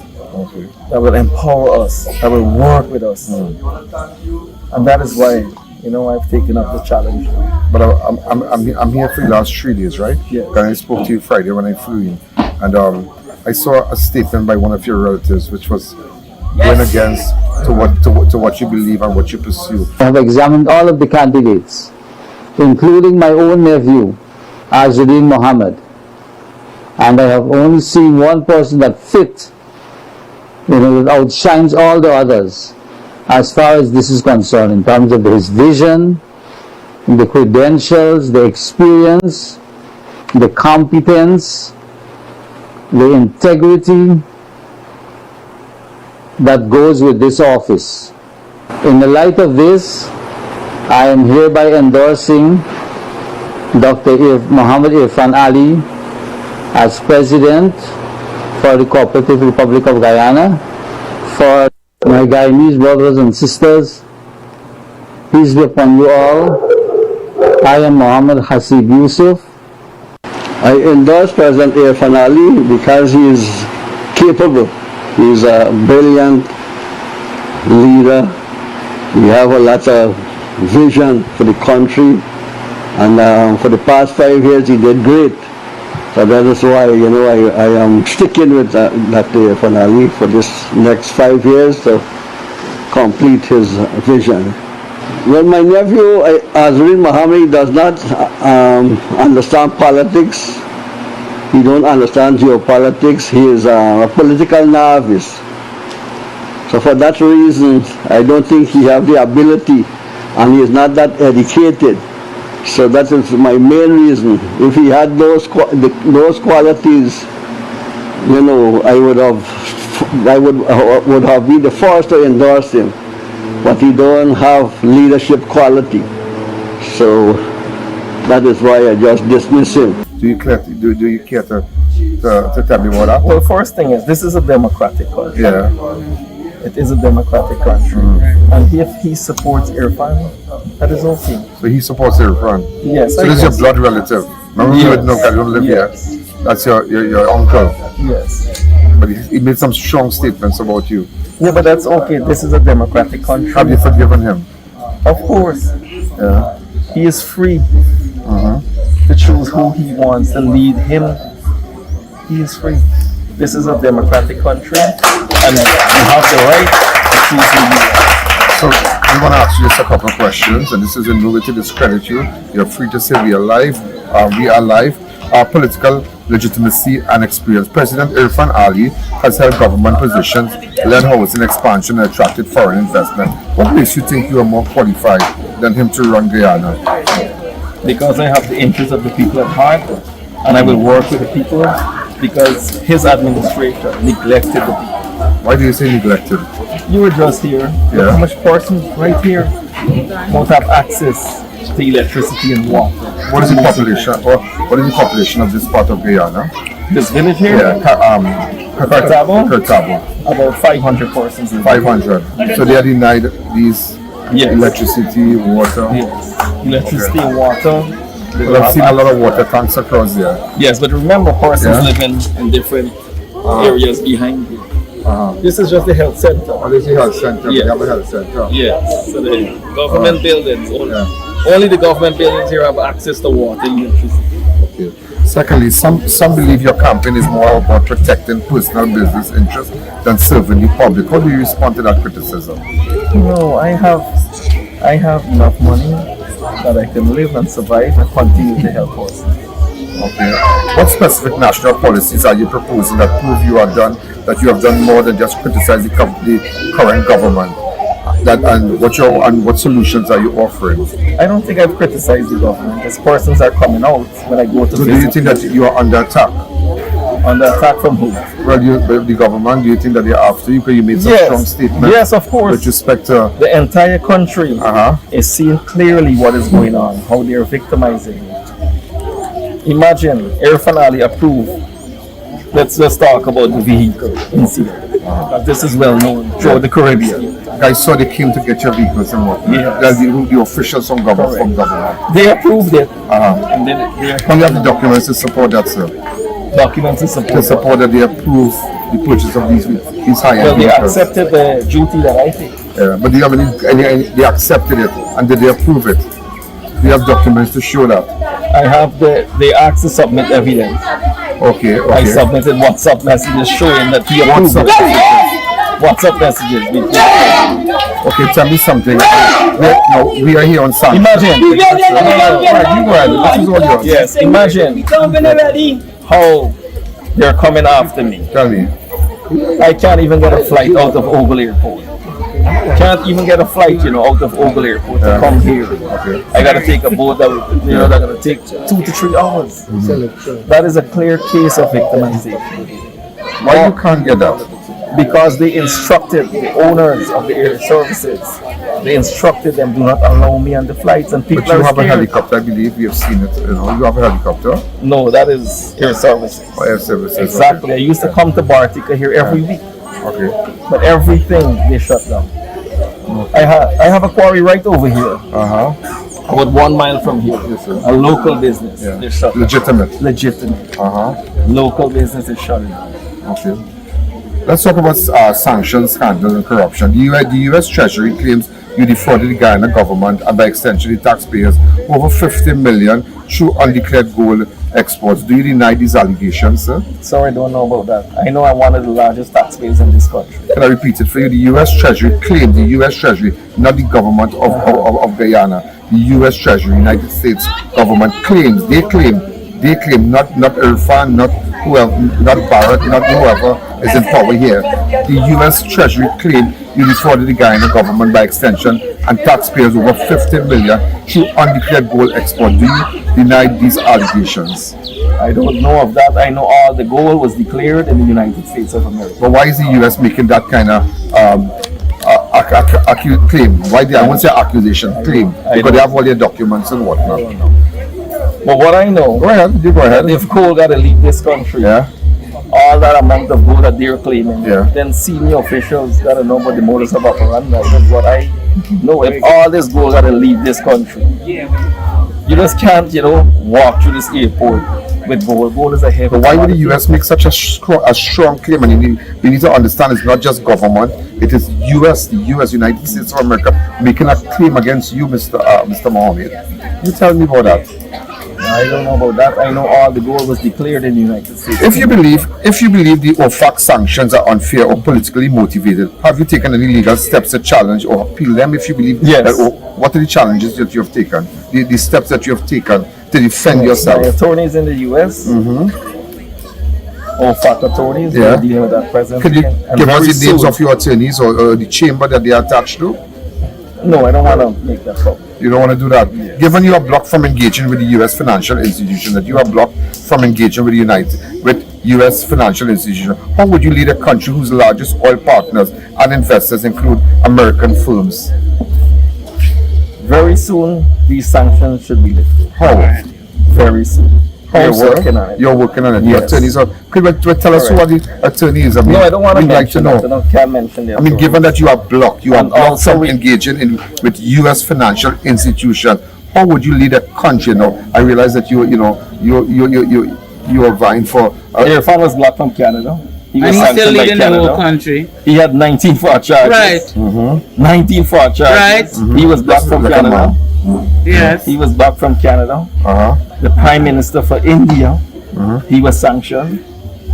that will empower us, that will work with us. And that is why, I've taken up the challenge. But I'm here for the last 3 days, right? Yes. And I spoke to you Friday when I flew in. And I saw a statement by one of your relatives which was going against to what you believe and what you pursue. I have examined all of the candidates, including my own nephew, Azzuddin Mohammed, and I have only seen one person that fit, that outshines all the others as far as this is concerned, in terms of his vision, the credentials, the experience, the competence, the integrity that goes with this office. In the light of this, I am hereby endorsing Dr. Muhammad Irfan Ali as President for the Cooperative Republic of Guyana. For my Guyanese brothers and sisters, peace be upon you all. I am Muhammad Hasib Yusuf. I endorse President Irfan Ali because he is capable. He is a brilliant leader. We have a lot of vision for the country, and for the past 5 years he did great. So that is why I am sticking with Dr. Irfan Ali for this next 5 years to complete his vision. Well, my nephew Azzuddin Mohammed does not understand politics. He don't understand geopolitics. He is a political novice. So for that reason, I don't think he has the ability, and he is not that educated. So that is my main reason. If he had those qualities, I would have been the first to endorse him. But he don't have leadership quality. So that is why I just dismiss him. Do you care to tell me what happened? Well, first thing is, this is a democratic country. Yeah. It is a democratic country. And if he supports Irfan, that is okay. So he supports Irfan? Yes. So this is your blood relative? Remember, you don't live here? That's your uncle? Yes. But he made some strong statements about you. Yeah, but that's okay. This is a democratic country. Have you forgiven him? Of course. Yeah. He is free to choose who he wants to lead him. He is free. This is a democratic country, and you have the right to choose who you want. So we want to ask you just a couple of questions, and this is in no way to discredit you. You're free to say we are live. We are live. Our political legitimacy and experience. President Irfan Ali has held government positions, led housing expansion, and attracted foreign investment. What makes you think you are more qualified than him to run Guyana? Because I have the interests of the people at heart, and I will work with the people, because his administration neglected the people. Why do you say neglected? You were just here. Look how much persons right here won't have access to electricity and water. What is the population? What is the population of this part of Guyana? This village here? Yeah, Curtabo? Curtabo. About 500 persons. 500. So they are denied these electricity, water? Yes. Electricity and water. Well, I've seen a lot of water tanks across there. Yes, but remember, persons living in different areas behind you. This is just the health center. Oh, this is the health center. Yes. We have a health center. Yes. So the government buildings, only the government buildings here have access to water and electricity. Okay. Secondly, some believe your campaign is more about protecting personal business interests than serving the public. How do you respond to that criticism? No, I have enough money that I can live and survive and continue to help us. Okay. What specific national policies are you proposing that prove you have done more than just criticize the current government? And what solutions are you offering? I don't think I've criticized the government. As persons are coming out when I go to. So do you think that you are under attack? Under attack from who? Well, the government. Do you think that they're after you because you made some strong statements? Yes, of course. With respect to the entire country is seeing clearly what is going on, how they are victimizing. Imagine Irfan Ali approved. Let's just talk about the vehicle incident. This is well known throughout the Caribbean. Guys saw they came to get your vehicles and what? Yes. The officials from government. They approved it. And then you have the documents to support that, sir. Documents to support that they approve the purchase of these high-end Well, they vehicles. accepted the duty that I take. But do you have any they accepted it and did they approve it? Do you have documents to show that? I have they asked to submit evidence. Okay. I submitted WhatsApp messages showing that he approved it. WhatsApp messages. Okay, tell me something. We are here on Sunday. Imagine. You go ahead. This is all yours. Yes, imagine how they're coming after me. Tell me. I can't even get a flight out of Oval Airport. Can't even get a flight, out of Oval Airport to come here. Okay. I gotta take a boat that that's gonna take 2 to 3 hours. That is a clear case of victimization. Why you can't get that? Because they instructed the owners of the air services. They instructed them, do not allow me on the flights, and people But you are have scared. a helicopter, I believe. We have seen it. You have a helicopter. No, that is air services. Air services. Exactly. I used to come to Bartica here every week. Okay. But everything they shut down. I have a quarry right over here. About 1 mile from here. A local business. They shut down. Legitimate. Local business is shutting down. Okay. Let's talk about sanctions, scandals, and corruption. The U.S. Treasury claims you defrauded the Guyana government and by extension the taxpayers over $50 million through undeclared gold exports. Do you deny these allegations, sir? Sorry, I don't know about that. I know I'm one of the largest taxpayers in this country. Can I repeat it for you? The U.S. Treasury claimed, the U.S. Treasury, not the government of Guyana, the U.S. Treasury, United States government claims, they claim, not Irfan, not whoever, not Barrett, not whoever is in power here. The U.S. Treasury claimed you defrauded the Guyana government by extension and taxpayers over $50 million through undeclared gold export. Do you deny these allegations? I don't know of that. I know all the gold was declared in the United States of America. But why is the U.S. making that kind of claim? Why I won't say accusation, claim? Because they have all their documents and whatnot. But what I know, go ahead. If gold got to leave this country, all that amount of gold that they're claiming, then senior officials got to know about the modus of operandi. That's what I know. If all this gold got to leave this country, you just can't, walk through this airport with gold. Gold is a heavy. But why would the U.S. make such a strong claim? And you need to understand it's not just government, it is U.S., the U.S., United States of America, making a claim against you, Mr. Mohammed. You tell me about that. I don't know about that. I know all the gold was declared in the United States. If you believe the OFAC sanctions are unfair or politically motivated, have you taken any legal steps to challenge or appeal them? If you believe that, what are the challenges that you have taken? The steps that you have taken to defend yourself? My attorneys in the U.S. OFAC attorneys, they're dealing with that presently. Could you give us the names of your attorneys or the chamber that they are attached to? No, I don't want to make that public. You don't want to do that? Yes. Given you are blocked from engaging with the U.S. financial institution, that you are blocked from engaging with U.S. financial institution, how would you lead a country whose largest oil partners and investors include American firms? Very soon, these sanctions should be lifted. How? Very soon. You're working on it. You're working on it. Yes. Your attorneys are. Could you tell us who are the attorneys? I mean, no, I don't want to mention like that. I can't mention them. I mean, given that you are blocked, from engaging with U.S. financial institution. How would you lead a country? I realize that you are vying for. Irfan was blocked from Canada. He was and he's still leading the whole country. He had 19 fraud charges. Right. 19 fraud charges. Right. He was blocked from Canada. Yes. He was blocked from Canada. The Prime Minister for India, he was sanctioned.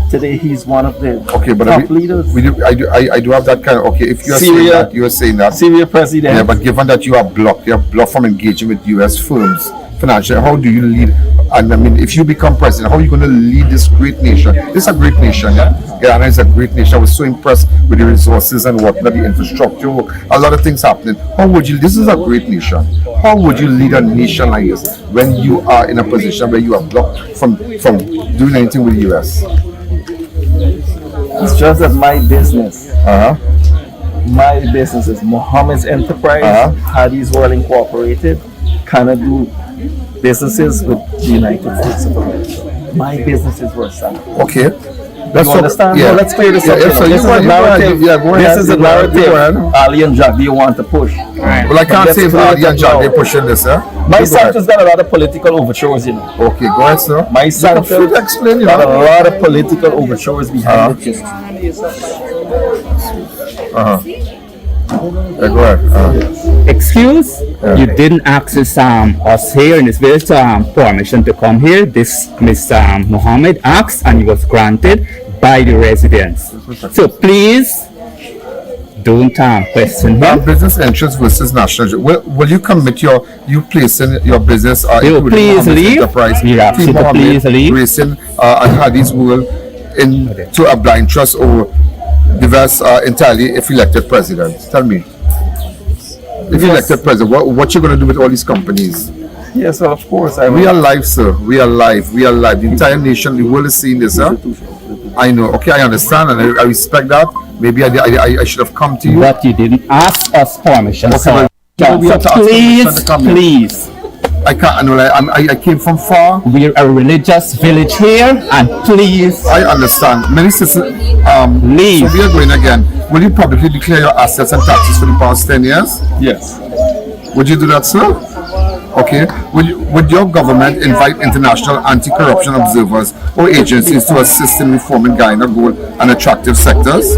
Today he's one of the top leaders. I do have that kind of, if you're saying that. Syria president. Yeah, but given that you are blocked from engaging with U.S. firms, financial, how do you lead? And I mean, if you become president, how are you going to lead this great nation? This is a great nation, Guyana is a great nation. I was so impressed with the resources and whatnot, the infrastructure work, a lot of things happening. How would you, this is a great nation. How would you lead a nation like this when you are in a position where you are blocked from doing anything with the U.S.? It's just that my business, my business is Mohammed's Enterprise, Hardy's World Incorporated, cannot do businesses with the United States of America. My businesses were signed. Okay. You understand? Yeah. No, let's clear this up. Yeah, so This is a narrative. This is a narrative. Ali and Jack, do you want to push? Right. Well, I can't say if Ali and Jack, they're pushing this, huh? My Santa's got a lot of political overtures, you know. Okay, go ahead, sir. My Santa explain, you got know. a lot of political overtures behind it. Go ahead. Excuse? You didn't ask us here in this village permission to come here. This Mr. Muhammad asked and it was granted by the residents. So please don't question him. Business entrance versus national. Will you commit you placing your business please leave. Enterprise, Please leave. Racing and Hardy's World into a blind trust or diverse entirely if elected president? Tell me. If elected president, what you going to do with all these companies? Yes, well, of course. We are live, sir. We are live. The entire nation, the world is seeing this, sir. I know. Okay, I understand and I respect that. Maybe I should have come to you. But you didn't ask us permission. Okay, So please. I can't. I came from far. We're a religious village here, and please. I understand. Many citizens. Leave. So we are going again. Will you publicly declare your assets and taxes for the past 10 years? Yes. Would you do that, sir? Okay. Would your government invite international anti-corruption observers or agencies to assist in reforming Guyana gold and attractive sectors?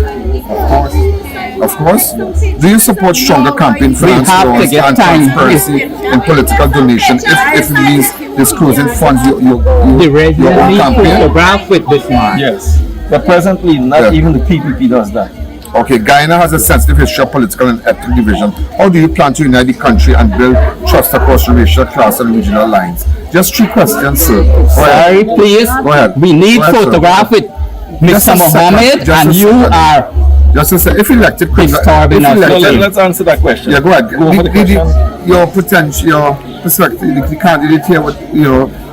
Of course. Do you support stronger campaign finance laws and transparency in political donation if it means disclosing funds your campaign? Photograph with this man. Yes. But presently, not even the PPP does that. Okay, Guyana has a sensitive history of political and ethnic division. How do you plan to unite the country and build trust across racial, class, and regional lines? Just 3 questions, sir. Sorry, please. Go ahead. We need photograph with Mr. Mohammed, and you are. Just a second. If elected, let's answer that question. Yeah, go ahead. Go for the question. Your potential, your perspective, the candidate here,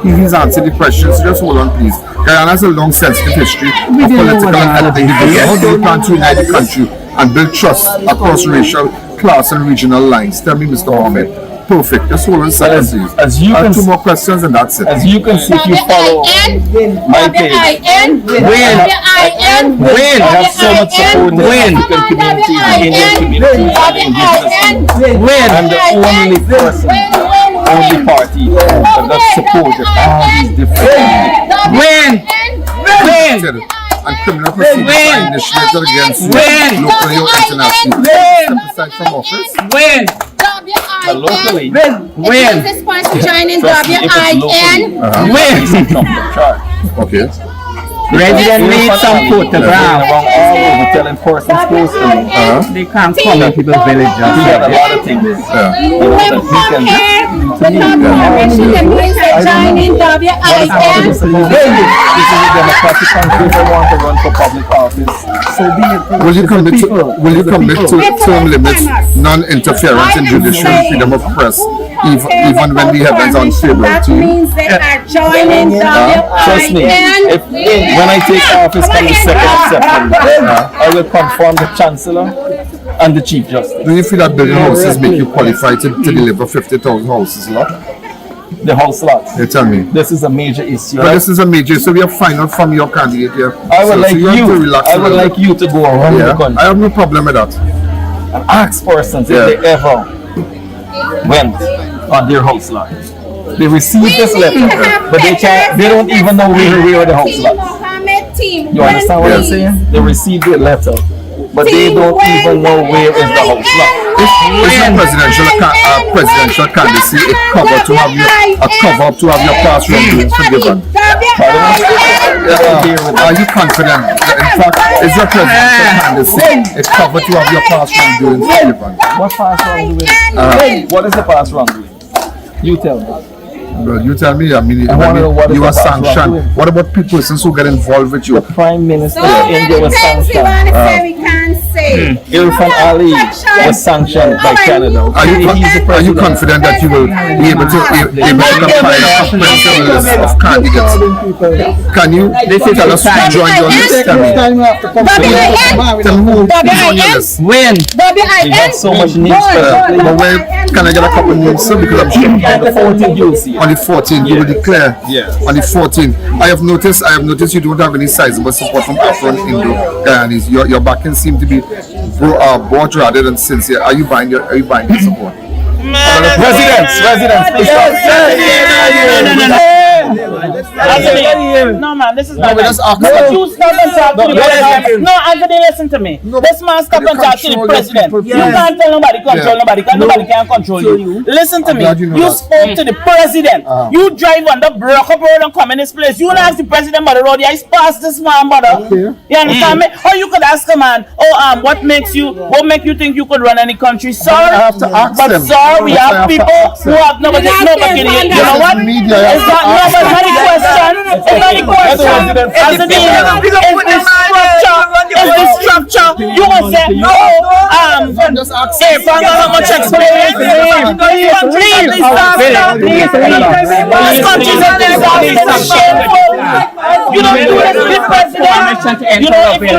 he's answered the questions. So just hold on, please. Guyana has a long, sensitive history of political and ethnic division. How do you plan to unite the country and build trust across racial, class, and regional lines? Tell me, Mr. Mohammed. Perfect. Just hold on a second, please. As you can 2 more questions and that's it. As you can see, if you follow my page, we have so much support in the African community, the Indian community, and the indigenous I'm the only person, only party that does support all these different and criminal proceedings are initiated against locally or internationally. Step aside from office. Locally. Is this person joining W.I.N? Okay. Resident need some photograph. All over telling persons close to me. They can't come in people's villages. He got a lot of things. Joining W.I.N. This is a democratic country. If I want to run for public office, so be it. Will you commit to term limits, non-interference in judicial freedom of press, even when the heavens are unstable to you? Trust me. When I take office on the 2nd of September, I will confirm the Chancellor and the Chief Justice. Do you feel that building houses make you qualified to deliver 50,000 houses lot? The house lots. You tell me. This is a major issue. But this is a major, so we are final from your candidate here. I would like you to go around the country. I have no problem with that. And ask persons if they ever went on their house lot. They received this letter, but they don't even know where the house lot. You understand what I'm saying? They received the letter, but they don't even know where is the house lot. Is a presidential candidacy a cover to have your classroom doings forgiven? Are you confident? In fact, is your presidential candidacy a cover to have your classroom doings forgiven? What past wrongdoing? What is the past wrongdoing? You tell me. Well, you tell me. I mean, you are sanctioned. What about persons who get involved with you? The Prime Minister of India was sanctioned. Irfan Ali was sanctioned by Canada. Are you confident that you will be able to compile a comprehensive list of candidates? Can you tell us who joined your list? Tell me who joined your list. When? We have so much names presently. But where can I get a couple names, sir? Because I'm sure the 14th you'll see. on the 14th. You will declare on the 14th. I have noticed you don't have any sizable support from Afro and Indo Guyanese. Your backing seem to be bought rather than sincere. Are you buying your support? Residents. Anthony, no man, this is not you stop and talk to the president. No, Anthony, listen to me. This man stop and talk to the president. You can't tell nobody control nobody, because nobody can control you. Listen to me. You spoke to the president. You drive on the broken road and come in this place. You don't ask the president about the road. He's past this man, brother. You understand me? Or you could ask a man, what make you think you could run any country? Sir, I have to ask but them. sir, we have people who have nobody. You know what? It's not nobody question. It's not the question. Is the structure? You will say, if I'm not much experience, please. Most countries in this office are shameful. You don't do this with the president. You know, if you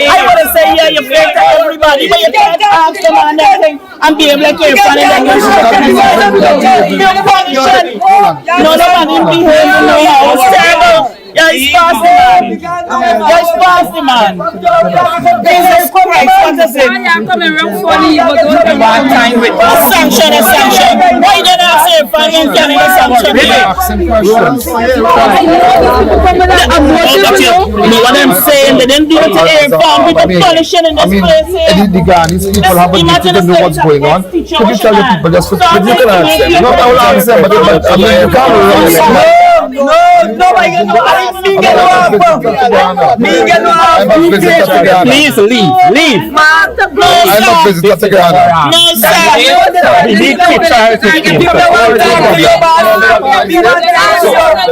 I want to say, yeah, you're fair to everybody, but you can't ask them on anything and be able to keep running and you're punishing. No, man didn't behave, it's terrible. Yeah, he's past the man. He's past the man. Jesus Christ, what is it? One time with a sanction. Why did I say if I ain't getting a sanction? No, what I'm saying, they didn't do it to A.N. People punishing in this place here. The Ghanaians people have a duty to know what's going on. Could you tell the people just to you can answer them? Not I will answer them, but I mean you can't Please leave. I'm a visitor to Ghana. No, sir. We need pictures to keep. The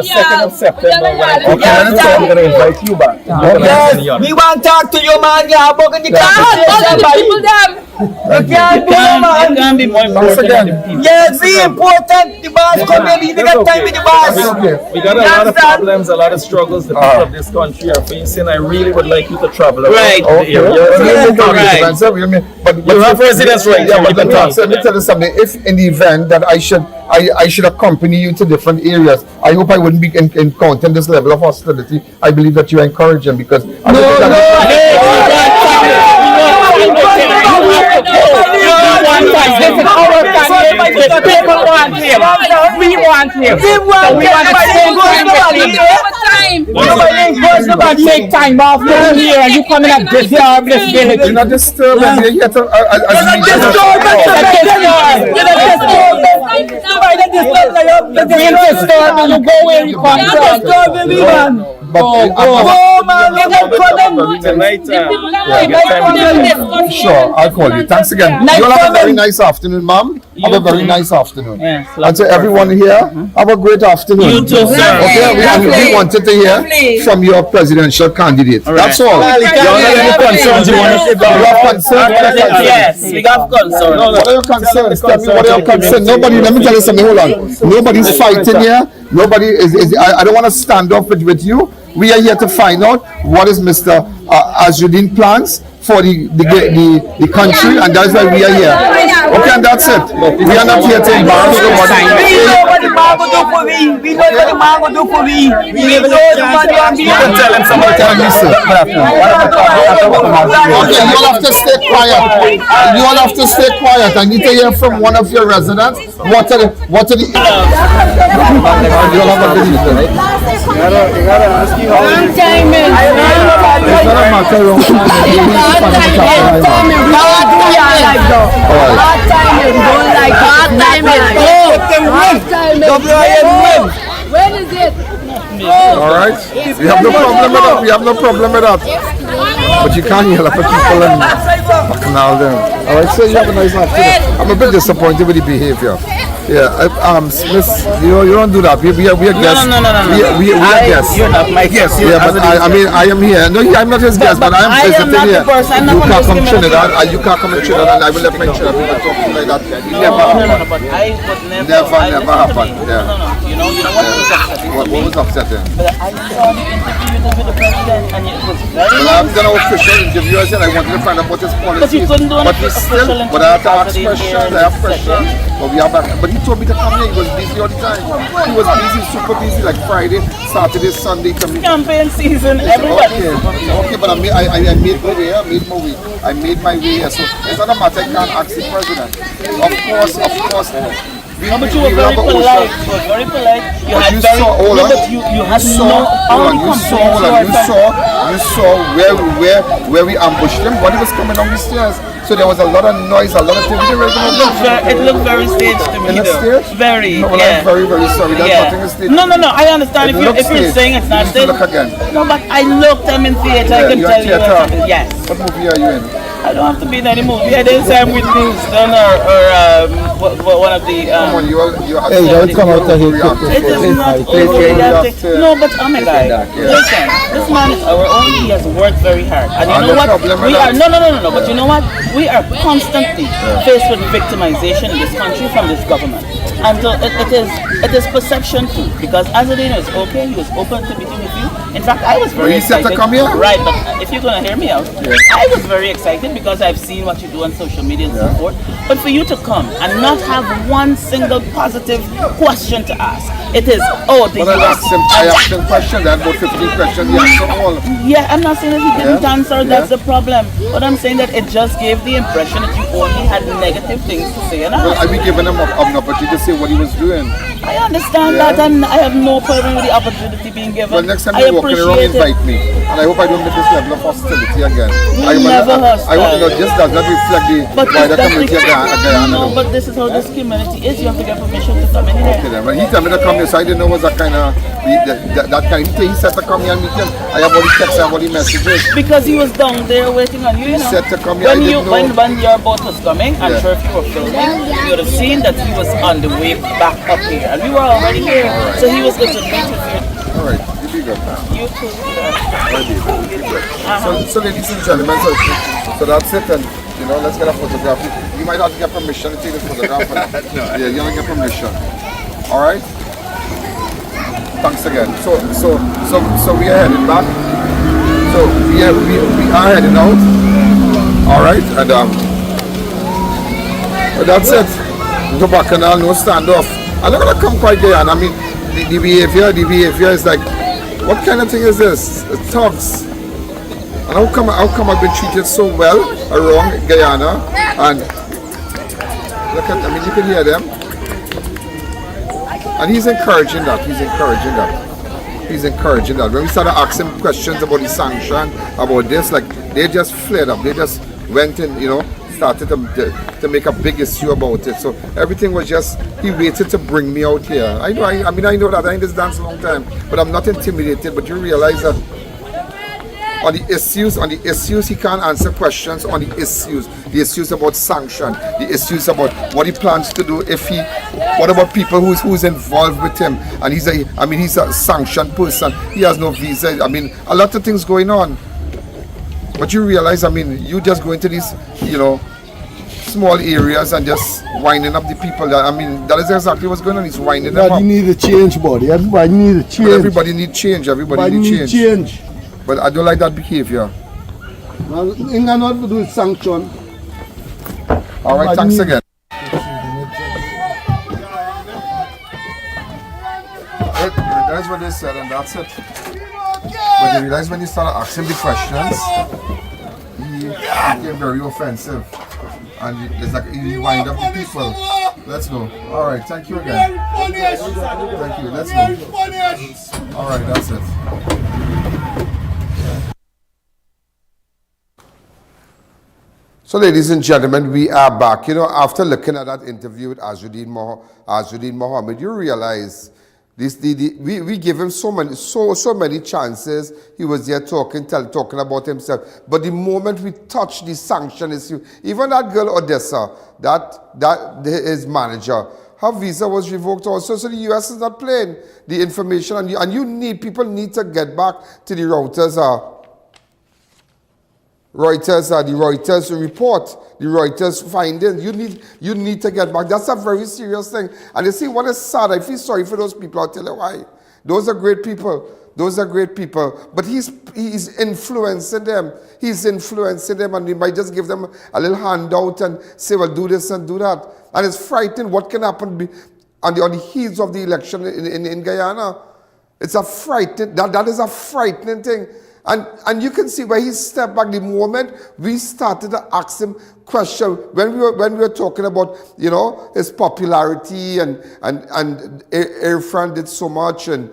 2nd of September. Okay, we're going to invite you back. Yes, we want to talk to you, man. You have broken the people. You can't be more important. Yes, be important. The boss come here. We got time with the boss. We got a lot of problems, a lot of struggles the people of this country are facing. I really would like you to travel around the area. But you have residence right here. But let me tell you something. If in the event that I should accompany you to different areas, I hope I wouldn't be encountering this level of hostility. I believe that you encourage them because This is our candidate. The people want him. We want him. So we want to spend time with him. Take time off here and you come in and disturb this village. You're not disturbing. You're here to you go where you come from. Sure, I'll call you. Thanks again. You'll have a very nice afternoon, ma'am. Have a very nice afternoon. And to everyone here, have a great afternoon. You too, sir. Okay, we wanted to hear from your presidential candidate. That's all. You have concerns? You want to say you have concerns? Yes, we have concerns. What are your concerns? Tell me what are your concerns. Nobody, let me tell you something, hold on. Nobody's fighting here. Nobody is I don't want to stand up with you. We are here to find out what is Mr. Azuddin plans for the country, and that's why we are here. Okay, and that's it. We are not here to embarrass nobody. We know what the man will do for me. We know what the man will do for me. We know the money on me. Tell him somebody. Tell me, sir. Okay, you all have to stay quiet. You all have to stay quiet. I need to hear from one of your residents. What are the you all have a good evening, right? You gotta ask you how it's not a matter of when is it? All right. We have no problem with that. We have no problem with that. But you can't yell at people and bacchanal them. All right. So you have a nice afternoon. I'm a bit disappointed with the behavior. Yeah, Smith, you don't do that. We are guests. No. We are guests. You're not my guest. Yeah, but I mean, I am here. No, I'm not his guest, but I am visiting here. You can't come to Trinidad. You can't come to Trinidad, and I will let my Trinidad people talk to you like that. Never happen. Never happen. Yeah. You know what? What was upsetting? But I saw the interview with the president, and it was very Well, I haven't done an official interview. I said I wanted to find out what his policies. But you couldn't do an official interview. But I have to ask questions. I have questions. But he told me to come here. He was busy all the time. He was busy, super busy, like Friday, Saturday, Sunday. Campaign season, everybody. Okay, but I made my way here. So it's not a matter I can't ask the president. Of course. No, but you were very polite. You were very polite. You had very. No, but you had no. You saw where we ambushed him when he was coming down the stairs. So there was a lot of noise, a lot of things. It looked very staged to me. Very. No, well, I'm very, very sorry. That's nothing staged. No. I understand if you're saying it's not staged. Look again. No, but I looked. I'm in theater. I can tell you. Yes. What movie are you in? I don't have to be in any movie. I didn't say I'm with Houston or one of the. Come on, you hey, don't come out of here. It is not overreacting. No, but oh my God, listen, this man is our own. He has worked very hard, and you know what? We are no. But you know what? We are constantly faced with victimization in this country from this government, and so it is perception too. Because I.A.N was okay. He was open to meeting with you. In fact, I was very excited. To come here? Right, but if you're gonna hear me out, I was very excited because I've seen what you do on social media and so forth. But for you to come and not have one single positive question to ask, it is, the US. I asked him questions, I had about 15 questions, he answered all. Yeah, I'm not saying that he didn't answer, that's the problem. But I'm saying that it just gave the impression that you only had negative things to say. And well, I've been giving him an opportunity to say what he was doing. I understand that, and I have no problem with the opportunity being given. Well, next time you're walking around, invite me. And I hope I don't make this level of hostility again. I hope just does not reflect the wider community of Guyana. No, but this is how this community is. You have to get permission to come in here. Okay, then. When he told me to come here, so I didn't know was that kind of he said to come here and meet him. I have all the texts, I have all the messages. Because he was down there waiting on you, He said to come here, when your boat was coming, I'm sure if you were filming, you would have seen that he was on the way back up here. And we were already here, so he was going to meet with you. Alright, you be good now. You too. So ladies and gentlemen, so that's it, and let's get a photograph. You might have to get permission to take this photograph. No, yeah, you don't get permission. Alright? Thanks again. So we are heading back. So we are heading out. Alright, and that's it. No bacchanal, no standoff. I'm not gonna come quite Guyana. I mean, the behavior is like, what kind of thing is this? It's thugs. And how come I've been treated so well around Guyana? And look at, you can hear them. And he's encouraging that. When we started asking questions about the sanction, about this, like they just flared up. They just went in, started to make a big issue about it. So everything was just, he waited to bring me out here. I know that, I in this dance a long time, but I'm not intimidated. But you realize that on the issues he can't answer questions on the issues about sanction, the issues about what he plans to do what about people who's involved with him, and he's a sanctioned person, he has no visa, a lot of things going on. But you realize, you just go into these, small areas and just winding up the people. That is exactly what's going on. He's winding them up. Everybody need a change, buddy. Everybody need a change. Everybody need change. Everybody need change. But I don't like that behavior. Well, ain't got nothing to do with sanction. All right, thanks again. That's what they said, and that's it. But you realize when you start asking the questions, he became very offensive. And it's like you wind up the people. Let's go. All right, thank you again. Thank you. Let's go. All right, that's it. So, ladies and gentlemen, we are back. After looking at that interview with Azzuddin Mohammed, you realize we give him so many chances. He was there talking about himself. But the moment we touch the sanction issue, even that girl Odessa, his manager, her visa was revoked also. So the US is not playing the information, and people need to get back to the the Reuters report, the Reuters findings. You need to get back. That's a very serious thing. And you see what is sad, I feel sorry for those people. I'll tell you why. Those are great people. Those are great people. But he's influencing them. He's influencing them, and he might just give them a little handout and say, well, do this and do that. And it's frightening what can happen on the heels of the election in Guyana. It's a frightening, that is a frightening thing. And you can see where he stepped back the moment we started to ask him questions. When we were talking about, you know, his popularity and Irfan did so much and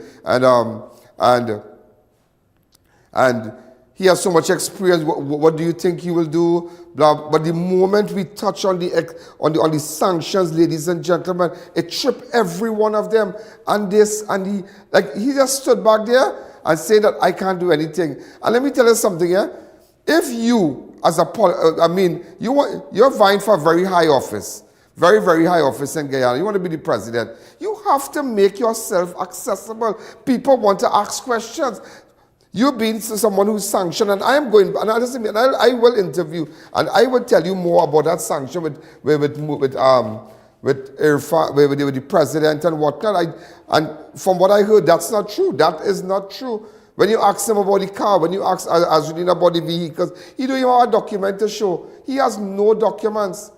he has so much experience. What do you think he will do? Blah. But the moment we touch on the sanctions, ladies and gentlemen, it tripped every one of them. And he just stood back there and said that I can't do anything. And let me tell you something, yeah. If you, you're vying for a very high office, very, very high office in Guyana. You want to be the president. You have to make yourself accessible. People want to ask questions. You've been someone who's sanctioned, and I am going, and I will interview, and I will tell you more about that sanction with Irfan, with the president and whatnot. And from what I heard, that's not true. That is not true. When you ask him about the car, when you ask Azudin about the vehicles, he don't even have a document to show. He has no documents.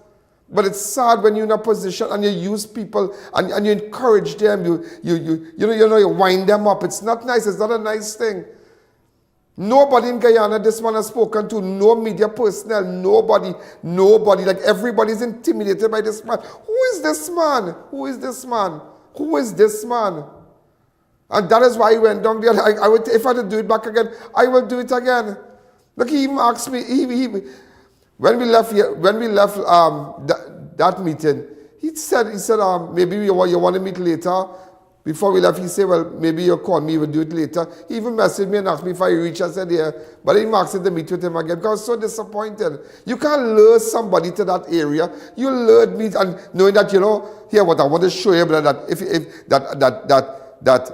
But it's sad when you're in a position and you use people and you encourage them, you wind them up. It's not nice. It's not a nice thing. Nobody in Guyana this man has spoken to, no media personnel, nobody. Like everybody's intimidated by this man. Who is this man? Who is this man? Who is this man? And that is why he went down there. If I had to do it back again, I will do it again. Look, he even asked me, when we left that meeting, he said, maybe you want to meet later. Before we left, he said, well, maybe you'll call me, we'll do it later. He even messaged me and asked me if I reach. I said, yeah. But he asked me to meet with him again because I was so disappointed. You can't lure somebody to that area. You lured me, and knowing that, here, what I want to show you, that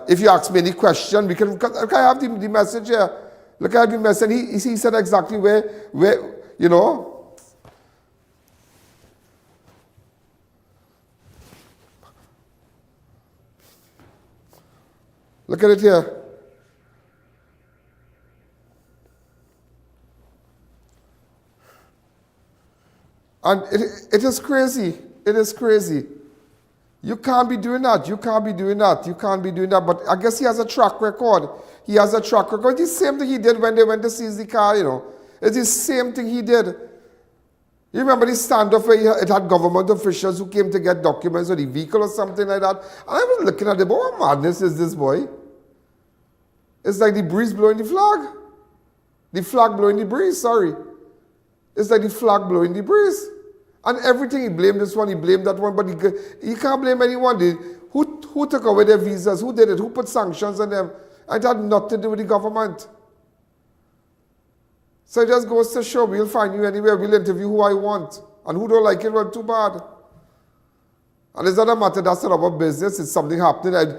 if you ask me any question, look, I have the message here. Look, I have the message. He said exactly where. Look at it here. And it is crazy. It is crazy. You can't be doing that. You can't be doing that. You can't be doing that. But I guess he has a track record. He has a track record. It's the same thing he did when they went to seize the car, It's the same thing he did. You remember the standoff where it had government officials who came to get documents or the vehicle or something like that? And I was looking at it, but what madness is this, boy? It's like the breeze blowing the flag. The flag blowing the breeze, sorry. It's like the flag blowing the breeze. And everything, he blamed this one, he blamed that one, but he can't blame anyone. Who took away their visas? Who did it? Who put sanctions on them? And it had nothing to do with the government. So it just goes to show, we'll find you anywhere, we'll interview who I want. And who don't like it, well, too bad. And it's not a matter, that's not our business, it's something happening.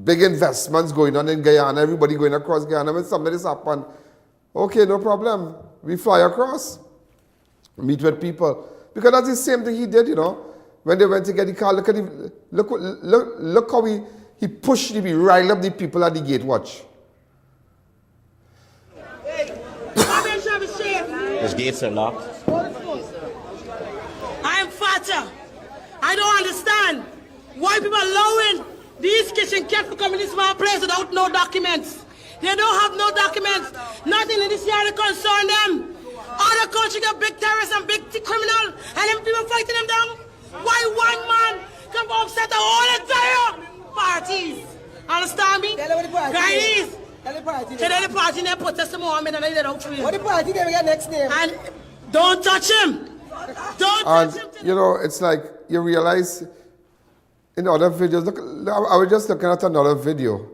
Big investments going on in Guyana, everybody going across Guyana. When something has happened, okay, no problem. We fly across, meet with people. Because that's the same thing he did, when they went to get the car. Look at him, look how he pushed he riled up the people at the gate. Watch. Those gates are locked. I'm fatter. I don't understand why people are allowing these kitchen cats to come in this small place without no documents. They don't have no documents. Nothing in this area concern them. Other countries got big terrorists and big criminals, and them people fighting them down. Why one man can upset the whole entire parties? Understand me? Guys, tell the party they protest the Mohammed and they don't free him. What the party they get next name? And don't touch him. Don't touch him. It's like you realize in other videos. Look, I was just looking at another video.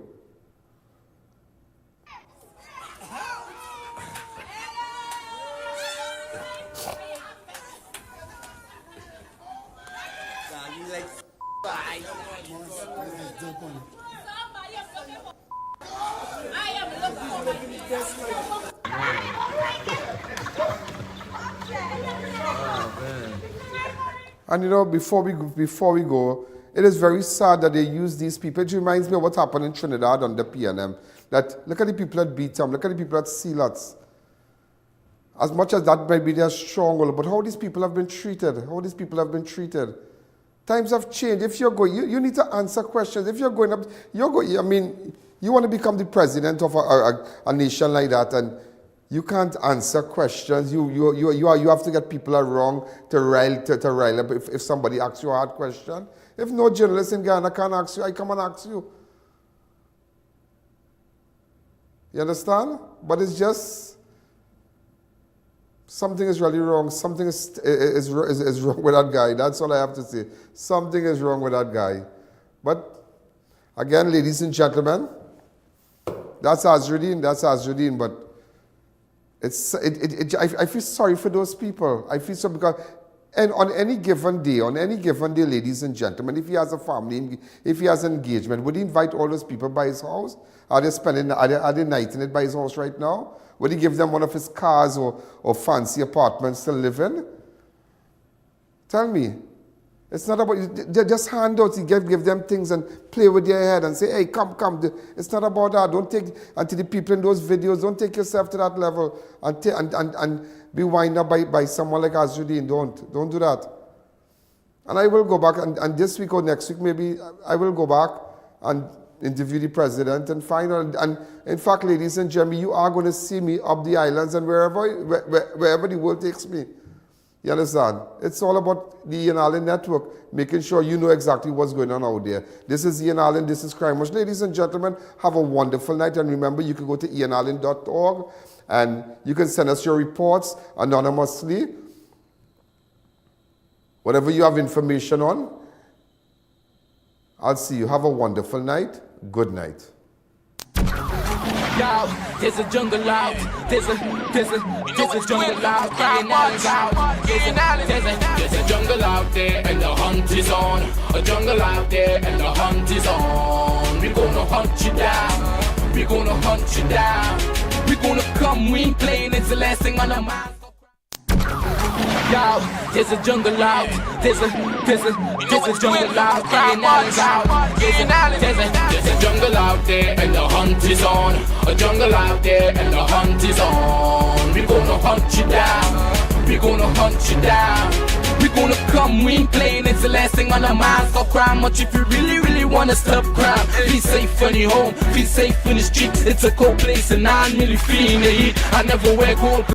And before we go, it is very sad that they use these people. It reminds me of what happened in Trinidad under PNM. That look at the people at Beatam, look at the people at Sealots. As much as that might be their stronghold, but how these people have been treated, Times have changed. If you're going, you need to answer questions. If you're going up, I mean, you want to become the president of a nation like that, and you can't answer questions. You have to get people around to rile up if somebody asks you a hard question. If no journalist in Guyana can ask you, I come and ask you. You understand? But it's just something is really wrong. Something is wrong with that guy. That's all I have to say. Something is wrong with that guy. But again, ladies and gentlemen, that's Azruddin, but I feel sorry for those people. I feel so because on any given day, ladies and gentlemen, if he has a family, if he has an engagement, would he invite all those people by his house? Are they nighting it by his house right now? Would he give them one of his cars or fancy apartments to live in? Tell me. It's not about, just handouts, you give them things and play with their head and say, hey, come. It's not about that. Don't take, and to the people in those videos, don't take yourself to that level and be wind up by someone like Azruddin. Don't do that. And I will go back, and this week or next week maybe, I will go back and interview the president and find out. And in fact, ladies and gentlemen, you are going to see me up the islands and wherever the world takes me. You understand? It's all about the E999 network, making sure you know exactly what's going on out there. This is E999, this is Crime Watch. Ladies and gentlemen, have a wonderful night. And remember, you can go to ianalleyne.org and you can send us your reports anonymously. Whatever you have information on, I'll see you. Have a wonderful night. Good night. Yo, there's a jungle out. There's a jungle out. There's a jungle out there and the hunt is on. A jungle out there and the hunt is on. We're gonna hunt you down. We're gonna hunt you down. We're gonna come, we ain't playing, it's the last thing on our minds. Yo, there's a jungle out. There's a jungle out. There's a jungle out there and the hunt is on. A jungle out there and the hunt is on. We're gonna hunt you down. We're gonna hunt you down. We're gonna come, we ain't playing, it's the last thing on our minds. Stop crime much if you really wanna stop crime. Feel safe in your home, feel safe in the streets. It's a cold place and I'm really feeling the heat. I never wear gold.